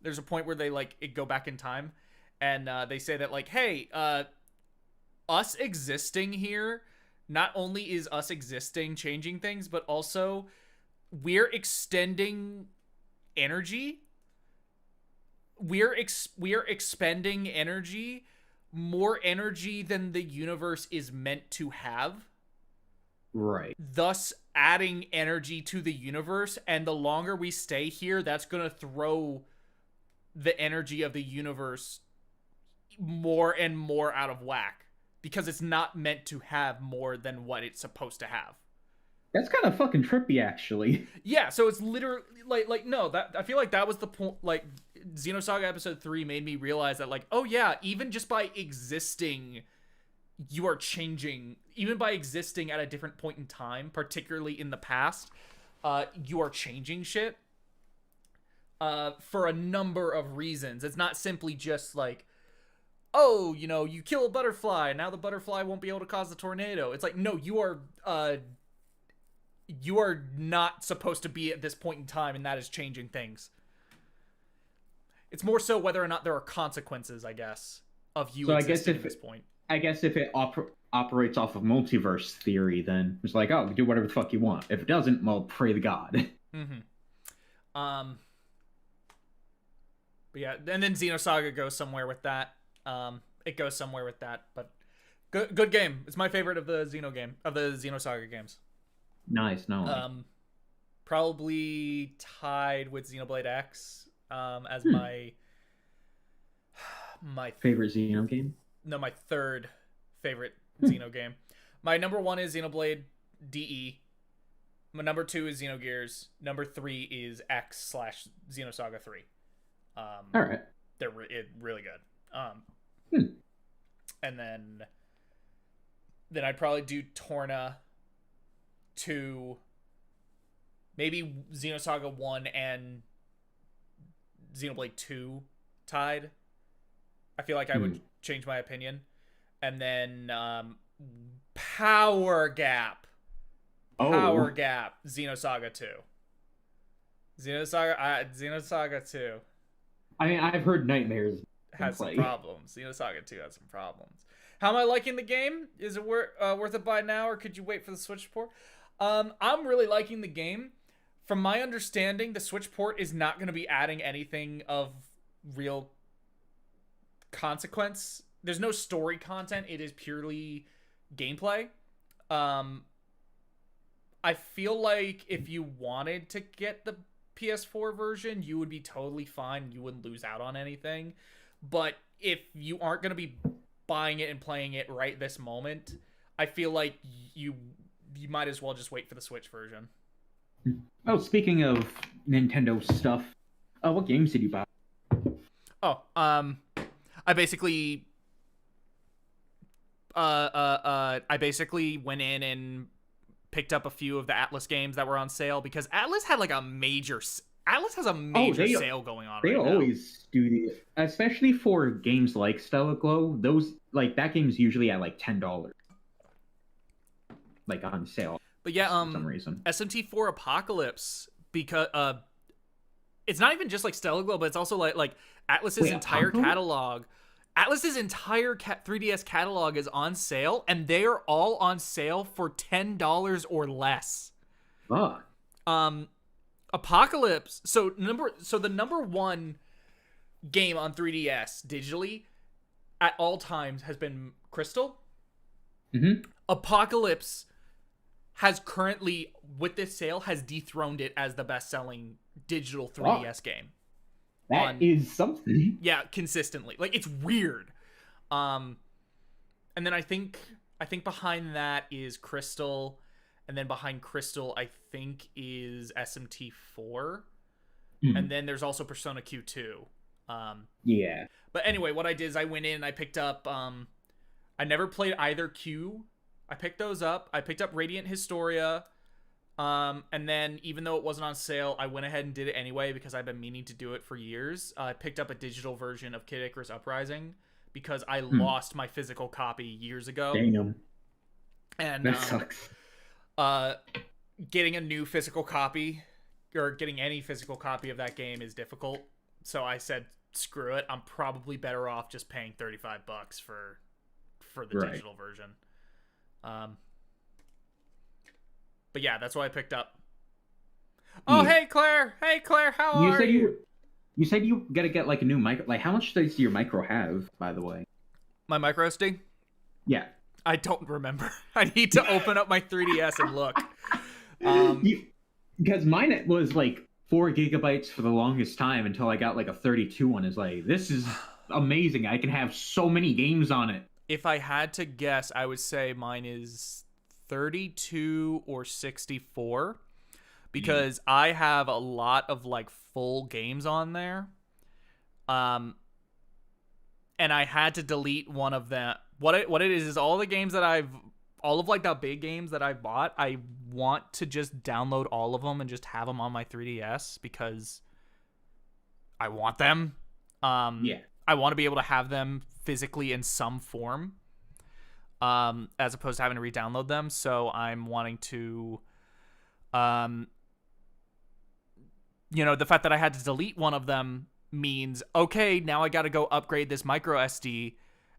Speaker 3: There's a point where they like go back in time, and they say that like, hey, us existing here, not only is us existing changing things, but also we're extending energy. We're expending energy, more energy than the universe is meant to have.
Speaker 4: Right.
Speaker 3: Thus adding energy to the universe, and the longer we stay here, that's going to throw the energy of the universe more and more out of whack, because it's not meant to have more than what it's supposed to have.
Speaker 4: That's kind of fucking trippy, actually.
Speaker 3: Yeah, so it's literally like no, that I feel like that was the point. Like Xenosaga Episode 3 made me realize that like, oh yeah, even just by existing, you are changing. Even by existing at a different point in time, particularly in the past, you are changing shit for a number of reasons. It's not simply just like, oh, you know, you kill a butterfly, now the butterfly won't be able to cause the tornado. It's like, no, you are not supposed to be at this point in time, and that is changing things. It's more so whether or not there are consequences, I guess, of you existing at this point.
Speaker 4: I guess if it operates off of multiverse theory, then it's like, oh, do whatever the fuck you want. If it doesn't, well, pray to God.
Speaker 3: But yeah, and then Xenosaga goes somewhere with that. It goes somewhere with that, but good game. It's my favorite of the Xenosaga games.
Speaker 4: Nice,
Speaker 3: probably tied with Xenoblade X as my
Speaker 4: favorite Xeno game.
Speaker 3: No, my third favorite Xeno game. My number 1 is Xenoblade DE. My number 2 is Xenogears. Number 3 is X/Xenosaga 3.
Speaker 4: All right,
Speaker 3: they're really good. And then I'd probably do Torna 2, maybe Xenosaga 1 and Xenoblade 2 tied. I feel like I would change my opinion. And then Power Gap, Xenosaga 2. Xenosaga 2.
Speaker 4: I mean, I've heard Nightmares
Speaker 3: has some problems. Xenosaga 2 has some problems. How am I liking the game? Is it worth it by now, or could you wait for the Switch port? I'm really liking the game from my understanding, the Switch port is not going to be adding anything of real consequence. There's no story content. It is purely gameplay. I feel like if you wanted to get the PS4 version, you would be totally fine. You wouldn't lose out on anything. But if you aren't going to be buying it and playing it right this moment, I feel like you might as well just wait for the Switch version.
Speaker 4: Oh, speaking of Nintendo stuff, what games did you buy?
Speaker 3: Oh, I basically went in and picked up a few of the Atlas games that were on sale because Atlas has a major sale going on
Speaker 4: They
Speaker 3: right now.
Speaker 4: always do, especially for games like Stellar Glow. Those that game's usually at like $10, like on sale.
Speaker 3: But yeah,
Speaker 4: for some reason.
Speaker 3: SMT4 Apocalypse, because it's not even just like Stellar Glow, but it's also like Atlas's entire catalog. Atlas's entire 3DS catalog is on sale, and they are all on sale for $10 or less.
Speaker 4: Fuck.
Speaker 3: Apocalypse. So the number one game on 3DS digitally at all times has been Crystal.
Speaker 4: Mm-hmm.
Speaker 3: Apocalypse has currently, with this sale, has dethroned it as the best-selling digital 3DS game.
Speaker 4: That is something.
Speaker 3: Yeah, consistently. Like, it's weird. And then I think behind that is Crystal, and then behind Crystal, I think is SMT4, and then there's also Persona Q2.
Speaker 4: Yeah.
Speaker 3: But anyway, what I did is I went in and I picked up. I never played either Q. I picked those up. I picked up Radiant Historia. And then, even though it wasn't on sale, I went ahead and did it anyway because I've been meaning to do it for years. I picked up a digital version of Kid Icarus Uprising because I lost my physical copy years ago.
Speaker 4: Damn.
Speaker 3: And
Speaker 4: that sucks.
Speaker 3: Getting a new physical copy, or getting any physical copy of that game is difficult. So I said, screw it. I'm probably better off just paying $35 for the digital version. But yeah, that's what I picked up. Oh, hey Claire! Hey Claire, how are you?
Speaker 4: You said you gotta get like a new micro. Like, how much space do your micro have, by the way?
Speaker 3: My micro SD?
Speaker 4: Yeah.
Speaker 3: I don't remember. I need to open up my 3DS and look.
Speaker 4: Because mine was like 4 gigabytes for the longest time until I got like a 32 one. It's like, this is amazing. I can have so many games on it.
Speaker 3: If I had to guess, I would say mine is 32 or 64 because I have a lot of like full games on there. And I had to delete one of them. What it is all the games that all of like the big games that I've bought, I want to just download all of them and just have them on my 3DS because I want them. I want to be able to have them physically in some form, as opposed to having to re-download them. So I'm wanting to, the fact that I had to delete one of them means, okay, now I got to go upgrade this micro SD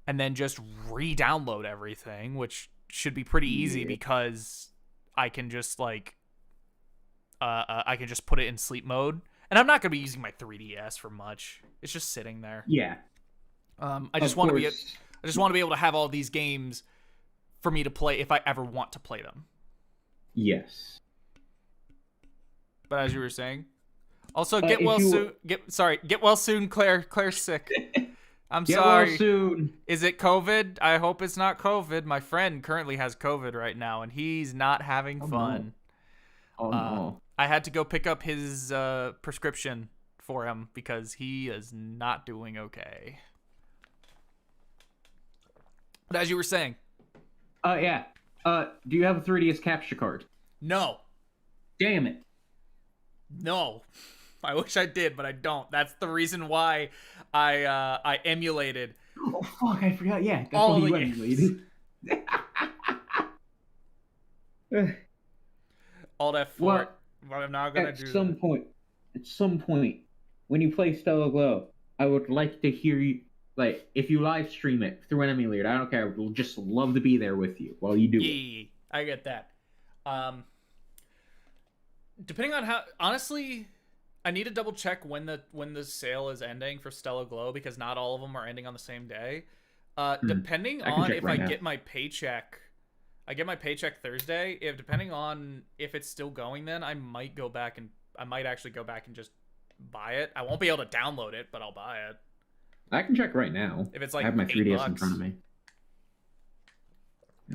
Speaker 3: and then just re-download everything, which should be pretty easy because I can just like, I can just put it in sleep mode. And I'm not going to be using my 3DS for much. It's just sitting there.
Speaker 4: Yeah.
Speaker 3: I just want to be able to have all these games for me to play if I ever want to play them.
Speaker 4: Yes.
Speaker 3: But as you were saying, also get well soon. Get well soon, Claire. Claire's sick. I'm sorry.
Speaker 4: Get well soon.
Speaker 3: Is it COVID? I hope it's not COVID. My friend currently has COVID right now, and he's not having fun.
Speaker 4: No. Oh no.
Speaker 3: I had to go pick up his prescription for him because he is not doing okay. But as you were saying.
Speaker 4: Yeah. Do you have a 3DS capture card?
Speaker 3: No.
Speaker 4: Damn it.
Speaker 3: No. I wish I did, but I don't. That's the reason why I emulated.
Speaker 4: Oh fuck, I forgot. Yeah, that's
Speaker 3: all
Speaker 4: what you
Speaker 3: the
Speaker 4: emulated.
Speaker 3: Alt F4.
Speaker 4: Well,
Speaker 3: But I'm not gonna do
Speaker 4: at some point, when you play Stellar Glow, I would like to hear you. Like, if you live stream it through an emulator, I don't care. I would just love to be there with you while you do it.
Speaker 3: I get that. depending on how, honestly, I need to double check when the sale is ending for Stellar Glow, because not all of them are ending on the same day. Depending on if I get my paycheck, I get my paycheck Thursday. Depending on if it's still going, then I might actually go back and just buy it. I won't be able to download it, but I'll buy it.
Speaker 4: I can check right now.
Speaker 3: If it's like
Speaker 4: I have my 3DS in front of me.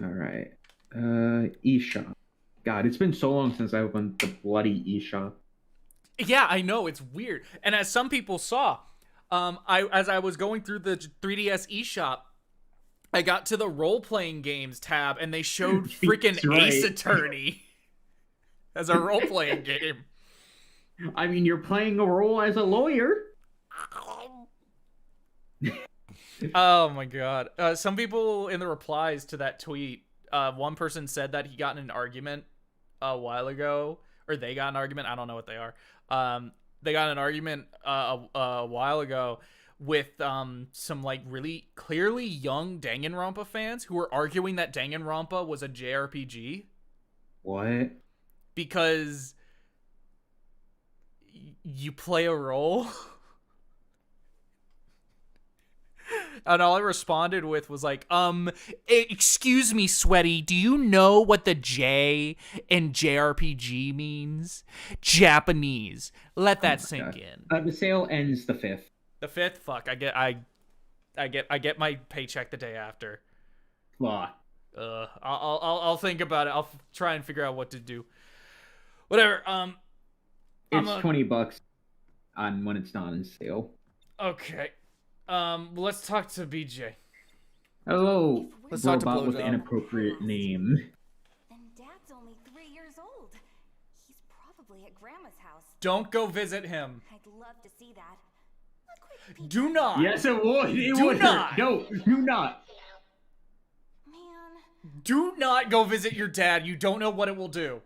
Speaker 4: All right. eShop. God, it's been so long since I opened the bloody eShop.
Speaker 3: Yeah, I know, it's weird. And as some people saw, as I was going through the 3DS eShop, I got to the role-playing games tab, and they showed freaking Ace Attorney as a role-playing game.
Speaker 4: I mean, you're playing a role as a lawyer.
Speaker 3: Oh my god. Some people in the replies to that tweet, one person said that he got in an argument a while ago, or they got an argument, I don't know what they are. They got in an argument a while ago with some like really clearly young Danganronpa fans who were arguing that Danganronpa was a JRPG.
Speaker 4: What? Because
Speaker 3: you play a role. And all I responded with was like, excuse me, Sweaty, do you know what the J in JRPG means? Japanese. Let that sink in.
Speaker 4: The sale ends the 5th.
Speaker 3: The 5th? Fuck, I get my paycheck the day after.
Speaker 4: Fuck.
Speaker 3: I'll think about it. I'll try and figure out what to do. Whatever.
Speaker 4: It's $20 on when it's not on sale.
Speaker 3: Okay. Let's talk to BJ.
Speaker 4: Hello,
Speaker 3: let's talk to
Speaker 4: robot with
Speaker 3: Blowjob.
Speaker 4: an inappropriate name.
Speaker 12: And Dad's only 3 years old. He's probably at Grandma's house.
Speaker 3: Don't go visit him.
Speaker 12: I'd love to see that.
Speaker 3: Do not.
Speaker 4: Yes, it would. It
Speaker 3: Do
Speaker 4: would
Speaker 3: not.
Speaker 4: hurt. No, do not.
Speaker 3: Do not go visit your dad. You don't know what it will do.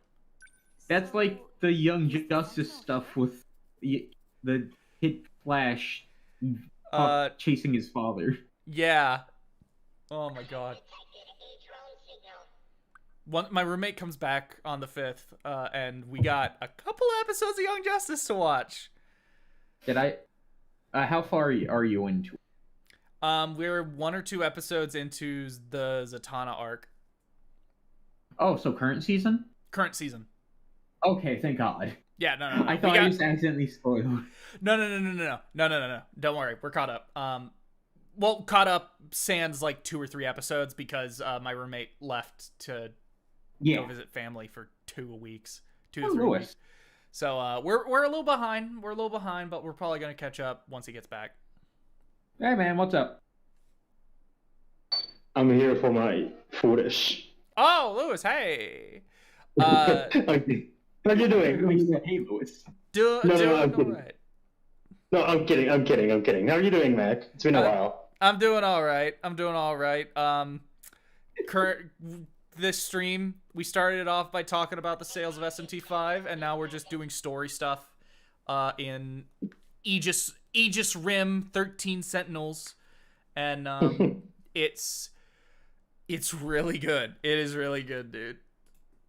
Speaker 4: That's like the Young Justice stuff with the Kid Flash chasing his father.
Speaker 3: Yeah. Oh my god. My roommate comes back on the 5th, and we got a couple episodes of Young Justice to watch.
Speaker 4: Did I? How far are you into?
Speaker 3: We're 1 or 2 episodes into the Zatanna arc.
Speaker 4: Oh, so current season?
Speaker 3: Current season.
Speaker 4: Okay, thank God.
Speaker 3: Yeah, no.
Speaker 4: I thought I just accidentally spoiled.
Speaker 3: No. Don't worry, we're caught up. Well, caught up sans like 2 or 3 episodes because my roommate left to go visit family for 2 weeks, 2 to 3 weeks. So we're a little behind. We're a little behind, but we're probably gonna catch up once he gets back.
Speaker 4: Hey man, what's up?
Speaker 14: I'm here for my foolish.
Speaker 3: Oh, Lewis, hey.
Speaker 14: Okay. How are you doing?
Speaker 4: Hey, Lewis.
Speaker 14: No, I'm kidding. How are you doing, Mac? It's been a while.
Speaker 3: I'm doing all right. This stream, we started it off by talking about the sales of SMT5, and now we're just doing story stuff in Aegis Rim 13 Sentinels, and it's really good. It is really good, dude.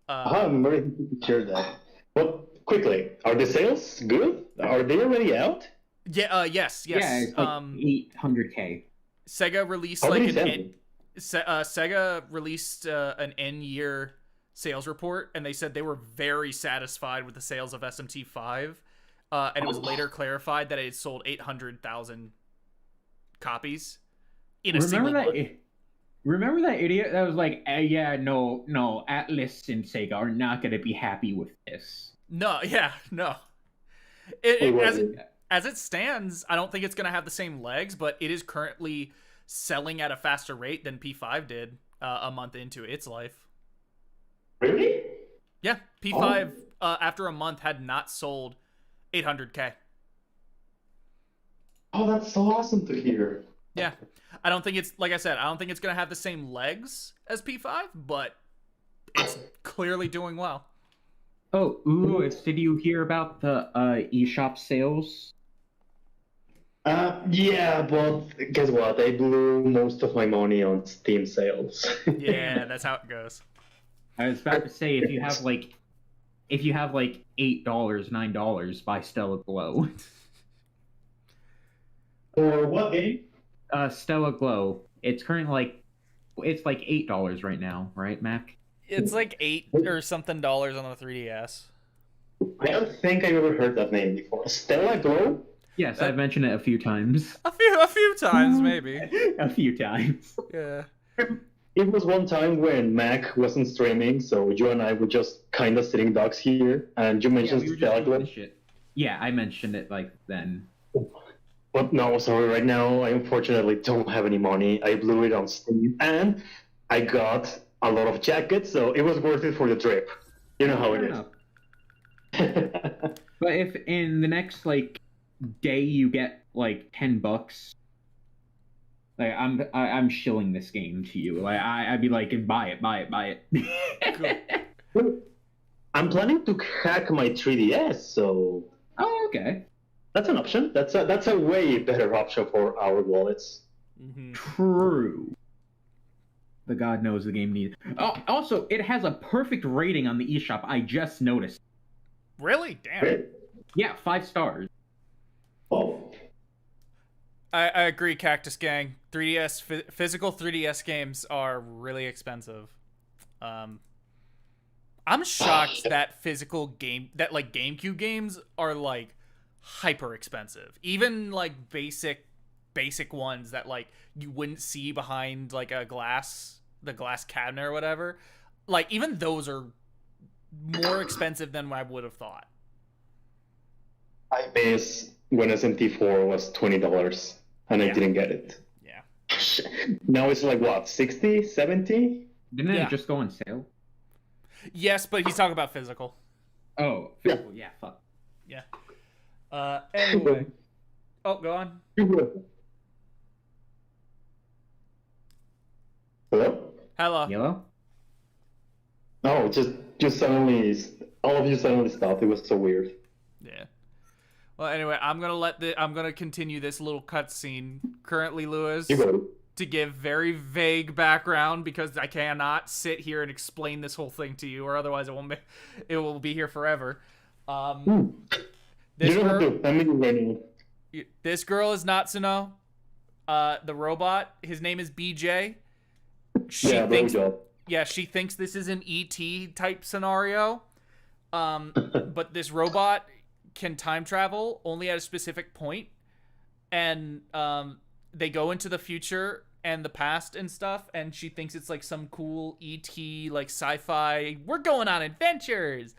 Speaker 14: I'm very happy to hear that. Well, quickly, are the sales good? Are they already out?
Speaker 3: Yeah. Yes.
Speaker 4: Yeah, it's like 800K.
Speaker 3: Sega released Sega released an end-year sales report, and they said they were very satisfied with the sales of SMT5, and it was later clarified that it had sold 800,000 copies in a single month.
Speaker 4: Remember that idiot that was like, no, Atlas and Sega are not going to be happy with this.
Speaker 3: No. As it stands, I don't think it's going to have the same legs, but it is currently selling at a faster rate than P5 did a month into its life.
Speaker 14: Really?
Speaker 3: Yeah, P5 after a month had not sold 800K.
Speaker 14: Oh, that's so awesome to hear.
Speaker 3: Yeah. I don't think it's, like I said, I don't think it's going to have the same legs as P5, but it's clearly doing well.
Speaker 4: Oh, Lewis, did you hear about the eShop sales?
Speaker 14: Yeah, but guess what? I blew most of my money on Steam sales.
Speaker 3: Yeah, that's how it goes.
Speaker 4: I was about to say, if you have like if you have like $8, $9, buy Stella Glow.
Speaker 14: For what game?
Speaker 4: Stella Glow. It's currently like $8 right now, right, Mac?
Speaker 3: It's like $8 or something on the 3DS.
Speaker 14: I don't think I've ever heard that name before. Stella Glow?
Speaker 4: Yes, I've mentioned it a few times.
Speaker 3: A few times, maybe.
Speaker 4: A few times.
Speaker 3: Yeah.
Speaker 14: It was one time when Mac wasn't streaming, so you and I were just kind of sitting ducks here, and you mentioned Stella Glow.
Speaker 4: Yeah, I mentioned it like then.
Speaker 14: But no, sorry, right now I unfortunately don't have any money. I blew it on Steam, and I got a lot of jackets, so it was worth it for the trip. You know how it is.
Speaker 4: But if in the next like day you get like $10, like I'm shilling this game to you. Like I'd be like, buy it.
Speaker 3: Cool.
Speaker 14: I'm planning to hack my 3DS, so.
Speaker 4: Oh, okay.
Speaker 14: That's an option. That's a way better option for our wallets.
Speaker 3: Mm-hmm.
Speaker 4: True. But God knows the game needs. Oh, also, it has a perfect rating on the eShop. I just noticed.
Speaker 3: Really? Damn.
Speaker 4: Yeah, 5 stars.
Speaker 14: Oh.
Speaker 3: I agree, Cactus Gang. 3DS physical 3DS games are really expensive. I'm shocked that like GameCube games are like hyper expensive. Even like basic ones that like you wouldn't see behind like the glass cabinet or whatever. Like even those are more expensive than I would have thought.
Speaker 14: I miss when SMT4 was $20 and I didn't get it.
Speaker 3: Yeah.
Speaker 14: Now it's like what, 60, 70?
Speaker 4: Didn't it just go on sale?
Speaker 3: Yes, but he's talking about physical.
Speaker 4: Oh, physical. Yeah, fuck.
Speaker 3: Yeah. Anyway. Oh, go on.
Speaker 14: Hello?
Speaker 3: Hello.
Speaker 14: No, just suddenly, all of you suddenly stopped. It was so weird.
Speaker 3: Yeah. Well, anyway, I'm gonna continue this little cutscene. Currently, Lewis, to give very vague background because I cannot sit here and explain this whole thing to you, or otherwise it will be here forever. This girl is Natsuno. The robot, his name is BJ. She thinks this is an ET type scenario. But this robot can time travel only at a specific point, and they go into the future and the past and stuff, and she thinks it's like some cool ET like sci-fi, we're going on adventures.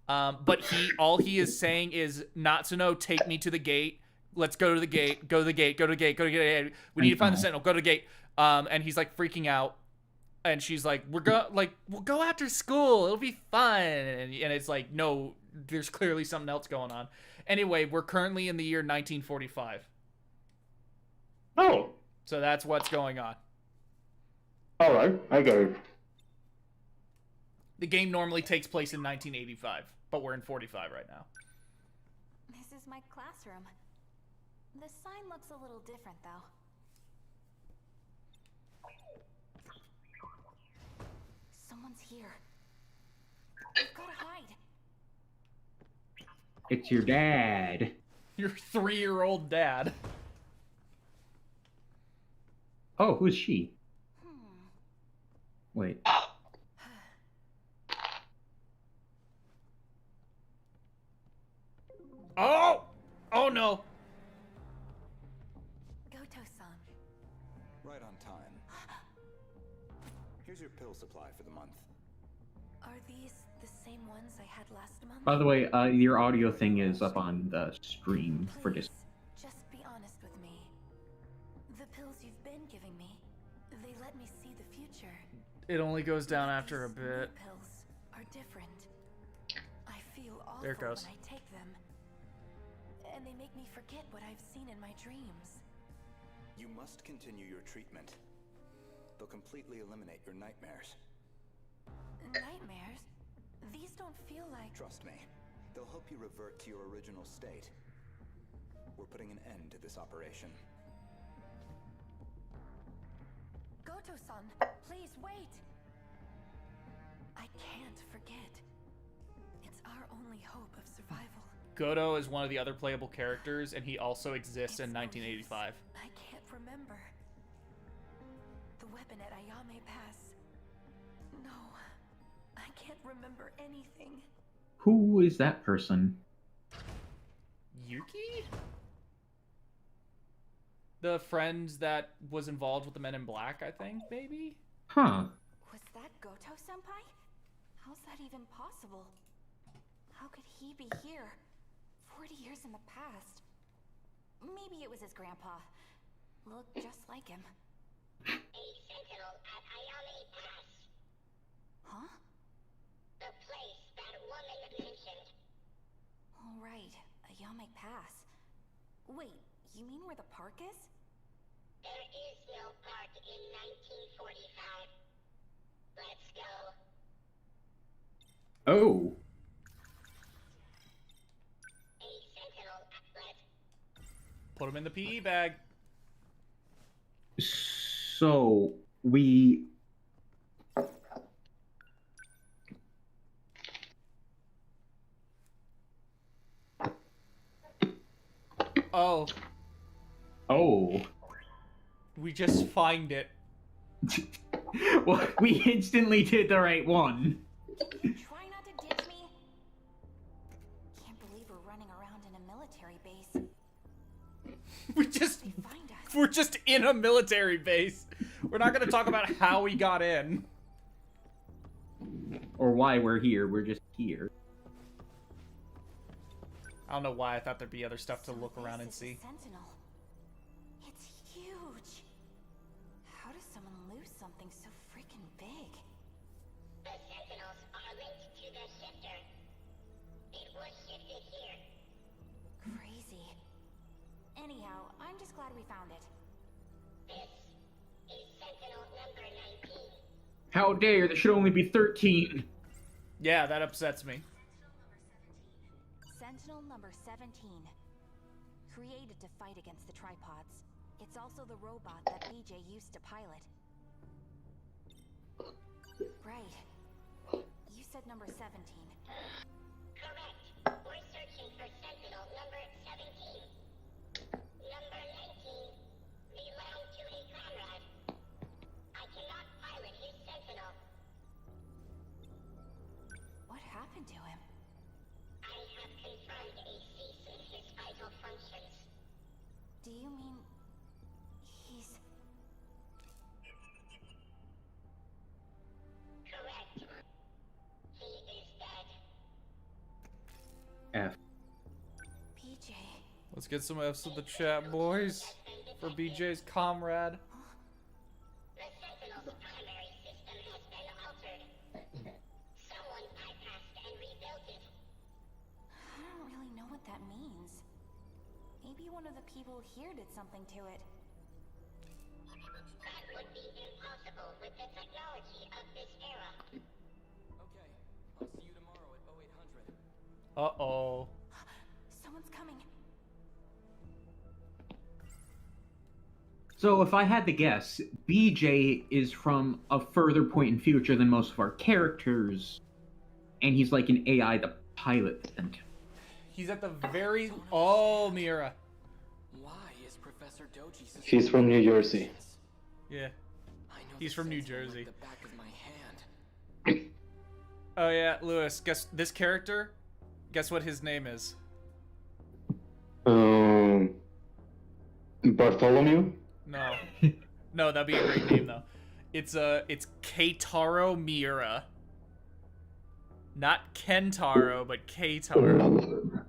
Speaker 3: But all he is saying is, Natsuno, take me to the gate. Let's go to the gate. Go to the gate. Go to the gate. Go to the gate. We need to find the Sentinel. Go to the gate. And he's like freaking out. And she's like, we'll go after school. It'll be fun. And it's like, no, there's clearly something else going on. Anyway, we're currently in the year 1945.
Speaker 14: Oh.
Speaker 3: So that's what's going on.
Speaker 14: All right, I got it.
Speaker 3: The game normally takes place in 1985, but we're in 45 right now.
Speaker 12: This is my classroom. The sign looks a little different, though. Someone's here. We've gotta hide.
Speaker 4: It's your dad.
Speaker 3: Your 3-year-old dad.
Speaker 4: Oh, who's she? Wait.
Speaker 3: Oh no.
Speaker 12: Goto-san.
Speaker 6: Right on time. Here's your pill supply for the month.
Speaker 12: Are these the same ones I had last month?
Speaker 4: By the way, your audio thing is up on the stream for Discord.
Speaker 12: Just be honest with me. The pills you've been giving me, they let me see the future.
Speaker 3: It only goes down after a bit.
Speaker 12: These pills are different. I feel awful
Speaker 3: There it goes.
Speaker 12: when I take them. And they make me forget what I've seen in my dreams.
Speaker 6: You must continue your treatment. They'll completely eliminate your nightmares.
Speaker 12: Nightmares? These don't feel like...
Speaker 6: Trust me, they'll help you revert to your original state. We're putting an end to this operation.
Speaker 12: Goto-san, please wait! I can't forget. It's
Speaker 5: our only hope of survival.
Speaker 3: Godo is one of the other playable characters, and he also exists in 1985.
Speaker 5: I can't remember. The weapon at Ayame Pass. No, I can't remember anything.
Speaker 4: Who is that person?
Speaker 3: Yuki? The friend that was involved with the Men in Black, I think, maybe?
Speaker 4: Huh.
Speaker 12: Was that Goto-senpai? How's that even possible? How could he be here? 40 years in the past. Maybe it was his grandpa. Looked just like him.
Speaker 11: A sentinel at Ayame Pass.
Speaker 12: Huh?
Speaker 11: The place that woman mentioned.
Speaker 12: All right, Ayame Pass. Wait, you mean where the park is?
Speaker 11: There is no park in 1945. Let's go.
Speaker 4: Oh.
Speaker 11: A sentinel at
Speaker 3: Put him in the PE bag.
Speaker 4: So, we...
Speaker 3: Oh.
Speaker 4: Oh.
Speaker 3: We just find it.
Speaker 4: Well, we instantly did the right one.
Speaker 12: Try not to ditch me. Can't believe we're running around in a military base.
Speaker 3: We're just in a military base. We're not going to talk about how we got in.
Speaker 4: Or why we're here, we're just here.
Speaker 3: I don't know why I thought there'd be other stuff to look around and see.
Speaker 12: Sentinel. It's huge. How does someone lose something so freaking big?
Speaker 11: The sentinels are linked to the shifter. It was shifted here.
Speaker 12: Crazy. Anyhow, I'm just glad we found it.
Speaker 11: This is sentinel number 19.
Speaker 4: How dare, there should only be 13.
Speaker 3: Yeah, that upsets me.
Speaker 12: Sentinel number 17. Created to fight against the tripods. It's also the robot that BJ used to pilot. Right. You said number 17.
Speaker 11: Correct. We're searching for sentinel number 17. Number 19 belonged to a comrade. I cannot pilot his sentinel.
Speaker 12: What happened to him?
Speaker 11: I have confirmed a cease in his vital functions.
Speaker 12: Do you mean... he's...
Speaker 11: Correct. He is dead.
Speaker 4: F.
Speaker 12: BJ...
Speaker 3: Let's get some F's in the chat, boys. For BJ's comrade.
Speaker 11: The sentinel's primary system has been altered. Someone bypassed and rebuilt it.
Speaker 12: I don't really know what that means. Maybe one of the people here did something to it.
Speaker 11: That would be impossible with the technology of this era.
Speaker 13: Okay, I'll see you tomorrow at 0800.
Speaker 3: Uh-oh.
Speaker 12: Someone's coming.
Speaker 4: So if I had to guess, BJ is from a further point in future than most of our characters, and he's like an AI to pilot them.
Speaker 3: He's at the very... Oh, Mira.
Speaker 13: Why is Professor Doji suspicious?
Speaker 14: He's from New Jersey.
Speaker 3: Yeah. He's from New Jersey.
Speaker 13: The back of my hand.
Speaker 3: Oh, yeah, Lewis, guess this character? Guess what his name is?
Speaker 14: Bartholomew?
Speaker 3: No. No, that'd be a great name, though. It's Keitaro Miura. Not Kentaro, but Keitaro.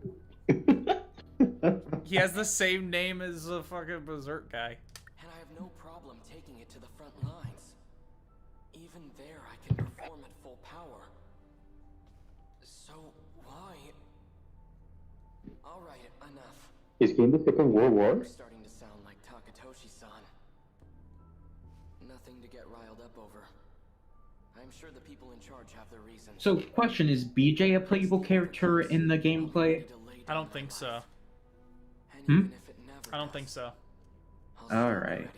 Speaker 3: He has the same name as a fucking Berserk guy.
Speaker 13: And I have no problem taking it to the front lines. Even there, I can perform at full power. So, why? Alright, enough.
Speaker 14: Is he in the Second World War?
Speaker 13: You're starting to sound like Takatoshi-san. Nothing to get riled up over. I'm sure the people in charge have their reasons.
Speaker 4: So, question, is BJ a playable character in the gameplay?
Speaker 3: I don't think so.
Speaker 4: Hmm?
Speaker 3: I don't think so.
Speaker 4: Alright.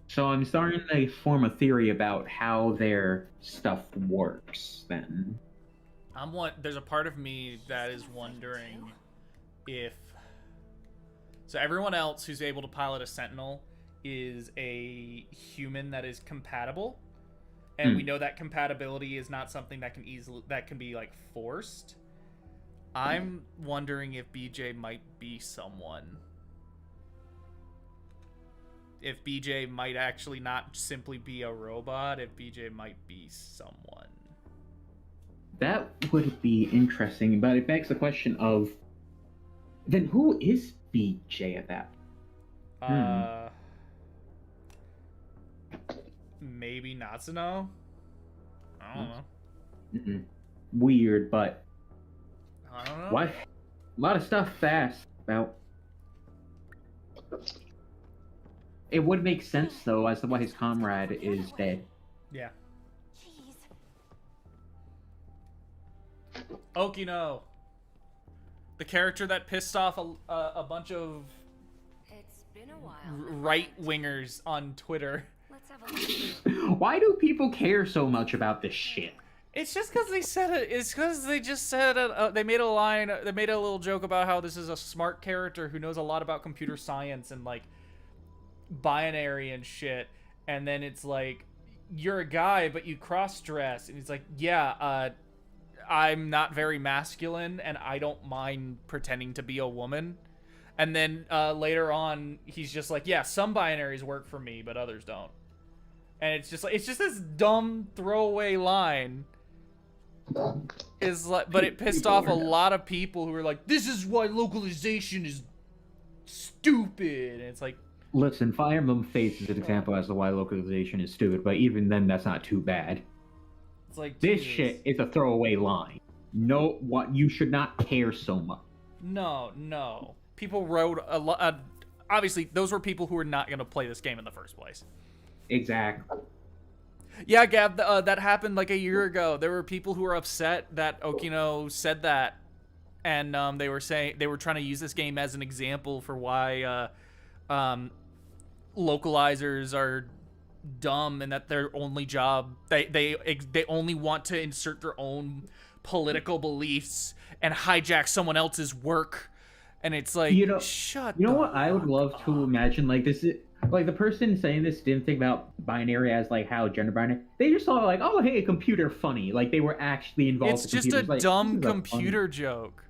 Speaker 4: So I'm starting to form a theory about how their stuff works, then.
Speaker 3: There's a part of me that is wondering if... So everyone else who's able to pilot a Sentinel is a human that is compatible. And we know that compatibility is not something that can be like forced. I'm wondering if BJ might be someone. If BJ might actually not simply be a robot, if BJ might be someone.
Speaker 4: That would be interesting, but it begs the question of, then who is BJ at that?
Speaker 3: Maybe Natsuno? I don't know.
Speaker 4: Weird, but
Speaker 3: I don't know.
Speaker 4: what? A lot of stuff to ask about. It would make sense though, as to why his comrade is dead.
Speaker 3: Yeah. Okino, the character that pissed off a bunch of right-wingers on Twitter.
Speaker 8: Let's have a look.
Speaker 4: Why do people care so much about this shit?
Speaker 3: It's just because they said it. It's because they just said it. They made a line. They made a little joke about how this is a smart character who knows a lot about computer science and like binary and shit. And then it's like, you're a guy, but you cross-dress. And he's like, yeah, I'm not very masculine, and I don't mind pretending to be a woman. And then later on, he's just like, yeah, some binaries work for me, but others don't. And it's just this dumb throwaway line. Is like, but it pissed off a lot of people who were like, this is why localization is stupid. And it's like,
Speaker 4: listen, Fire Emblem Fates is an example as to why localization is stupid, but even then, that's not too bad.
Speaker 3: it's like
Speaker 4: This
Speaker 3: Jesus.
Speaker 4: shit is a throwaway line. No, what you should not care so much.
Speaker 3: No. People wrote a lot. Obviously, those were people who were not going to play this game in the first place.
Speaker 4: Exactly.
Speaker 3: Yeah, Gab, that happened like a year ago. There were people who were upset that Okino said that, and they were trying to use this game as an example for why localizers are dumb and that their only job they only want to insert their own political beliefs and hijack someone else's work. And it's like, shut.
Speaker 4: You know what I would love to imagine? Like, this is like the person saying this didn't think about binary as like how gender binary. They just saw like, oh hey, computer funny. Like they were actually involved.
Speaker 3: It's just a dumb computer joke.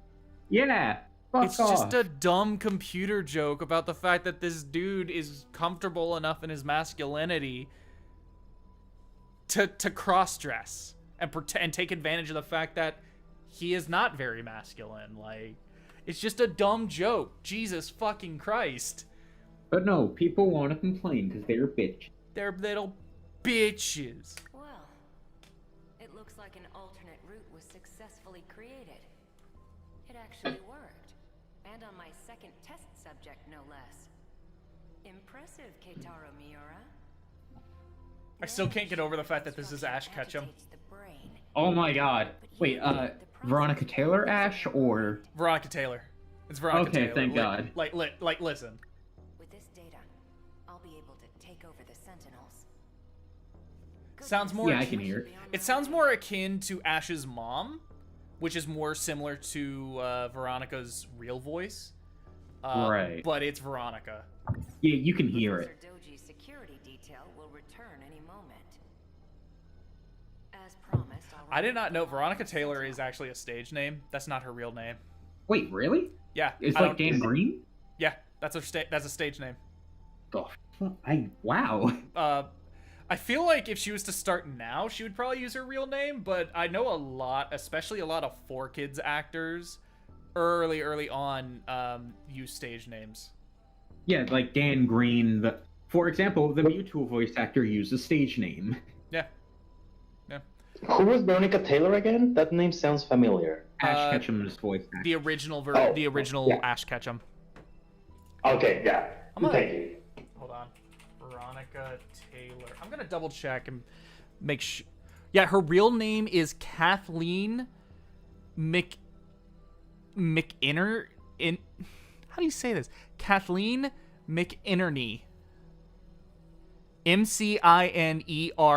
Speaker 4: Yeah.
Speaker 3: It's just a dumb computer joke about the fact that this dude is comfortable enough in his masculinity to cross-dress and take advantage of the fact that he is not very masculine. Like, it's just a dumb joke. Jesus fucking Christ.
Speaker 4: But no, people want to complain because they're bitches.
Speaker 3: They're little bitches.
Speaker 8: Well, it looks like an alternate route was successfully created. It actually worked. And on my second test subject, no less. Impressive, Keitaro Miura.
Speaker 3: I still can't get over the fact that this is Ash Ketchum.
Speaker 4: Oh my god. Wait, Veronica Taylor Ash or
Speaker 3: Veronica Taylor? It's Veronica Taylor.
Speaker 4: Okay, thank God.
Speaker 3: Like, listen.
Speaker 8: With this data, I'll be able to take over the Sentinels.
Speaker 3: Sounds more.
Speaker 4: Yeah, I can hear it.
Speaker 3: It sounds more akin to Ash's mom, which is more similar to Veronica's real voice.
Speaker 4: Right.
Speaker 3: But it's Veronica.
Speaker 4: Yeah, you can hear it.
Speaker 8: Doji's security detail will return any moment. As promised,
Speaker 3: I did not know Veronica Taylor is actually a stage name. That's not her real name.
Speaker 4: Wait, really?
Speaker 3: Yeah.
Speaker 4: It's like Dan Green?
Speaker 3: Yeah, that's a stage name.
Speaker 4: Oh, wow.
Speaker 3: I feel like if she was to start now, she would probably use her real name, but I know a lot, especially a lot of 4Kids actors, early on, use stage names.
Speaker 4: Yeah, like Dan Green. For example, the Mewtwo voice actor used a stage name.
Speaker 3: Yeah.
Speaker 14: Who was Veronica Taylor again? That name sounds familiar.
Speaker 4: Ash Ketchum's voice actor.
Speaker 3: The original Ash Ketchum.
Speaker 14: Okay, yeah. Thank you.
Speaker 3: Hold on. Veronica Taylor. I'm gonna double check and make sure. Yeah, her real name is Kathleen McInner. How do you say this? Kathleen McInerney. McInerney.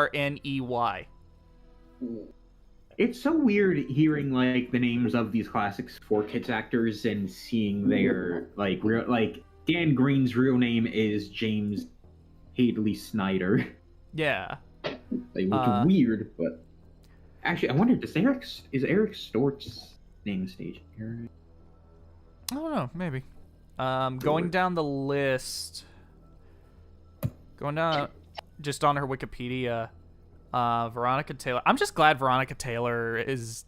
Speaker 4: It's so weird hearing like the names of these classics for kids actors and seeing their like real like Dan Green's real name is James Hadley Snyder.
Speaker 3: Yeah.
Speaker 4: Like, which is weird, but actually, I wonder, is Eric Stort's name stage? Eric?
Speaker 3: I don't know, maybe. Going down the list, going down just on her Wikipedia, Veronica Taylor. I'm just glad Veronica Taylor is,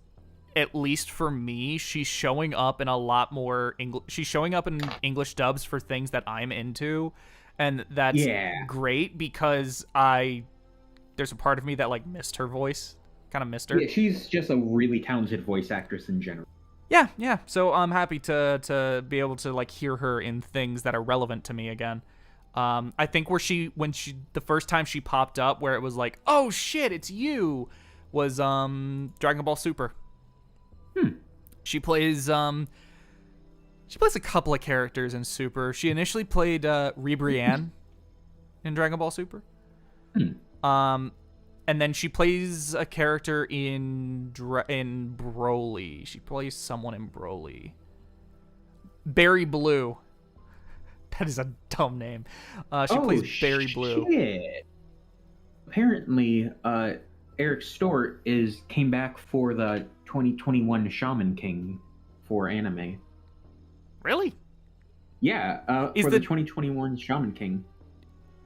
Speaker 3: at least for me, she's showing up in a lot more English. She's showing up in English dubs for things that I'm into, and that's great because there's a part of me that like missed her voice, kind of missed her.
Speaker 4: Yeah, she's just a really talented voice actress in general.
Speaker 3: Yeah. So I'm happy to be able to like hear her in things that are relevant to me again. I think the first time she popped up, where it was like, oh shit, it's you, was Dragon Ball Super. She plays a couple of characters in Super. She initially played Ribrianne in Dragon Ball Super. And then she plays a character in Broly. She plays someone in Broly. Barry Blue. That is a dumb name. She plays Barry Blue.
Speaker 4: Shit. Apparently, Eric Stort came back for the 2021 Shaman King for anime.
Speaker 3: Really?
Speaker 4: Yeah, for the 2021 Shaman King.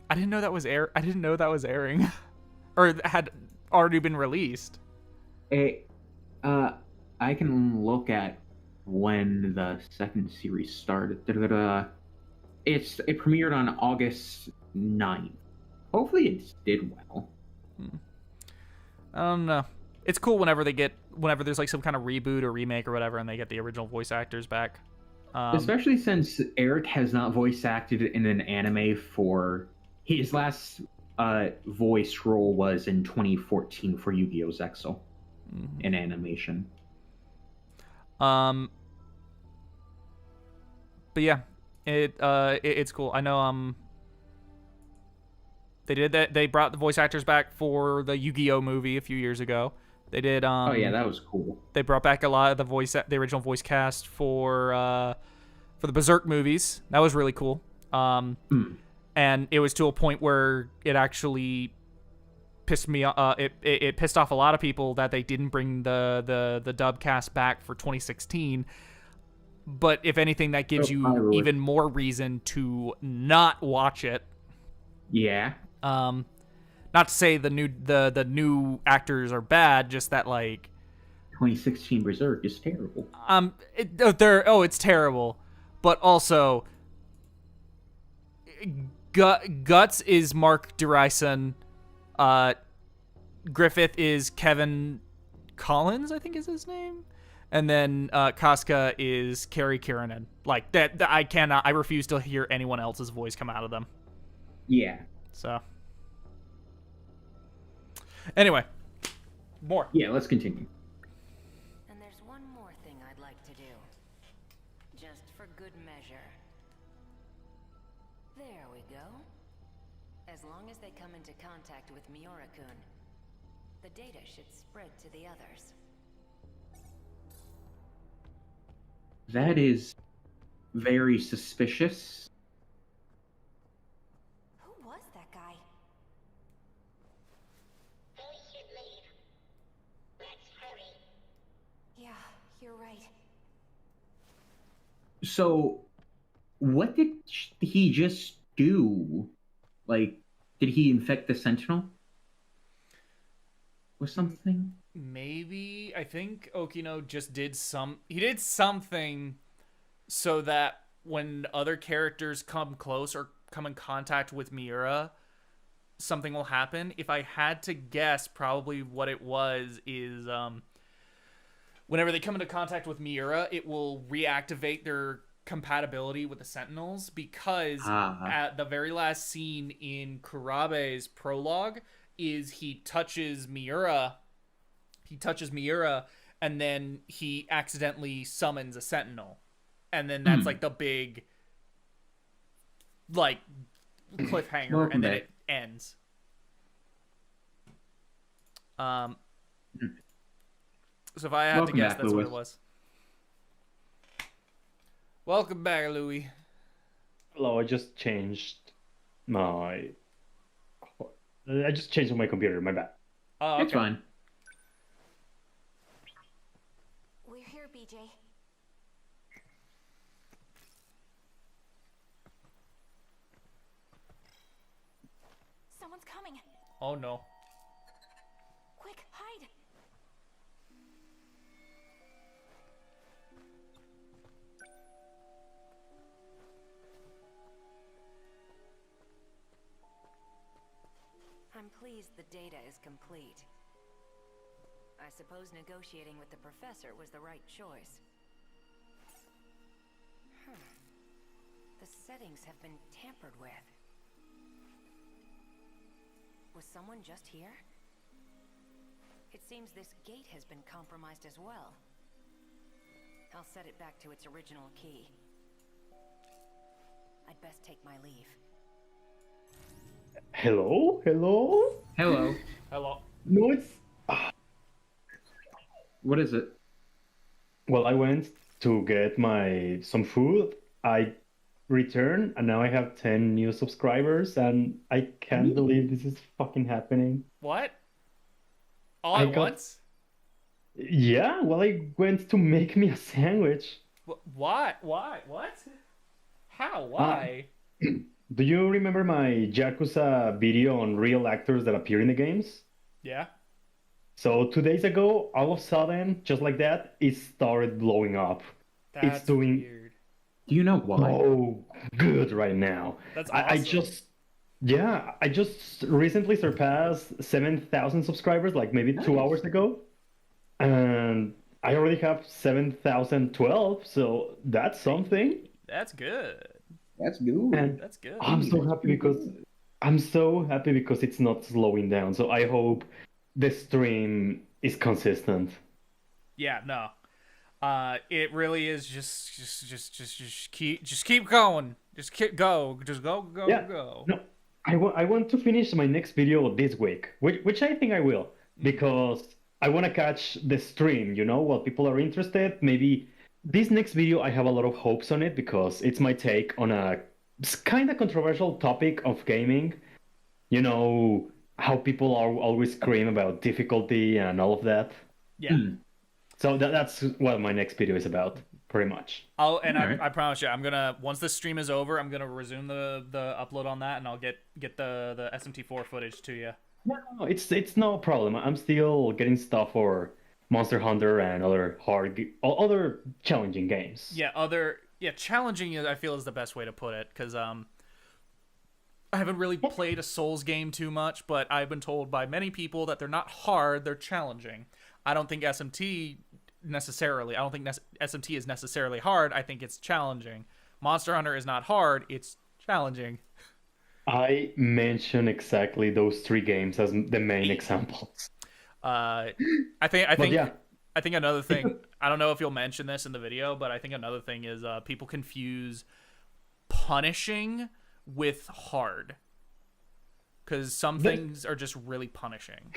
Speaker 3: I didn't know that was airing. Or had already been released.
Speaker 4: I can look at when the second series started. It premiered on August 9th. Hopefully it did well.
Speaker 3: I don't know. It's cool whenever there's like some kind of reboot or remake or whatever, and they get the original voice actors back.
Speaker 4: Especially since Eric has not voice acted in an anime for his last voice role was in 2014 for Yu-Gi-Oh! Zexal in animation.
Speaker 3: But yeah, it's cool. I know they did that. They brought the voice actors back for the Yu-Gi-Oh! Movie a few years ago. They did.
Speaker 4: Oh yeah, that was cool.
Speaker 3: They brought back a lot of the original voice cast for the Berserk movies. That was really cool. And it was to a point where it actually pissed me off. It pissed off a lot of people that they didn't bring the dub cast back for 2016. But if anything, that gives you even more reason to not watch it.
Speaker 4: Yeah.
Speaker 3: Not to say the new actors are bad, just that like
Speaker 4: 2016 Berserk is terrible.
Speaker 3: It's terrible, but also Guts is Mark Derison. Griffith is Kevin Collins, I think is his name. And then Casca is Carrie Kiranen. Like that I refuse to hear anyone else's voice come out of them.
Speaker 4: Yeah.
Speaker 3: So anyway, more.
Speaker 4: Yeah, let's continue.
Speaker 8: And there's one more thing I'd like to do. Just for good measure. There we go. As long as they come into contact with Miura-kun, the data should spread to the others.
Speaker 4: That is very suspicious.
Speaker 12: Who was that guy? Yeah, you're right.
Speaker 4: So, what did he just do? Like, did he infect the Sentinel? Or something?
Speaker 3: Maybe. I think Okino just did something so that when other characters come close or come in contact with Miura, something will happen. If I had to guess, probably what it was is whenever they come into contact with Miura, it will reactivate their compatibility with the Sentinels, because at the very last scene in Kurabe's prologue is he touches Miura, and then he accidentally summons a Sentinel, and then that's like the big like cliffhanger, and then it ends. So if I had to
Speaker 4: Welcome
Speaker 3: guess,
Speaker 4: back,
Speaker 3: that's what
Speaker 4: Louis.
Speaker 3: it was. Welcome back, Louis.
Speaker 14: Hello, I just changed my on my computer, my bad.
Speaker 3: Oh, okay.
Speaker 4: It's fine.
Speaker 12: We're here, BJ. Someone's coming.
Speaker 3: Oh no.
Speaker 12: Quick, hide.
Speaker 8: I'm pleased the data is complete. I suppose negotiating with the professor was the right choice. The settings have been tampered with. Was someone just here? It seems this gate has been compromised as well. I'll set it back to its original key. I'd best take my leave.
Speaker 14: Hello? Hello?
Speaker 4: Hello.
Speaker 3: Hello.
Speaker 14: No, it's...
Speaker 4: What is it?
Speaker 14: Well, I went to get some food. I returned, and now I have 10 new subscribers, and I can't believe this is fucking happening.
Speaker 3: What? All at once?
Speaker 14: Yeah, well, I went to make me a sandwich.
Speaker 3: Why? Why? What? How? Why?
Speaker 14: Do you remember my Yakuza video on real actors that appear in the games?
Speaker 3: Yeah.
Speaker 14: So 2 days ago, all of a sudden, just like that, it started blowing up.
Speaker 3: That's
Speaker 14: it's doing
Speaker 3: weird.
Speaker 4: Do you know why?
Speaker 14: Oh, good right now.
Speaker 3: That's awesome.
Speaker 14: I just recently surpassed 7,000 subscribers, like maybe 2 hours ago. And I already have 7,012, so that's something.
Speaker 3: That's good.
Speaker 4: That's good.
Speaker 14: And
Speaker 3: That's good.
Speaker 14: I'm so happy because it's not slowing down. So I hope the stream is consistent.
Speaker 3: Yeah, no. It really is just keep going. Just go.
Speaker 14: Yeah.
Speaker 3: Go.
Speaker 14: No, I want to finish my next video this week, which I think I will, because I want to catch the stream, while people are interested. Maybe this next video, I have a lot of hopes on it because it's my take on a kind of controversial topic of gaming. How people always scream about difficulty and all of that.
Speaker 3: Yeah.
Speaker 14: So that's what my next video is about, pretty much.
Speaker 3: I promise you, I'm gonna, once this stream is over, I'm gonna resume the upload on that, and I'll get the SMT4 footage to you.
Speaker 14: No, it's no problem. I'm still getting stuff for Monster Hunter and other challenging games.
Speaker 3: Yeah, challenging, I feel, is the best way to put it, because I haven't really played a Souls game too much, but I've been told by many people that they're not hard, they're challenging. I don't think SMT is necessarily hard. I think it's challenging. Monster Hunter is not hard, it's challenging.
Speaker 14: I mention exactly those 3 games as the main examples.
Speaker 3: I think another thing, I don't know if you'll mention this in the video, but I think another thing is people confuse punishing with hard. Because some things are just really punishing.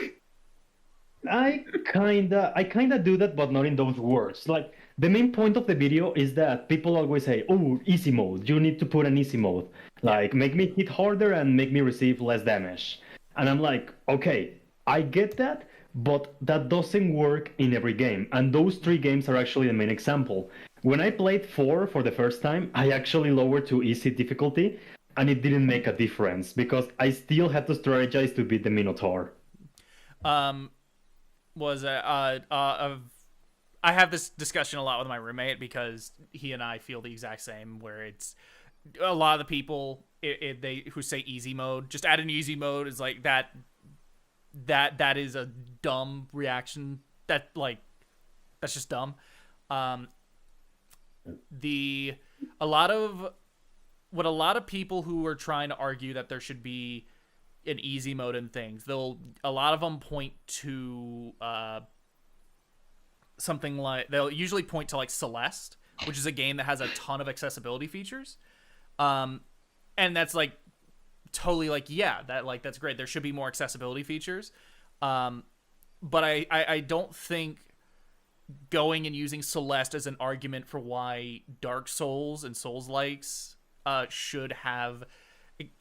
Speaker 14: I kinda do that, but not in those words. Like, the main point of the video is that people always say, "Oh, easy mode. You need to put an easy mode. Like, make me hit harder and make me receive less damage." And I'm like, okay, I get that, but that doesn't work in every game. And those 3 games are actually the main example. When I played 4 for the first time, I actually lowered to easy difficulty, and it didn't make a difference because I still had to strategize to beat the Minotaur.
Speaker 3: I have this discussion a lot with my roommate because he and I feel the exact same, where it's a lot of the people who say easy mode, just add an easy mode, is like that is a dumb reaction. That's just dumb. A lot of people who are trying to argue that there should be an easy mode in things, a lot of them point to something like, they'll usually point to like Celeste, which is a game that has a ton of accessibility features, and that's like totally like, yeah, that's great, there should be more accessibility features, but I don't think going and using Celeste as an argument for why Dark Souls and Souls-likes should have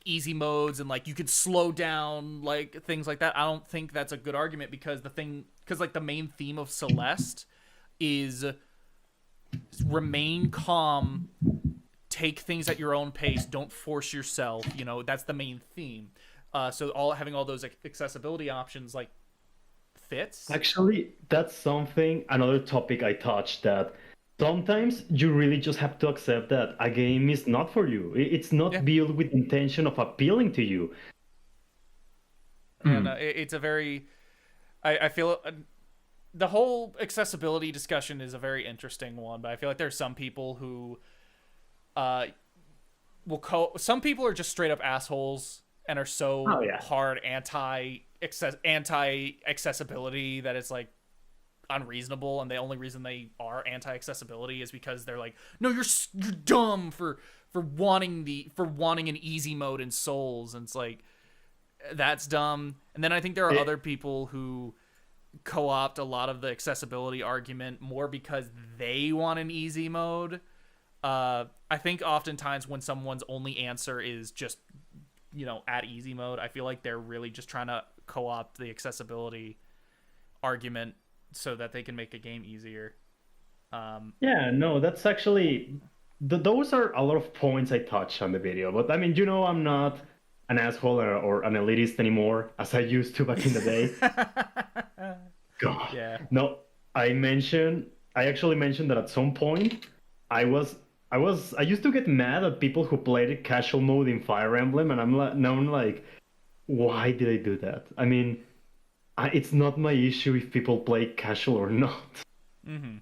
Speaker 3: easy modes and like you could slow down, like things like that. I don't think that's a good argument because like the main theme of Celeste is remain calm, take things at your own pace, don't force yourself. You know, that's the main theme. So having all those accessibility options like fits.
Speaker 14: Actually, that's another topic I touched, that sometimes you really just have to accept that a game is not for you. It's not built with intention of appealing to you.
Speaker 3: And it's a very, I feel the whole accessibility discussion is a very interesting one, but I feel like there's some people who some people are just straight up assholes and are so hard anti-accessibility that it's like unreasonable, and the only reason they are anti-accessibility is because they're like, no, you're dumb for wanting an easy mode in Souls, and it's like, that's dumb. And then I think there are other people who co-opt a lot of the accessibility argument more because they want an easy mode. I think oftentimes when someone's only answer is just, you know, add easy mode, I feel like they're really just trying to co-opt the accessibility argument so that they can make a game easier.
Speaker 14: Yeah, no, that's actually those are a lot of points I touched on the video. But I mean, you know, I'm not an asshole or an elitist anymore as I used to back in the day. God.
Speaker 3: Yeah.
Speaker 14: No, I actually mentioned that at some point I used to get mad at people who played casual mode in Fire Emblem, and I'm like, why did I do that? I mean, it's not my issue if people play casual or not.
Speaker 3: Mm-hmm.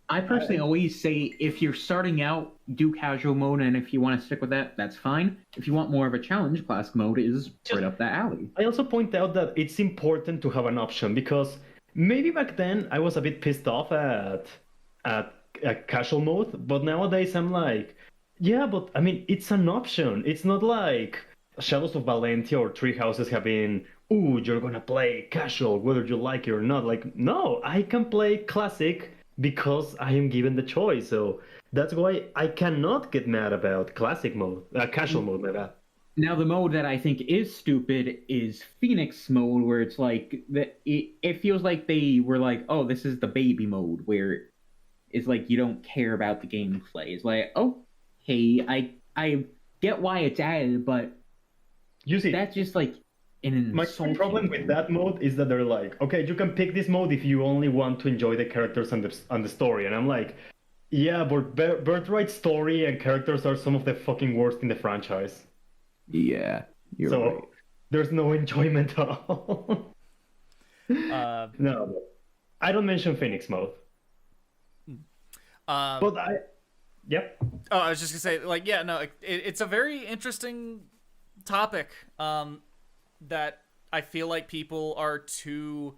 Speaker 4: I personally always say if you're starting out, do casual mode, and if you want to stick with that, that's fine. If you want more of a challenge, classic mode is right up that alley.
Speaker 14: I also point out that it's important to have an option, because maybe back then I was a bit pissed off at casual mode, but nowadays I'm like, yeah, but I mean, it's an option. It's not like Shadows of Valentia or Three Houses have been, ooh, you're gonna play casual whether you like it or not. Like, no, I can play classic because I am given the choice. So that's why I cannot get mad about classic mode, casual mode, my bad.
Speaker 4: Now, the mode that I think is stupid is Phoenix mode, where it's like, it feels like they were like, oh, this is the baby mode, where it's like you don't care about the gameplay. It's like, oh, hey, I get why it's added, but
Speaker 14: you see,
Speaker 4: that's just like an
Speaker 14: my problem with that mode is that they're like, okay, you can pick this mode if you only want to enjoy the characters and the story, and I'm like, yeah, but Birthright story and characters are some of the fucking worst in the franchise.
Speaker 4: Yeah, you're
Speaker 14: so
Speaker 4: right.
Speaker 14: There's no enjoyment at all. No, I don't mention Phoenix mode. But yep.
Speaker 3: Oh, I was just gonna say, like, yeah, no, it's a very interesting topic that I feel like people are too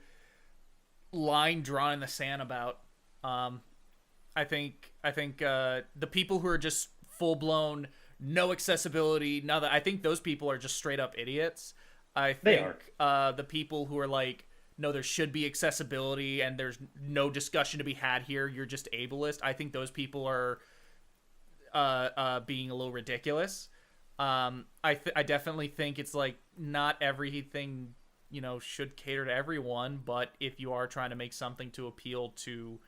Speaker 3: line drawn in the sand about. I think the people who are just full blown no accessibility, I think those people are just straight up idiots. I think the people who are like, no, there should be accessibility and there's no discussion to be had here, you're just ableist, I think those people are being a little ridiculous. I definitely think it's like not everything, you know, should cater to everyone, but if you are trying to make something to appeal to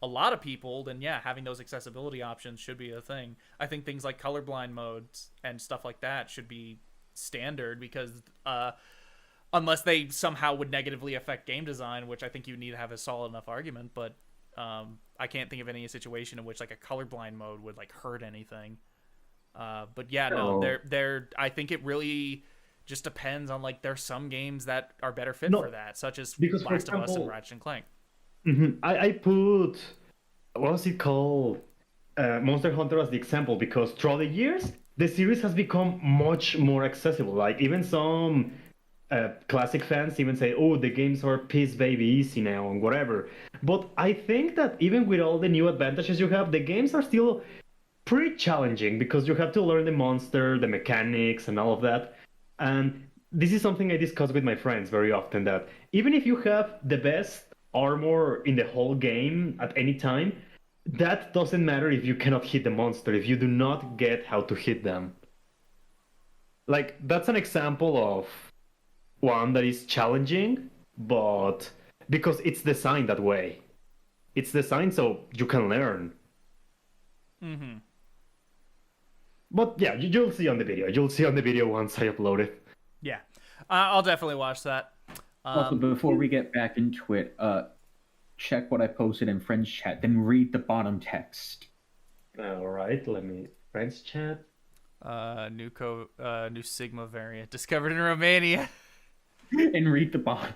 Speaker 3: a lot of people, then yeah, having those accessibility options should be a thing. I think things like colorblind modes and stuff like that should be standard, because unless they somehow would negatively affect game design, which I think you need to have a solid enough argument, but I can't think of any situation in which like a colorblind mode would like hurt anything. But yeah, no, I think it really just depends on, like, there's some games that are better fit for that, such as Last of Us and Ratchet and Clank.
Speaker 14: I put, what was it called, Monster Hunter as the example, because throughout the years the series has become much more accessible. Like, even some classic fans even say, oh, the games are piss baby easy now and whatever. But I think that even with all the new advantages you have, the games are still pretty challenging, because you have to learn the monster, the mechanics, and all of that. And this is something I discuss with my friends very often, that even if you have the best armor in the whole game at any time, that doesn't matter if you cannot hit the monster, if you do not get how to hit them. Like, that's an example of one that is challenging, but because it's designed that way. It's designed so you can learn.
Speaker 3: Mm-hmm.
Speaker 14: But yeah, you'll see on the video. You'll see on the video once I upload it.
Speaker 3: Yeah. I'll definitely watch that.
Speaker 4: Also, before we get back into it, check what I posted in friends chat, then read the bottom text.
Speaker 14: All right, let me friends chat.
Speaker 3: New Sigma variant discovered in Romania.
Speaker 4: And read the bottom.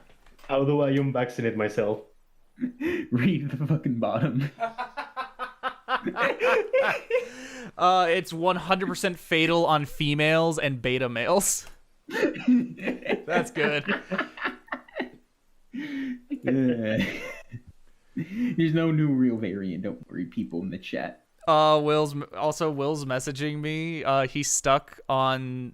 Speaker 14: How do I unvaccinate myself?
Speaker 4: Read the fucking bottom.
Speaker 3: It's 100% fatal on females and beta males. That's good.
Speaker 4: There's no new real variant. Don't worry, people in the chat.
Speaker 3: Will's messaging me. He's stuck on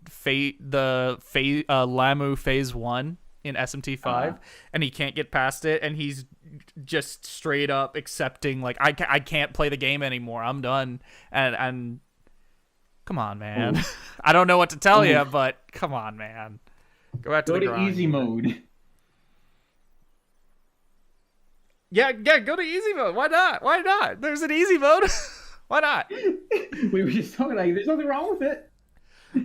Speaker 3: Lamu Phase 1 in SMT5, and he can't get past it, and he's just straight up accepting, like, I can't play the game anymore. I'm done. And come on, man. I don't know what to tell you, but come on, man. Go to
Speaker 4: easy mode.
Speaker 3: Yeah, go to easy mode. Why not? There's an easy mode. Why not?
Speaker 4: We were just talking like there's nothing wrong with it.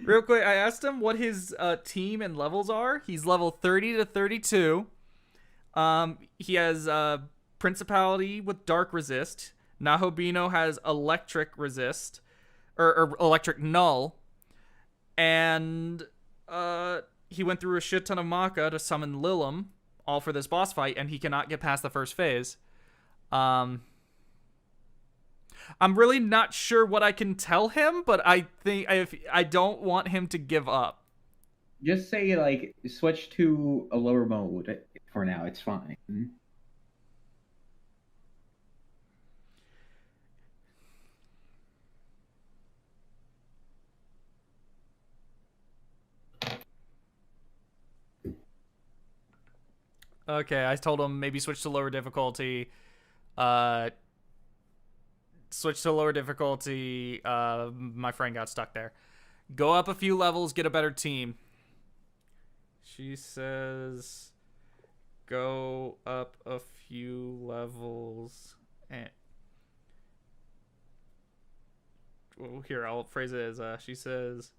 Speaker 3: Real quick, I asked him what his team and levels are. He's level 30 to 32. He has Principality with Dark Resist. Nahobino has Electric Resist, or Electric Null. And he went through a shit ton of Macca to summon Lilim, all for this boss fight, and he cannot get past the first phase. I'm really not sure what I can tell him, but I think I don't want him to give up.
Speaker 4: Just say, like, switch to a lower mode for now. It's fine.
Speaker 3: Okay, I told him maybe switch to lower difficulty. Switch to lower difficulty. My friend got stuck there. Go up a few levels, get a better team. She says, go up a few levels. And here, I'll phrase it as, she says,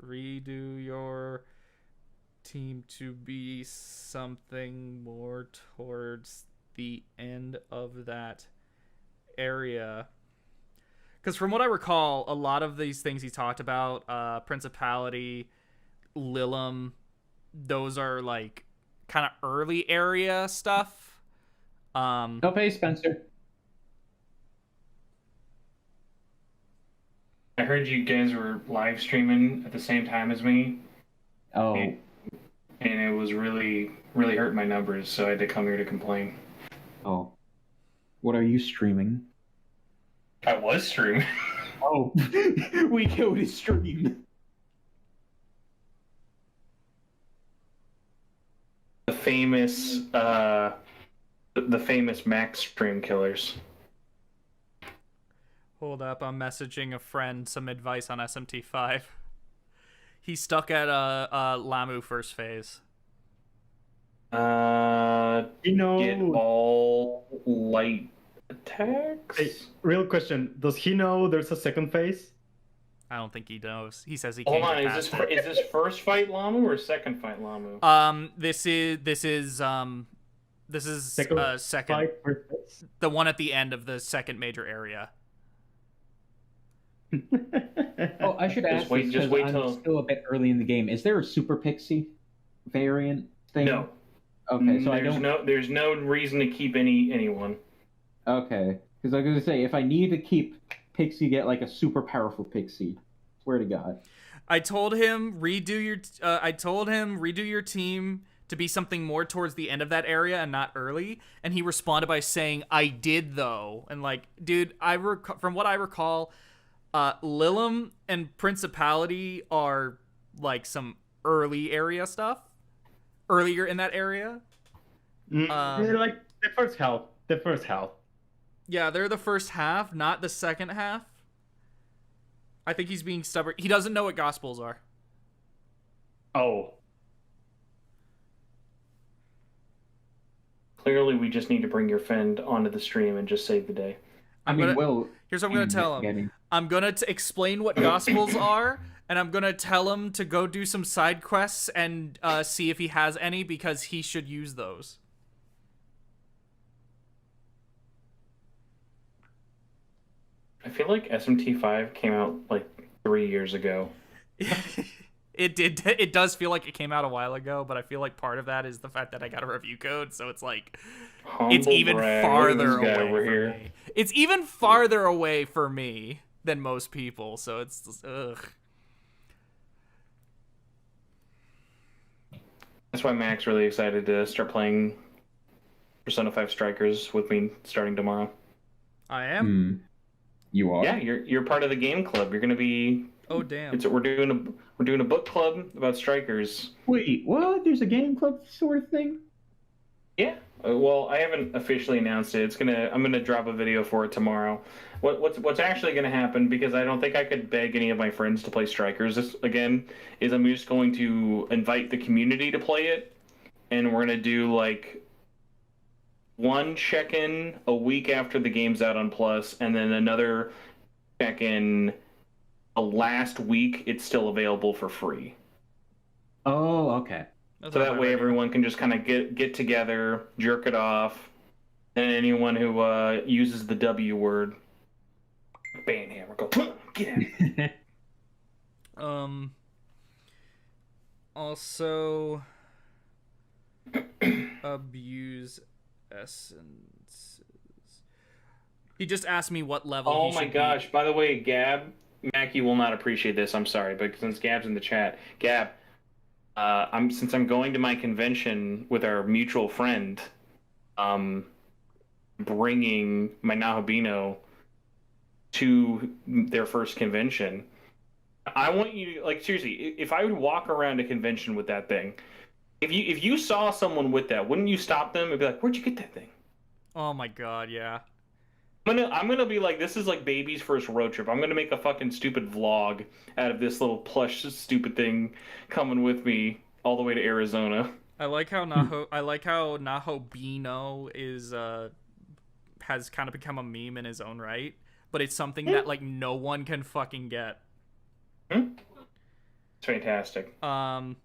Speaker 3: redo your team to be something more towards the end of that area, because from what I recall, a lot of these things he talked about, Principality, Lilim, those are like kind of early area stuff.
Speaker 4: Okay, Spencer.
Speaker 15: I heard you guys were live streaming at the same time as me.
Speaker 4: Oh.
Speaker 15: And it was really hurt my numbers, so I had to come here to complain.
Speaker 4: Oh. What are you streaming?
Speaker 15: I was streaming.
Speaker 4: Oh. We killed his stream.
Speaker 15: The famous Mac stream killers.
Speaker 3: Hold up, I'm messaging a friend some advice on SMT5. He's stuck at Lamu first phase.
Speaker 15: Get all light attacks?
Speaker 14: Hey, real question. Does he know there's a second phase?
Speaker 3: I don't think he knows. He says he can't.
Speaker 15: Hold on,
Speaker 3: get
Speaker 15: is
Speaker 3: past it.
Speaker 15: this first fight Lamu or second fight Lamu?
Speaker 3: This is
Speaker 14: Second
Speaker 3: second.
Speaker 14: fight first phase?
Speaker 3: The one at the end of the second major area.
Speaker 4: Oh, I should ask.
Speaker 15: Just wait
Speaker 4: I'm
Speaker 15: till
Speaker 4: still a bit early in the game. Is there a Super Pixie variant thing?
Speaker 15: No.
Speaker 4: Okay, so
Speaker 15: there's no reason to keep anyone.
Speaker 4: Okay, because I was gonna say if I need to keep Pixie, get like a super powerful Pixie. Swear to God.
Speaker 3: I told him redo your team to be something more towards the end of that area and not early, and he responded by saying, "I did though." And like, dude, from what I recall, Lilim and Principality are like some early area stuff, earlier in that area.
Speaker 14: They're like the first half. The first half.
Speaker 3: Yeah, they're the first half, not the second half. I think he's being stubborn. He doesn't know what Gospels are.
Speaker 14: Oh.
Speaker 15: Clearly, we just need to bring your friend onto the stream and just save the day.
Speaker 3: Here's what I'm gonna tell him. I'm gonna explain what Gospels are, and I'm gonna tell him to go do some side quests and see if he has any, because he should use those.
Speaker 15: I feel like SMT5 came out like 3 years ago.
Speaker 3: It did. It does feel like it came out a while ago, but I feel like part of that is the fact that I got a review code, so it's like it's even farther away for me. It's even farther away for me than most people, so it's just, ugh.
Speaker 15: That's why Mac's really excited to start playing Persona 5 Strikers with me starting tomorrow.
Speaker 3: I am.
Speaker 4: You are?
Speaker 15: Yeah, you're part of the game club. You're gonna be.
Speaker 3: Oh damn!
Speaker 15: We're doing a book club about Strikers.
Speaker 4: Wait, what? There's a game club sort of thing?
Speaker 15: Yeah. Well, I haven't officially announced it. I'm gonna drop a video for it tomorrow. What's actually gonna happen, because I don't think I could beg any of my friends to play Strikers. This again is I'm just going to invite the community to play it, and we're gonna do like one check-in a week after the game's out on Plus, and then another check-in the last week it's still available for free.
Speaker 4: Oh, okay.
Speaker 15: So that way everyone can just kind of get together, jerk it off, and anyone who uses the W word, ban hammer, go get out.
Speaker 3: Also, abuse essences. He just asked me what level.
Speaker 15: Oh my gosh! By the way, Gab, Mackie will not appreciate this. I'm sorry, but since Gab's in the chat, Gab. Since I'm going to my convention with our mutual friend, bringing my Nahabino to their first convention. I want you to, like, seriously, if I would walk around a convention with that thing, if you saw someone with that, wouldn't you stop them and be like, "Where'd you get that thing?"
Speaker 3: Oh my god, yeah.
Speaker 15: I'm gonna be like, this is like baby's first road trip. I'm gonna make a fucking stupid vlog out of this little plush stupid thing coming with me all the way to Arizona.
Speaker 3: I like how Nahobino is has kind of become a meme in his own right, but it's something that like no one can fucking get.
Speaker 15: It's fantastic. Matt,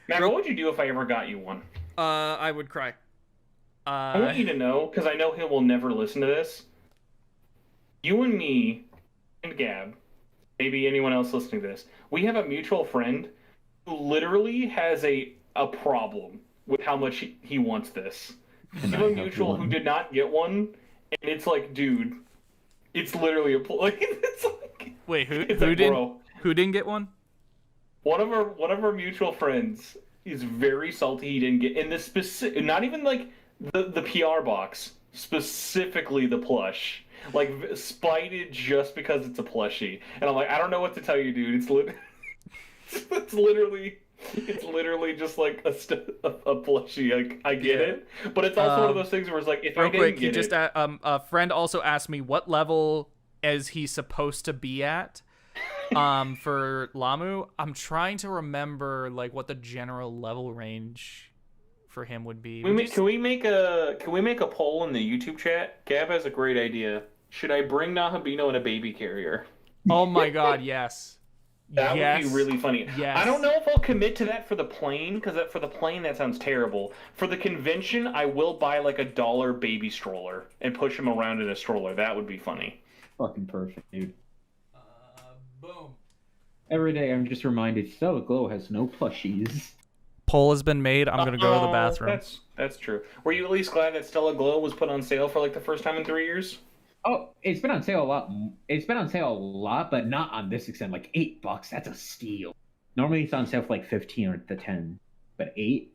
Speaker 15: what would you do if I ever got you one?
Speaker 3: I would cry.
Speaker 15: I want you to know, because I know he will never listen to this. You and me and Gab, maybe anyone else listening to this, we have a mutual friend who literally has a problem with how much he wants this. We have a mutual who did not get one, and it's like, dude, it's literally it's like.
Speaker 3: Wait, who didn't get one?
Speaker 15: One of our mutual friends is very salty he didn't get in this specific, not even like the PR box, specifically the plush. Like, spited just because it's a plushie. And I'm like, I don't know what to tell you, dude. It's literally just like a plushie. I get it. But it's also one of those things where it's like, if I didn't get it...
Speaker 3: a friend also asked me what level is he supposed to be at for Lamu. I'm trying to remember like what the general level range for him would be.
Speaker 15: Can we make a poll in the YouTube chat? Gab has a great idea. Should I bring Nahabino in a baby carrier?
Speaker 3: Oh my god, yes.
Speaker 15: That would be really funny.
Speaker 3: Yes.
Speaker 15: I don't know if I'll commit to that for the plane, because for the plane that sounds terrible. For the convention, I will buy like $1 baby stroller and push him around in a stroller. That would be funny.
Speaker 4: Fucking perfect, dude.
Speaker 3: Boom.
Speaker 4: Every day I'm just reminded Stella Glow has no plushies.
Speaker 3: Poll has been made. I'm gonna go to the bathroom.
Speaker 15: That's true. Were you at least glad that Stella Glow was put on sale for like the first time in 3 years?
Speaker 4: Oh, it's been on sale a lot. It's been on sale a lot, but not on this extent. Like $8, that's a steal. Normally it's on sale for like 15 or the 10, but 8,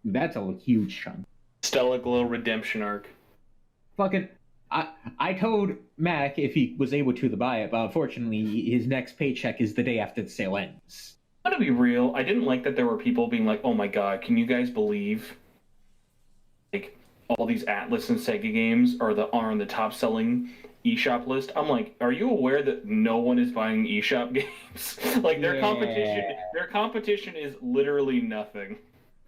Speaker 4: that's a huge chunk.
Speaker 15: Stella Glow redemption arc.
Speaker 4: Fucking, I told Mac if he was able to buy it, but unfortunately his next paycheck is the day after the sale ends.
Speaker 15: I'm gonna be real. I didn't like that there were people being like, "Oh my god, can you guys believe all these Atlas and Sega games are on the top selling eShop list. I'm like, are you aware that no one is buying eShop games? Like their competition is literally nothing.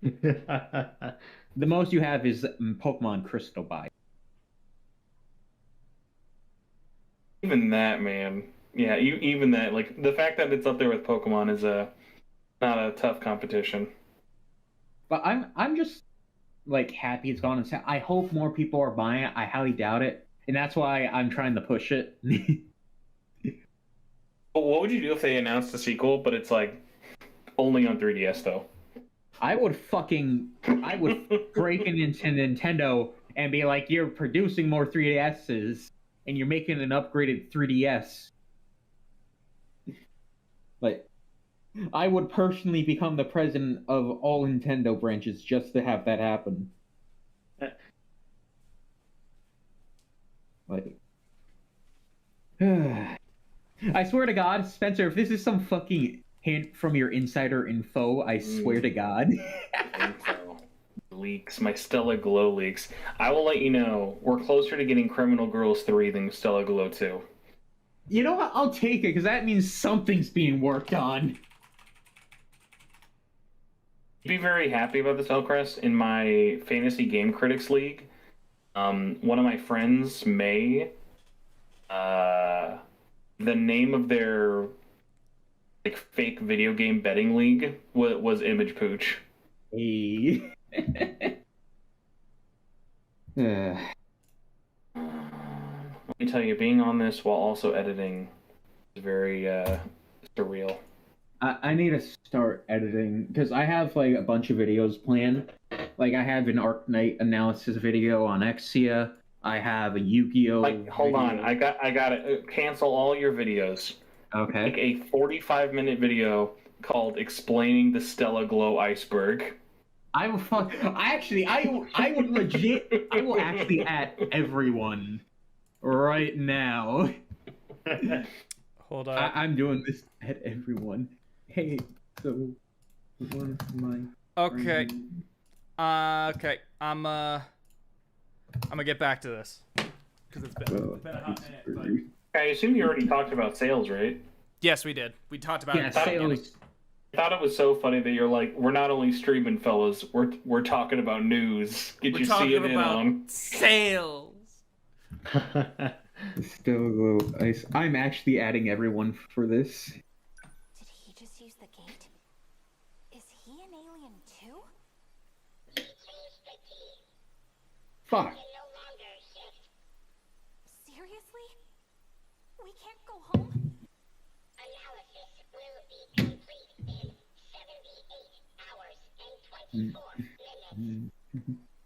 Speaker 4: The most you have is Pokemon Crystal buy.
Speaker 15: Even that, man. Yeah, even that. Like the fact that it's up there with Pokemon is not a tough competition.
Speaker 4: But I'm just like happy it's gone. I hope more people are buying it. I highly doubt it, and that's why I'm trying to push it.
Speaker 15: What would you do if they announced a sequel, but it's like only on 3DS though?
Speaker 4: I would break into Nintendo and be like, "You're producing more 3DSs, and you're making an upgraded 3DS." Like, I would personally become the president of all Nintendo branches just to have that happen. Like, I swear to God, Spencer, if this is some fucking hint from your insider info, I swear to God.
Speaker 15: Info. Leaks, my Stella Glow leaks. I will let you know, we're closer to getting Criminal Girls 3 than Stella Glow 2.
Speaker 4: You know what? I'll take it, because that means something's being worked on.
Speaker 15: Be very happy about this, Hellcrest. In my Fantasy Game Critics League, one of my friends, May, the name of their like fake video game betting league was Image Pooch.
Speaker 4: Hey.
Speaker 15: Let me tell you, being on this while also editing is very surreal.
Speaker 4: I need to start editing because I have like a bunch of videos planned. Like I have an Arc Knight analysis video on Exia. I have a Yu-Gi-Oh.
Speaker 15: Like, hold on, I got to cancel all your videwovideos.
Speaker 4: Okay.
Speaker 15: Make a 45-minute video called "Explaining the Stella Glow Iceberg."
Speaker 4: I will actually add everyone right now.
Speaker 3: Hold on.
Speaker 4: I'm doing this at everyone. Hey, so one of my
Speaker 3: Okay.
Speaker 4: friends-
Speaker 3: Okay. I'm gonna get back to this because it's been a hot minute. But...
Speaker 15: I assume you already talked about sales, right?
Speaker 3: Yes, we did. We talked about it.
Speaker 4: Sales.
Speaker 15: I thought it was so funny that you're like, we're not only streaming, fellas, we're talking about news. Get your CNN on.
Speaker 3: Sales.
Speaker 4: Still glow ice. I'm actually adding everyone for this.
Speaker 11: Did he just use the gate? Is he an alien too?
Speaker 4: Fuck.
Speaker 11: Seriously? We can't go home?
Speaker 16: Analysis will be complete in 78 hours and 24 minutes.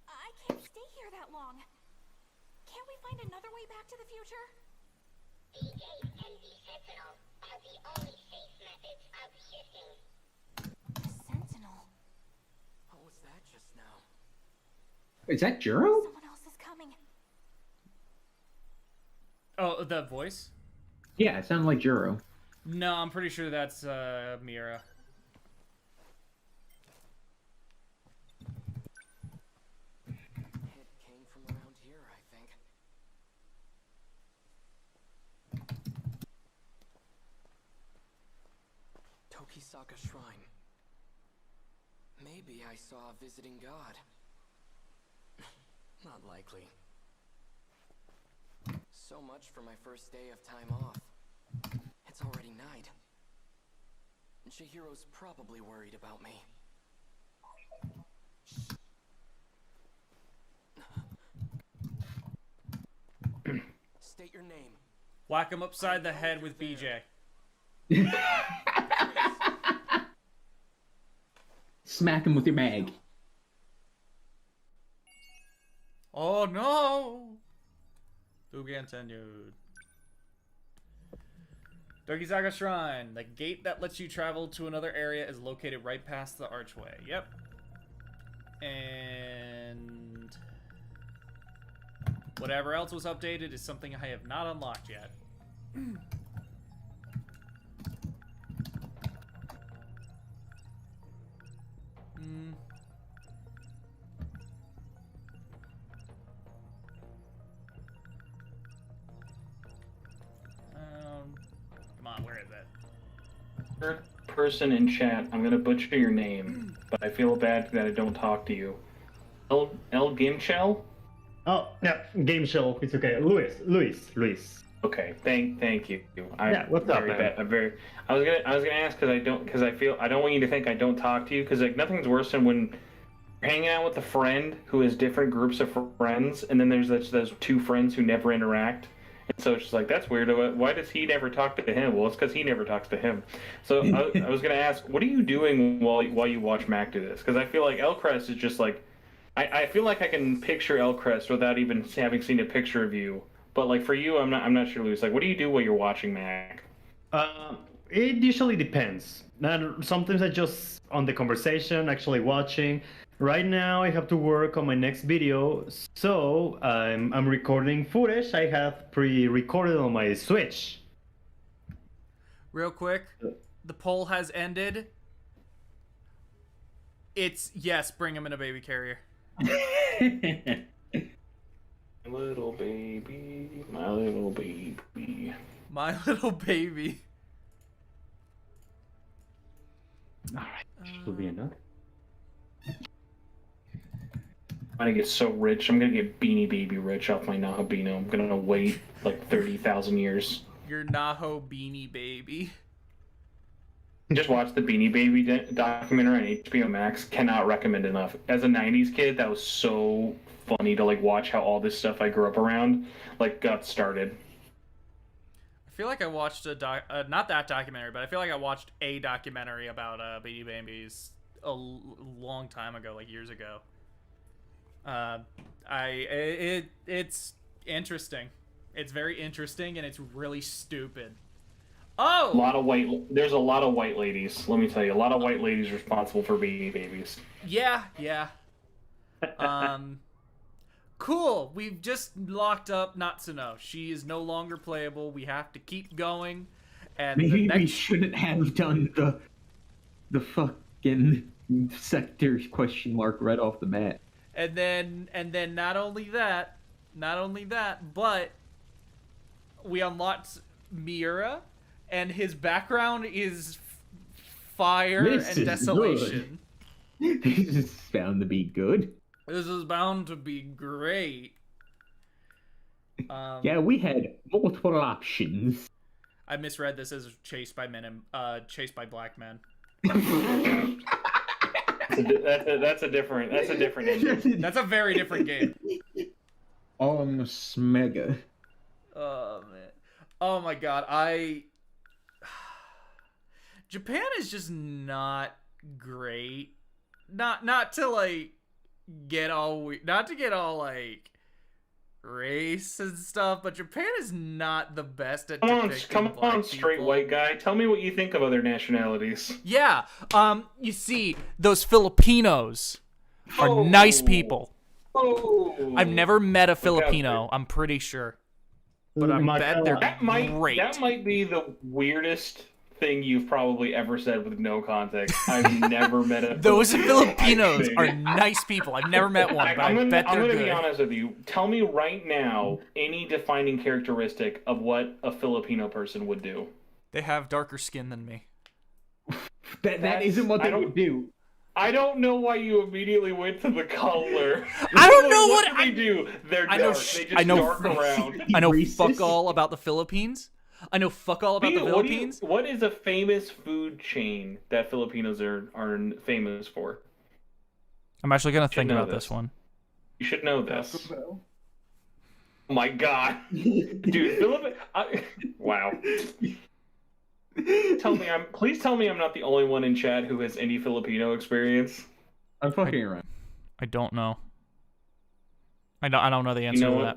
Speaker 11: I can't stay here that long. Can't we find another way back to the future?
Speaker 16: The gate and the Sentinel are the only safe methods of shifting.
Speaker 11: The Sentinel?
Speaker 13: What was that just now?
Speaker 4: Is that Juro?
Speaker 11: Someone else is coming.
Speaker 3: Oh, the voice?
Speaker 4: Yeah, it sounded like Juro.
Speaker 3: No, I'm pretty sure that's Mira.
Speaker 13: It came from around here, I think. Tokisaka Shrine. Maybe I saw a visiting god. Not likely. So much for my first day of time off. It's already night. Chihiro's probably worried about me. State your name.
Speaker 3: Whack him upside the head with BJ.
Speaker 4: Smack him with your mag.
Speaker 3: Oh no! To be continued. Tokisaka Shrine. The gate that lets you travel to another area is located right past the archway. Yep. And whatever else was updated is something I have not unlocked yet. on, where is it?
Speaker 15: Third person in chat, I'm gonna butcher your name, but I feel bad that I don't talk to you. El Gimchel?
Speaker 14: Oh, yeah, game show. It's okay. Luis.
Speaker 15: Okay, thank you.
Speaker 14: What's up, man?
Speaker 15: I was gonna ask because I don't want you to think I don't talk to you, because like nothing's worse than when you're hanging out with a friend who has different groups of friends, and then there's those two friends who never interact. And so it's just like, that's weird. Why does he never talk to him? Well, it's because he never talks to him. So I was going to ask, what are you doing while you watch Mac do this? Because I feel like Elcrest is just like, I feel like I can picture Elcrest without even having seen a picture of you. But like for you, I'm not sure, Luis. Like, what do you do while you're watching Mac?
Speaker 14: It usually depends. Sometimes I just on the conversation, actually watching. Right now, I have to work on my next video, so I'm recording footage I have pre-recorded on my Switch.
Speaker 3: Real quick, the poll has ended. It's yes, bring him in a baby carrier.
Speaker 15: Little baby, my little baby.
Speaker 3: My little baby.
Speaker 14: Alright, should be enough.
Speaker 15: I'm gonna get so rich. I'm gonna get Beanie Baby rich off my Nahabino. I'm gonna wait like 30,000 years.
Speaker 3: Your Naho Beanie Baby.
Speaker 15: Just watch the Beanie Baby documentary on HBO Max. Cannot recommend enough. As a 90s kid, that was so funny to like watch how all this stuff I grew up around like got started.
Speaker 3: I feel like I watched not that documentary, but I feel like I watched a documentary about Beanie Babies a long time ago, like years ago. It's interesting. It's very interesting, and it's really stupid. Oh!
Speaker 15: There's a lot of white ladies. Let me tell you, a lot of white ladies responsible for Beanie Babies.
Speaker 3: Yeah. Cool. We've just locked up Natsuno. She is no longer playable. We have to keep going. And
Speaker 4: maybe we shouldn't have done the fucking sector question mark right off the bat.
Speaker 3: And then not only that, but we unlocked Miura, and his background is fire and desolation.
Speaker 4: Good. This is bound to be good.
Speaker 3: This is bound to be great.
Speaker 4: Yeah, we had multiple options.
Speaker 3: I misread this as chased by black men.
Speaker 15: That's a different engine.
Speaker 3: That's a very different game.
Speaker 4: Smega.
Speaker 3: Oh man. Oh my god. Japan is just not great. Not to like get all like race and stuff, but Japan is not the best at
Speaker 15: Come on, straight white guy. Tell me what you think of other nationalities.
Speaker 3: Yeah. You see, those Filipinos are nice people. I've never met a Filipino, I'm pretty sure. But I bet they're great.
Speaker 15: That might be the weirdest thing you've probably ever said with no context. I've never met a
Speaker 3: Those Filipinos are nice people. I've never met one, but I bet they're good.
Speaker 15: I'm gonna be honest with you. Tell me right now any defining characteristic of what a Filipino person would do.
Speaker 3: They have darker skin than me.
Speaker 4: That isn't what they would do.
Speaker 15: I don't know why you immediately went to the color.
Speaker 3: I don't know what
Speaker 15: they do. They're dark. They just dark around.
Speaker 3: I know fuck all about the Philippines. Philippines.
Speaker 15: What is a famous food chain that Filipinos are famous for?
Speaker 3: I'm actually gonna think about this one.
Speaker 15: You should know this. Oh my god, dude, wow. Please tell me I'm not the only one in chat who has any Filipino experience.
Speaker 4: I'm fucking around.
Speaker 3: I don't know. I don't know the answer to that.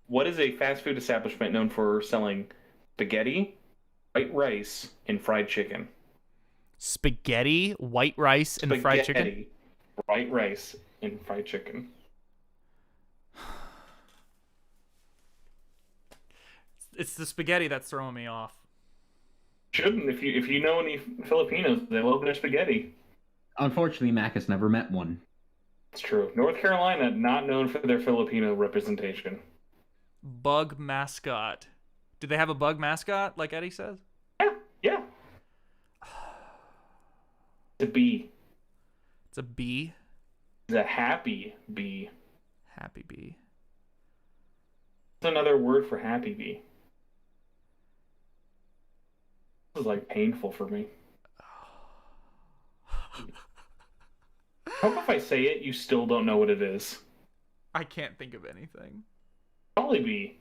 Speaker 15: What is a fast food establishment known for selling spaghetti, white rice, and fried chicken?
Speaker 3: Spaghetti, white rice, and fried chicken?
Speaker 15: White rice, and fried chicken.
Speaker 3: It's the spaghetti that's throwing me off.
Speaker 15: Shouldn't. If you know any Filipinos, they love their spaghetti.
Speaker 4: Unfortunately, Mac has never met one.
Speaker 15: It's true. North Carolina, not known for their Filipino representation.
Speaker 3: Bug mascot. Do they have a bug mascot, like Eddie says?
Speaker 15: Yeah. It's a bee.
Speaker 3: It's a bee?
Speaker 15: It's a happy bee.
Speaker 3: Happy bee.
Speaker 15: It's another word for happy bee. This is like painful for me. How about if I say it, you still don't know what it is?
Speaker 3: I can't think of anything.
Speaker 15: Jollibee.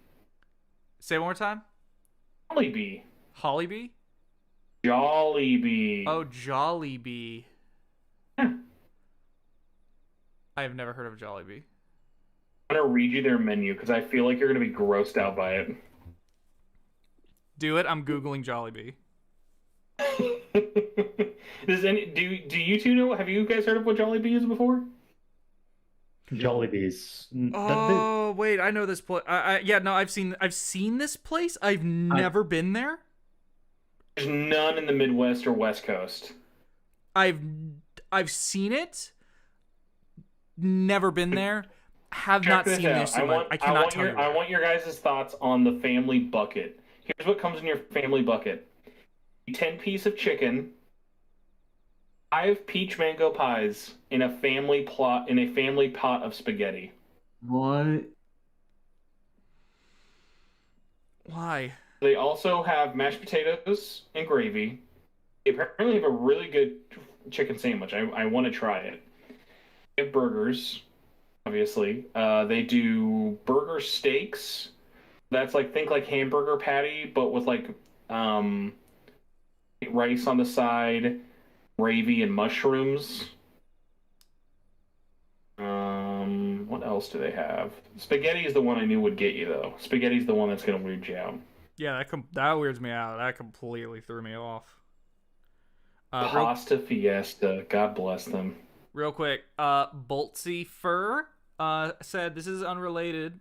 Speaker 3: Say it one more time.
Speaker 15: Jollibee.
Speaker 3: Hollybee?
Speaker 15: Jollibee.
Speaker 3: Oh, Jollibee.
Speaker 15: Yeah.
Speaker 3: I have never heard of Jollibee.
Speaker 15: I'm going to read you their menu because I feel like you're going to be grossed out by it.
Speaker 3: Do it. I'm Googling Jollibee.
Speaker 15: Do you two know? Have you guys heard of what Jollibee is before?
Speaker 14: Jollibees.
Speaker 3: Oh, wait, I know this place. Yeah, no, I've seen this place. I've never been there.
Speaker 15: There's none in the Midwest or West Coast.
Speaker 3: I've seen it. Never been there. Have not seen this. I cannot tell you.
Speaker 15: I want your guys' thoughts on the family bucket. Here's what comes in your family bucket: 10-piece of chicken, 5 peach mango pies in a family pot of spaghetti.
Speaker 4: What?
Speaker 3: Why?
Speaker 15: They also have mashed potatoes and gravy. They apparently have a really good chicken sandwich. I want to try it. They have burgers, obviously. They do burger steaks. That's think like hamburger patty, but with rice on the side, gravy, and mushrooms. What else do they have? Spaghetti is the one I knew would get you, though. Spaghetti's the one that's going to weird you out.
Speaker 3: Yeah, that weirds me out. That completely threw me off.
Speaker 15: Pasta Fiesta. God bless them.
Speaker 3: Real quick, Boltsy Fur said this is unrelated.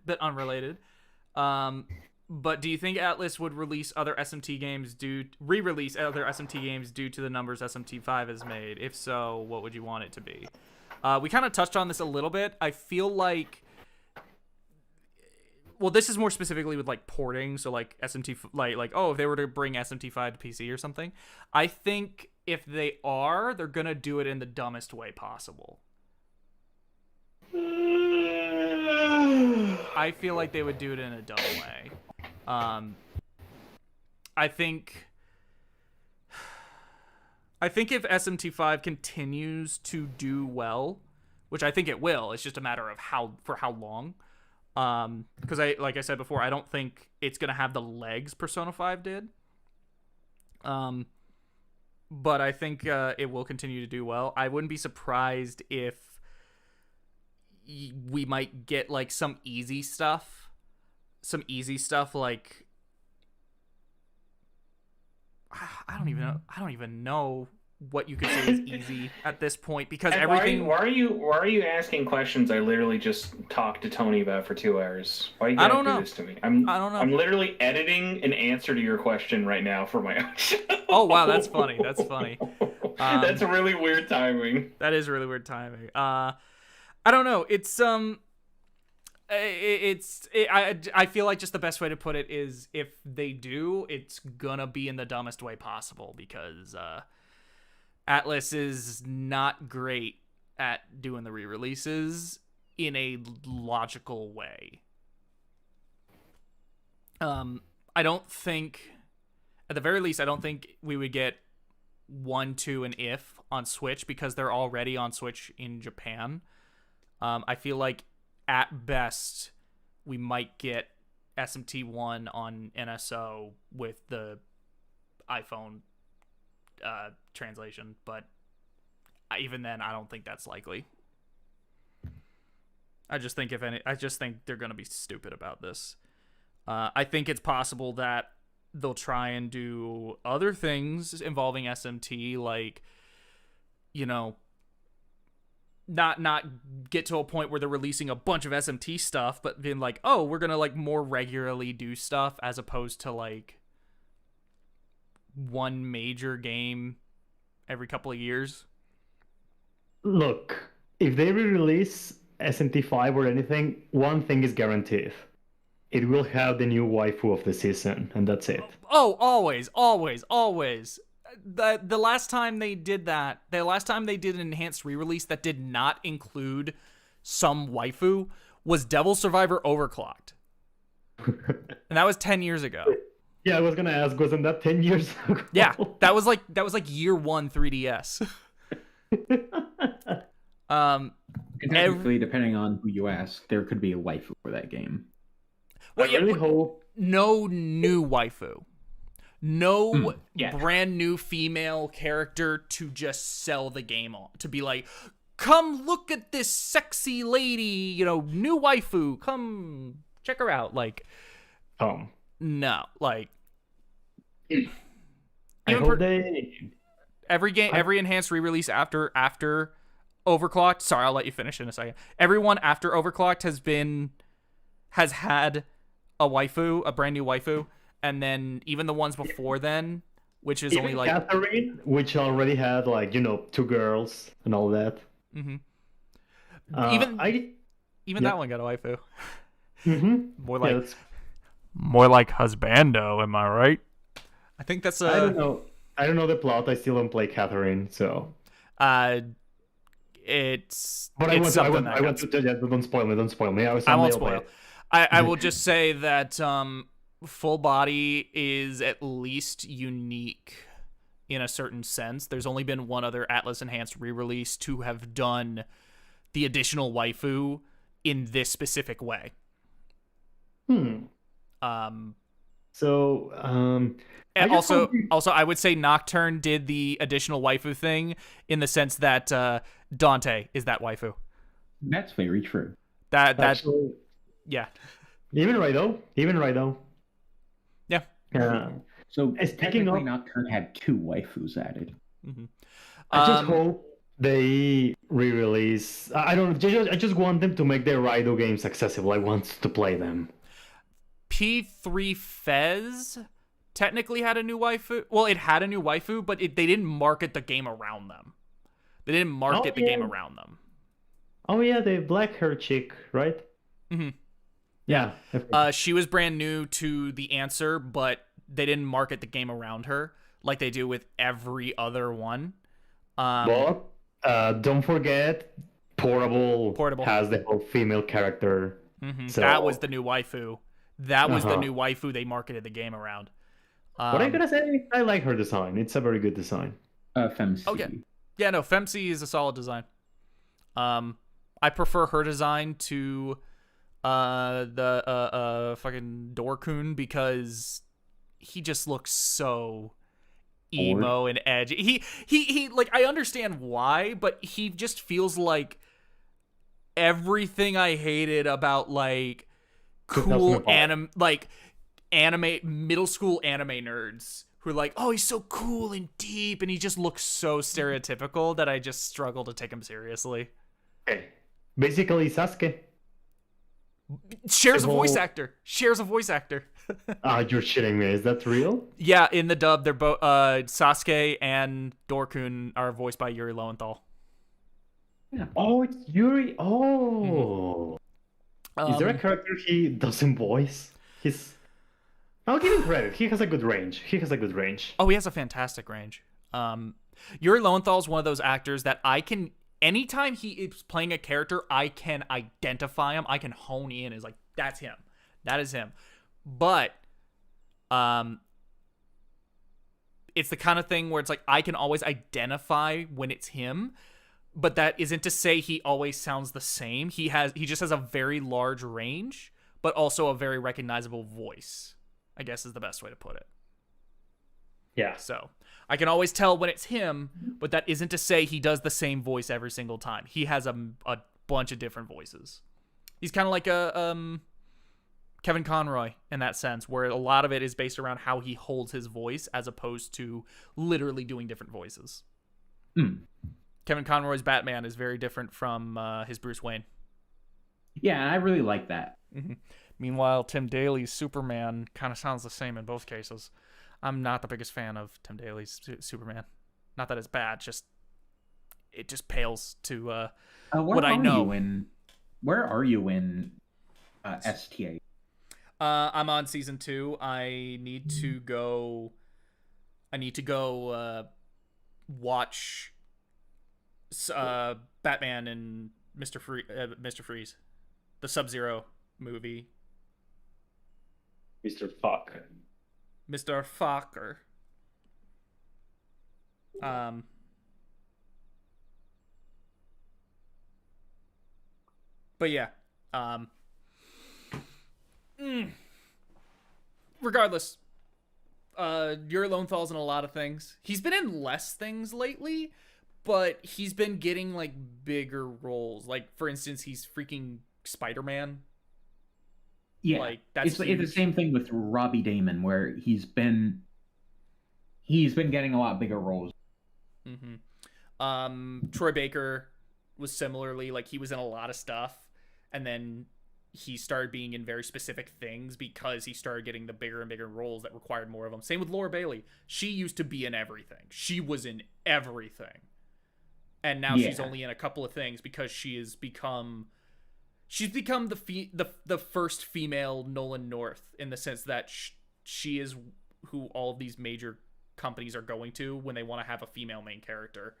Speaker 3: But do you think Atlas would re-release other SMT games due to the numbers SMT5 has made? If so, what would you want it to be? We kind of touched on this a little bit. I feel like, well, this is more specifically with porting. So SMT, if they were to bring SMT5 to PC or something, I think if they are, they're gonna do it in the dumbest way possible. I feel like they would do it in a dumb way. I think if SMT5 continues to do well, which I think it will, it's just a matter of how long. Because like I said before, I don't think it's gonna have the legs Persona 5 did. But I think it will continue to do well. I wouldn't be surprised if we might get some easy stuff like I don't even know what you could say is easy at this point, because everything.
Speaker 15: Why are you asking questions I literally just talked to Tony about for 2 hours? Why you gotta do this to me? I don't know. I'm literally editing an answer to your question right now for my own show.
Speaker 3: Oh wow, that's funny. That's funny.
Speaker 15: That's really weird timing.
Speaker 3: That is really weird timing. I don't know. I feel like just the best way to put it is if they do, it's gonna be in the dumbest way possible, because Atlas is not great at doing the re-releases in a logical way. I don't think, at the very least, I don't think we would get 1, 2, and If on Switch, because they're already on Switch in Japan. I feel like at best we might get SMT1 on NSO with the iPhone translation, but even then I don't think that's likely. I just think they're going to be stupid about this. I think it's possible that they'll try and do other things involving SMT, like, not get to a point where they're releasing a bunch of SMT stuff, but being like, oh, we're gonna more regularly do stuff, as opposed to one major game every couple of years.
Speaker 14: Look, if they re-release SMT5 or anything, one thing is guaranteed: it will have the new waifu of the season, and that's it.
Speaker 3: Oh, always, always, always. The last time they did that, the last time they did an enhanced re-release that did not include some waifu was Devil Survivor Overclocked. And that was 10 years ago.
Speaker 14: Yeah, I was gonna ask, wasn't that 10 years ago?
Speaker 3: Yeah, that was like year one 3DS.
Speaker 4: Technically, depending on who you ask, there could be a waifu for that game.
Speaker 3: Well,
Speaker 14: I really hope
Speaker 3: no new waifu. No brand new female character to just sell the game on. To be like, come look at this sexy lady, new waifu. Come check her out. Like, no, like,
Speaker 14: I hope they...
Speaker 3: every enhanced re-release after Overclocked. Sorry, I'll let you finish in a second. Everyone after Overclocked has had a waifu, a brand new waifu, and then even the ones before then, which is
Speaker 14: even
Speaker 3: only like
Speaker 14: Catherine, which already had like 2 girls and all that.
Speaker 3: Mm-hmm. Even
Speaker 14: Yeah.
Speaker 3: that one got a waifu.
Speaker 14: Mm-hmm.
Speaker 3: More like husbando, am I right? I think that's
Speaker 14: I don't know. I don't know the plot. I still don't play Catherine, so.
Speaker 3: It's.
Speaker 14: But I want to tell you. Don't spoil me. Don't spoil me.
Speaker 3: I won't spoil. I will just say that Full Body is at least unique in a certain sense. There's only been one other Atlas Enhanced re-release to have done the additional waifu in this specific way. Also, I would say Nocturne did the additional waifu thing in the sense that Dante is that waifu.
Speaker 4: That's very true.
Speaker 14: Actually,
Speaker 3: yeah.
Speaker 14: Even Raido.
Speaker 3: Yeah.
Speaker 4: So
Speaker 14: speaking
Speaker 4: technically,
Speaker 14: of,
Speaker 4: Nocturne had 2 waifus added.
Speaker 3: Mm-hmm.
Speaker 14: I just hope they re-release. I don't. I just want them to make their Raido games accessible. I want to play them.
Speaker 3: P3 Fez technically had a new waifu. Well, it had a new waifu, but they didn't market the game around them. They didn't market the game around them.
Speaker 14: Oh yeah, the black hair chick, right?
Speaker 3: Mm-hmm.
Speaker 14: Yeah.
Speaker 3: She was brand new to the answer, but they didn't market the game around her like they do with every other one.
Speaker 14: But don't forget, Portable has the whole female character.
Speaker 3: Mm-hmm.
Speaker 14: So...
Speaker 3: That was the new waifu. That was the new waifu they marketed the game around.
Speaker 14: What I gotta say, I like her design. It's a very good design.
Speaker 4: Femc.
Speaker 3: Okay. Yeah, no, Femc is a solid design. I prefer her design to the fucking Dorkun because he just looks so emo and edgy. He like, I understand why, but he just feels like everything I hated about like cool anime middle school anime nerds who are like, oh, he's so cool and deep, and he just looks so stereotypical that I just struggle to take him seriously.
Speaker 14: Okay. Basically, Sasuke.
Speaker 3: Shares a voice actor. You're
Speaker 14: shitting me. Is that real?
Speaker 3: Yeah, in the dub, they're both Sasuke and Dorkun are voiced by Yuri Lowenthal.
Speaker 14: Yeah. Oh, it's Yuri. Oh. Is there a character he doesn't voice? I'll give him credit. He has a good range.
Speaker 3: Oh, he has a fantastic range. Yuri Lowenthal is one of those actors that I can, anytime he is playing a character, I can identify him. I can hone in as like, that's him. That is him. But it's the kind of thing where it's like, I can always identify when it's him, but that isn't to say he always sounds the same. He just has a very large range, but also a very recognizable voice, I guess is the best way to put it.
Speaker 14: Yeah.
Speaker 3: So I can always tell when it's him, but that isn't to say he does the same voice every single time. He has a bunch of different voices. He's kind of like a Kevin Conroy in that sense, where a lot of it is based around how he holds his voice as opposed to literally doing different voices. Kevin Conroy's Batman is very different from his Bruce Wayne.
Speaker 4: Yeah, I really like that.
Speaker 3: Mm-hmm. Meanwhile, Tim Daly's Superman kind of sounds the same in both cases. I'm not the biggest fan of Tim Daly's Superman. Not that it's bad, it just pales to what I know.
Speaker 4: Where are you in STA?
Speaker 3: I'm on season 2. I need to go watch Batman and Mr. Freeze, the Sub-Zero movie.
Speaker 14: Mr. Fuck.
Speaker 3: Mr. Fucker. But yeah. Regardless, Yuri Lowenthal's in a lot of things. He's been in less things lately, but he's been getting like bigger roles. Like for instance, he's freaking Spider-Man.
Speaker 4: Yeah,
Speaker 3: like that's
Speaker 4: it's the same thing with Robbie Damon, where he's been getting a lot bigger roles.
Speaker 3: Troy Baker was similarly like he was in a lot of stuff, and then he started being in very specific things because he started getting the bigger and bigger roles that required more of him. Same with Laura Bailey. She used to be in everything. She was in everything. And now she's only in a couple of things because she's become the first female Nolan North, in the sense that she is who all of these major companies are going to when they want to have a female main character.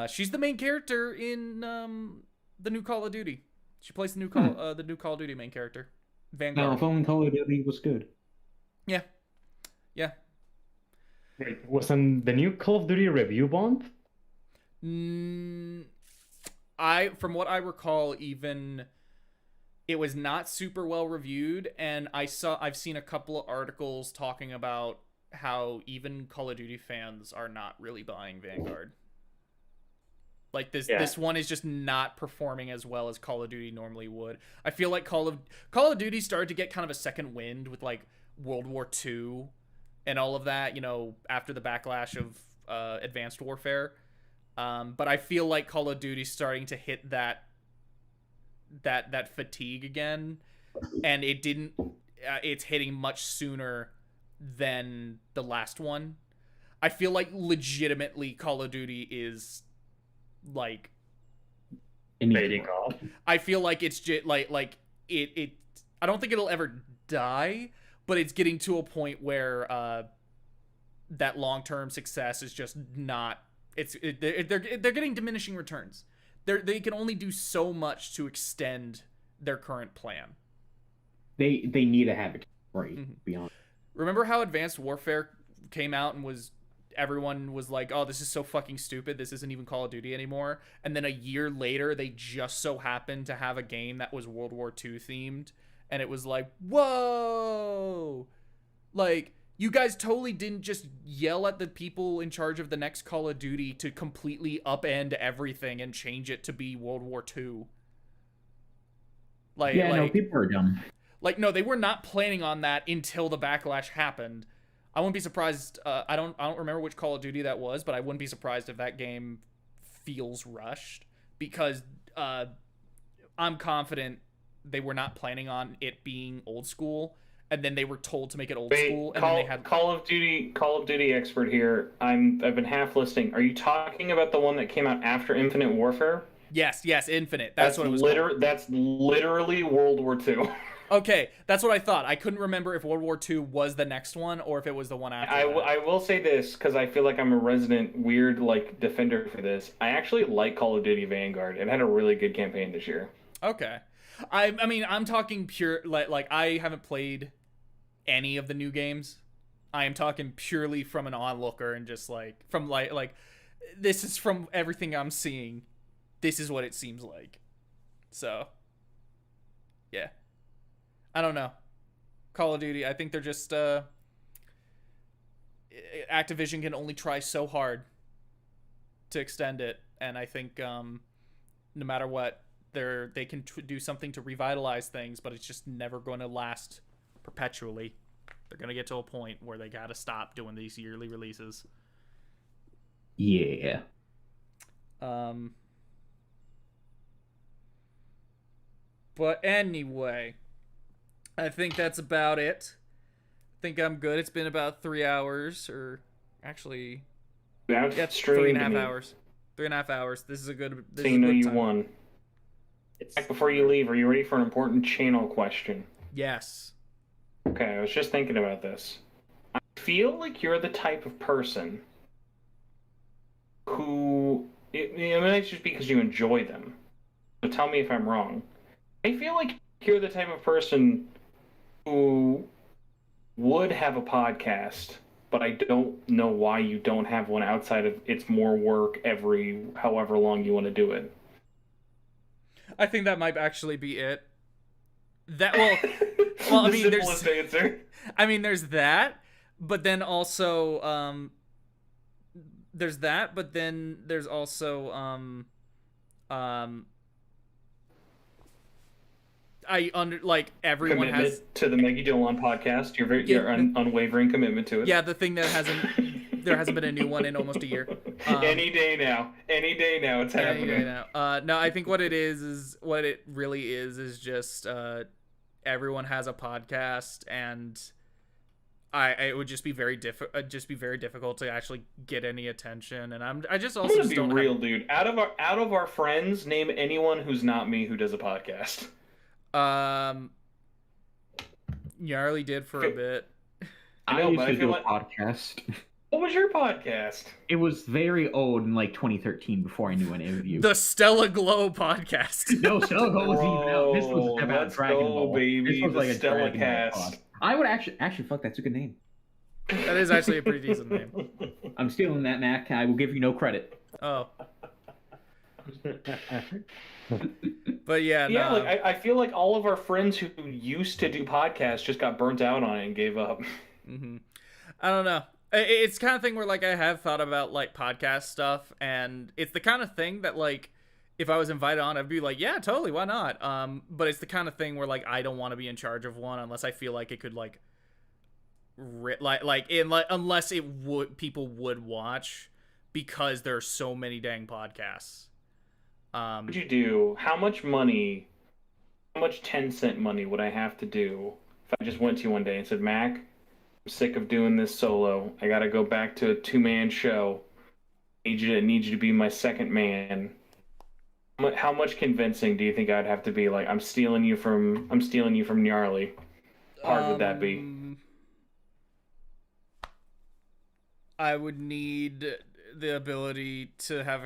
Speaker 3: She's the main character in the new Call of Duty. She plays the new Call of Duty main character, Vanguard.
Speaker 4: Now, if only Call of Duty was good.
Speaker 3: Yeah.
Speaker 14: Wait, wasn't the new Call of Duty review bombed?
Speaker 3: From what I recall, even it was not super well reviewed, and I've seen a couple of articles talking about how even Call of Duty fans are not really buying Vanguard. Like this one is just not performing as well as Call of Duty normally would. I feel like Call of Duty started to get kind of a second wind with like World War II and all of that, you know, after the backlash of Advanced Warfare. But I feel like Call of Duty's starting to hit that fatigue again, and it's hitting much sooner than the last one. I feel like legitimately Call of Duty is like
Speaker 14: fading off.
Speaker 3: I feel like it's just like it I don't think it'll ever die, but it's getting to a point where that long-term success is just not. They're getting diminishing returns. They can only do so much to extend their current plan.
Speaker 4: They need to have it right beyond.
Speaker 3: Remember how Advanced Warfare came out and everyone was like, "Oh, this is so fucking stupid. This isn't even Call of Duty anymore." And then a year later, they just so happened to have a game that was World War II themed, and it was like, "Whoa!" Like, you guys totally didn't just yell at the people in charge of the next Call of Duty to completely upend everything and change it to be World War II.
Speaker 4: No, people are dumb.
Speaker 3: Like, no, they were not planning on that until the backlash happened. I wouldn't be surprised. I don't remember which Call of Duty that was, but I wouldn't be surprised if that game feels rushed, because I'm confident they were not planning on it being old school, and then they were told to make it old school, and then they had
Speaker 15: Call of Duty expert here. I've been half listening. Are you talking about the one that came out after Infinite Warfare?
Speaker 3: Yes, Infinite. That's what it was called.
Speaker 15: That's literally World War II.
Speaker 3: Okay, that's what I thought. I couldn't remember if World War II was the next one or if it was the one after.
Speaker 15: I will say this, because I feel like I'm a resident weird defender for this. I actually like Call of Duty Vanguard. It had a really good campaign this year.
Speaker 3: Okay, I mean, I'm talking pure like I haven't played any of the new games. I am talking purely from an onlooker and just from this is from everything I'm seeing. This is what it seems like. So, yeah. I don't know. Call of Duty, I think they're just Activision can only try so hard to extend it, and I think no matter what, they can do something to revitalize things, but it's just never going to last perpetually. They're going to get to a point where they got to stop doing these yearly releases.
Speaker 4: Yeah.
Speaker 3: But anyway, I think that's about it. I think I'm good. It's been about 3 hours, or actually,
Speaker 15: yeah,
Speaker 3: 3.5 hours. 3.5 hours. This is a good.
Speaker 15: So you know you won. Back before you leave, are you ready for an important channel question?
Speaker 3: Yes.
Speaker 15: Okay, I was just thinking about this. I feel like you're the type of person who it might just be because you enjoy them. So tell me if I'm wrong. I feel like you're the type of person who would have a podcast, but I don't know why you don't have one outside of it's more work every however long you want to do it.
Speaker 3: I think that might actually be it. Well, I mean,
Speaker 15: simplest answer.
Speaker 3: I mean, there's that, but then also, there's that, but then there's also, everyone
Speaker 15: commitment
Speaker 3: has
Speaker 15: to the Maggie Dolan podcast. Your unwavering commitment to it.
Speaker 3: Yeah, the thing that there hasn't been a new one in almost a year.
Speaker 15: Any day now, it's happening.
Speaker 3: Any day now. No, I think what it really is just everyone has a podcast, and it would just be very difficult to actually get any attention. And I just also
Speaker 15: I'm gonna be real, dude. Out of our friends, name anyone who's not me who does a podcast.
Speaker 3: Gnarly did for a bit.
Speaker 4: I used to do a podcast.
Speaker 15: What was your podcast?
Speaker 4: It was very old in like 2013 before I knew any of you.
Speaker 3: The Stella Glow podcast.
Speaker 4: No, Stella Glow was even out. This was about Dragon Ball.
Speaker 15: Baby.
Speaker 4: This was like
Speaker 15: the
Speaker 4: a
Speaker 15: Stella
Speaker 4: Dragon
Speaker 15: Cast.
Speaker 4: Ball pod. I would actually fuck, that's a good name.
Speaker 3: That is actually a pretty decent name.
Speaker 4: I'm stealing that, Mac. I will give you no credit.
Speaker 3: Oh. But yeah,
Speaker 15: yeah,
Speaker 3: no.
Speaker 15: like I feel like all of our friends who used to do podcasts just got burnt out on it and gave up.
Speaker 3: Mm-hmm. I don't know. It's the kind of thing where like I have thought about like podcast stuff, and it's the kind of thing that like if I was invited on, I'd be like, yeah, totally, why not? But it's the kind of thing where like I don't want to be in charge of one unless I feel like it could like unless it would people would watch, because there's so many dang podcasts.
Speaker 15: What would you do? How much 10-cent money would I have to do if I just went to you one day and said, Mac, I'm sick of doing this solo. I gotta go back to a 2-man show. I need you to be my second man. How much convincing do you think I'd have to be? Like, I'm stealing you from Gnarly. How hard would that be?
Speaker 3: I would need the ability to have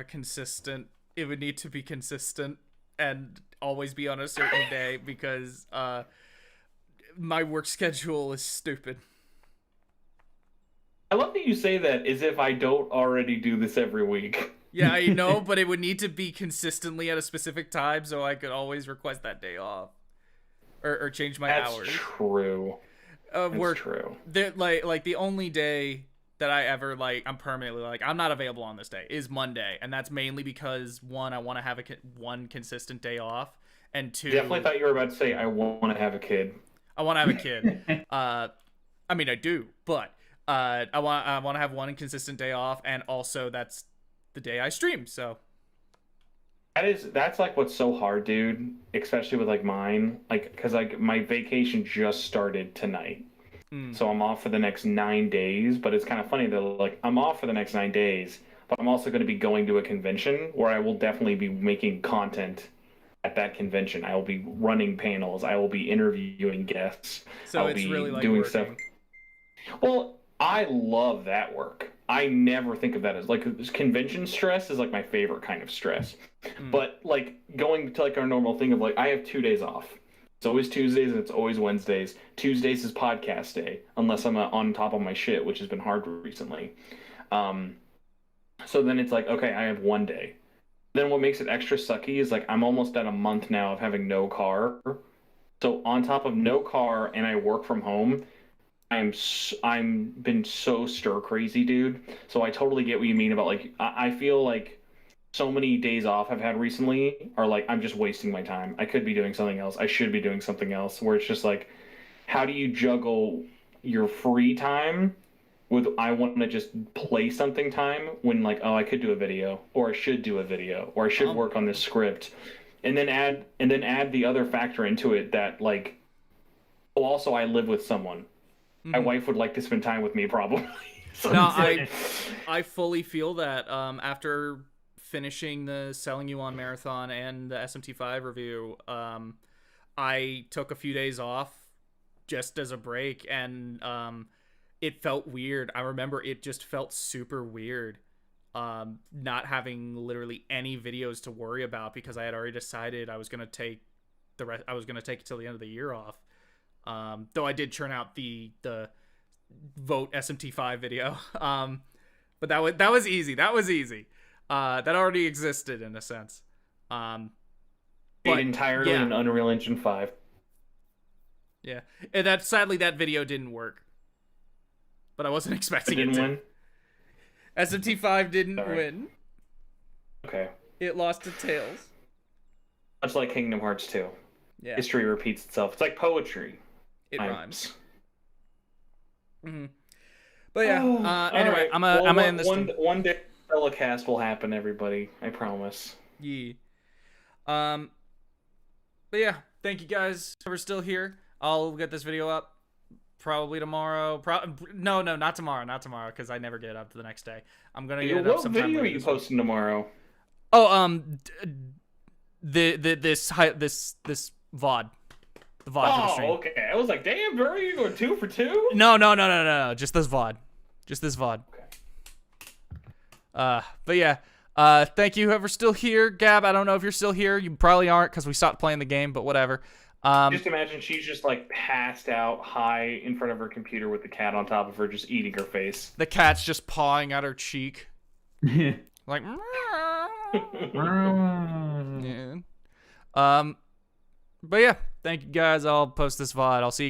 Speaker 3: it would need to be consistent and always be on a certain day, because my work schedule is stupid.
Speaker 15: I love that you say that as if I don't already do this every week.
Speaker 3: Yeah, I know, but it would need to be consistently at a specific time so I could always request that day off. Or change my hours.
Speaker 15: That's true.
Speaker 3: That's true. Like the only day that I ever I'm permanently I'm not available on this day is Monday, and that's mainly because one, I want to have one consistent day off, and two,
Speaker 15: definitely thought you were about to say I want to have a kid.
Speaker 3: I want to have a kid. I mean I do, but I want to have one consistent day off, and also that's the day I stream. So
Speaker 15: that's like what's so hard, dude. Especially with like mine, because my vacation just started tonight. So I'm off for the next 9 days, but it's kind of funny that like I'm off for the next 9 days, but I'm also going to be going to a convention where I will definitely be making content at that convention. I will be running panels. I will be interviewing guests.
Speaker 3: So
Speaker 15: I'll be
Speaker 3: really like
Speaker 15: doing
Speaker 3: working.
Speaker 15: stuff. Well, I love that work. I never think of that as like convention stress is like my favorite kind of stress. But like going to like our normal thing of like I have 2 days off. It's always Tuesdays and it's always Wednesdays. Tuesdays is podcast day, unless I'm on top of my shit, which has been hard recently. So then it's like, okay, I have 1 day. Then what makes it extra sucky is like I'm almost at a month now of having no car. So on top of no car and I work from home, I'm been so stir crazy, dude. So I totally get what you mean about like I feel like so many days off I've had recently are like I'm just wasting my time. I could be doing something else. I should be doing something else. Where it's just like, how do you juggle your free time with I want to just play something time when like, oh, I could do a video, or I should do a video, or I should work on this script, and then add the other factor into it that like, oh, also I live with someone. My wife would like to spend time with me probably. So
Speaker 3: no, I fully feel that after finishing the Selling You On marathon and the SMT5 review, I took a few days off just as a break, and it felt weird. I remember it just felt super weird, not having literally any videos to worry about because I had already decided I was gonna take I was gonna take it till the end of the year off. Though I did churn out the vote SMT5 video. But that was easy. That was easy. That already existed in a sense. But
Speaker 15: entirely in Unreal Engine 5.
Speaker 3: Yeah, and sadly that video didn't work. But I wasn't expecting it to.
Speaker 15: Win?
Speaker 3: SMT5 didn't win.
Speaker 15: Okay.
Speaker 3: It lost to Tails.
Speaker 15: Much like Kingdom Hearts 2.
Speaker 3: Yeah.
Speaker 15: History repeats itself. It's like poetry.
Speaker 3: It rhymes. Mm-hmm. But yeah. Anyway,
Speaker 15: right.
Speaker 3: I'm gonna end this.
Speaker 15: One day, telecast will happen, everybody. I promise.
Speaker 3: Yeah. But yeah, thank you guys who are still here. I'll get this video up probably tomorrow. No, not tomorrow. Not tomorrow, because I never get it up to the next day. I'm gonna get it up sometime later.
Speaker 15: What video are you posting tomorrow?
Speaker 3: Oh, this VOD. The VOD for the stream.
Speaker 15: Oh, okay. I was like, damn, bro, you going 2 for 2?
Speaker 3: No. Just this VOD. Just this VOD. Okay. But yeah. Thank you, whoever's still here. Gab, I don't know if you're still here. You probably aren't because we stopped playing the game, but whatever.
Speaker 15: Just imagine she's just like passed out high in front of her computer with the cat on top of her, just eating her face.
Speaker 3: The cat's just pawing at her cheek. Like, yeah. But yeah, thank you guys. I'll post this VOD. I'll see you guys.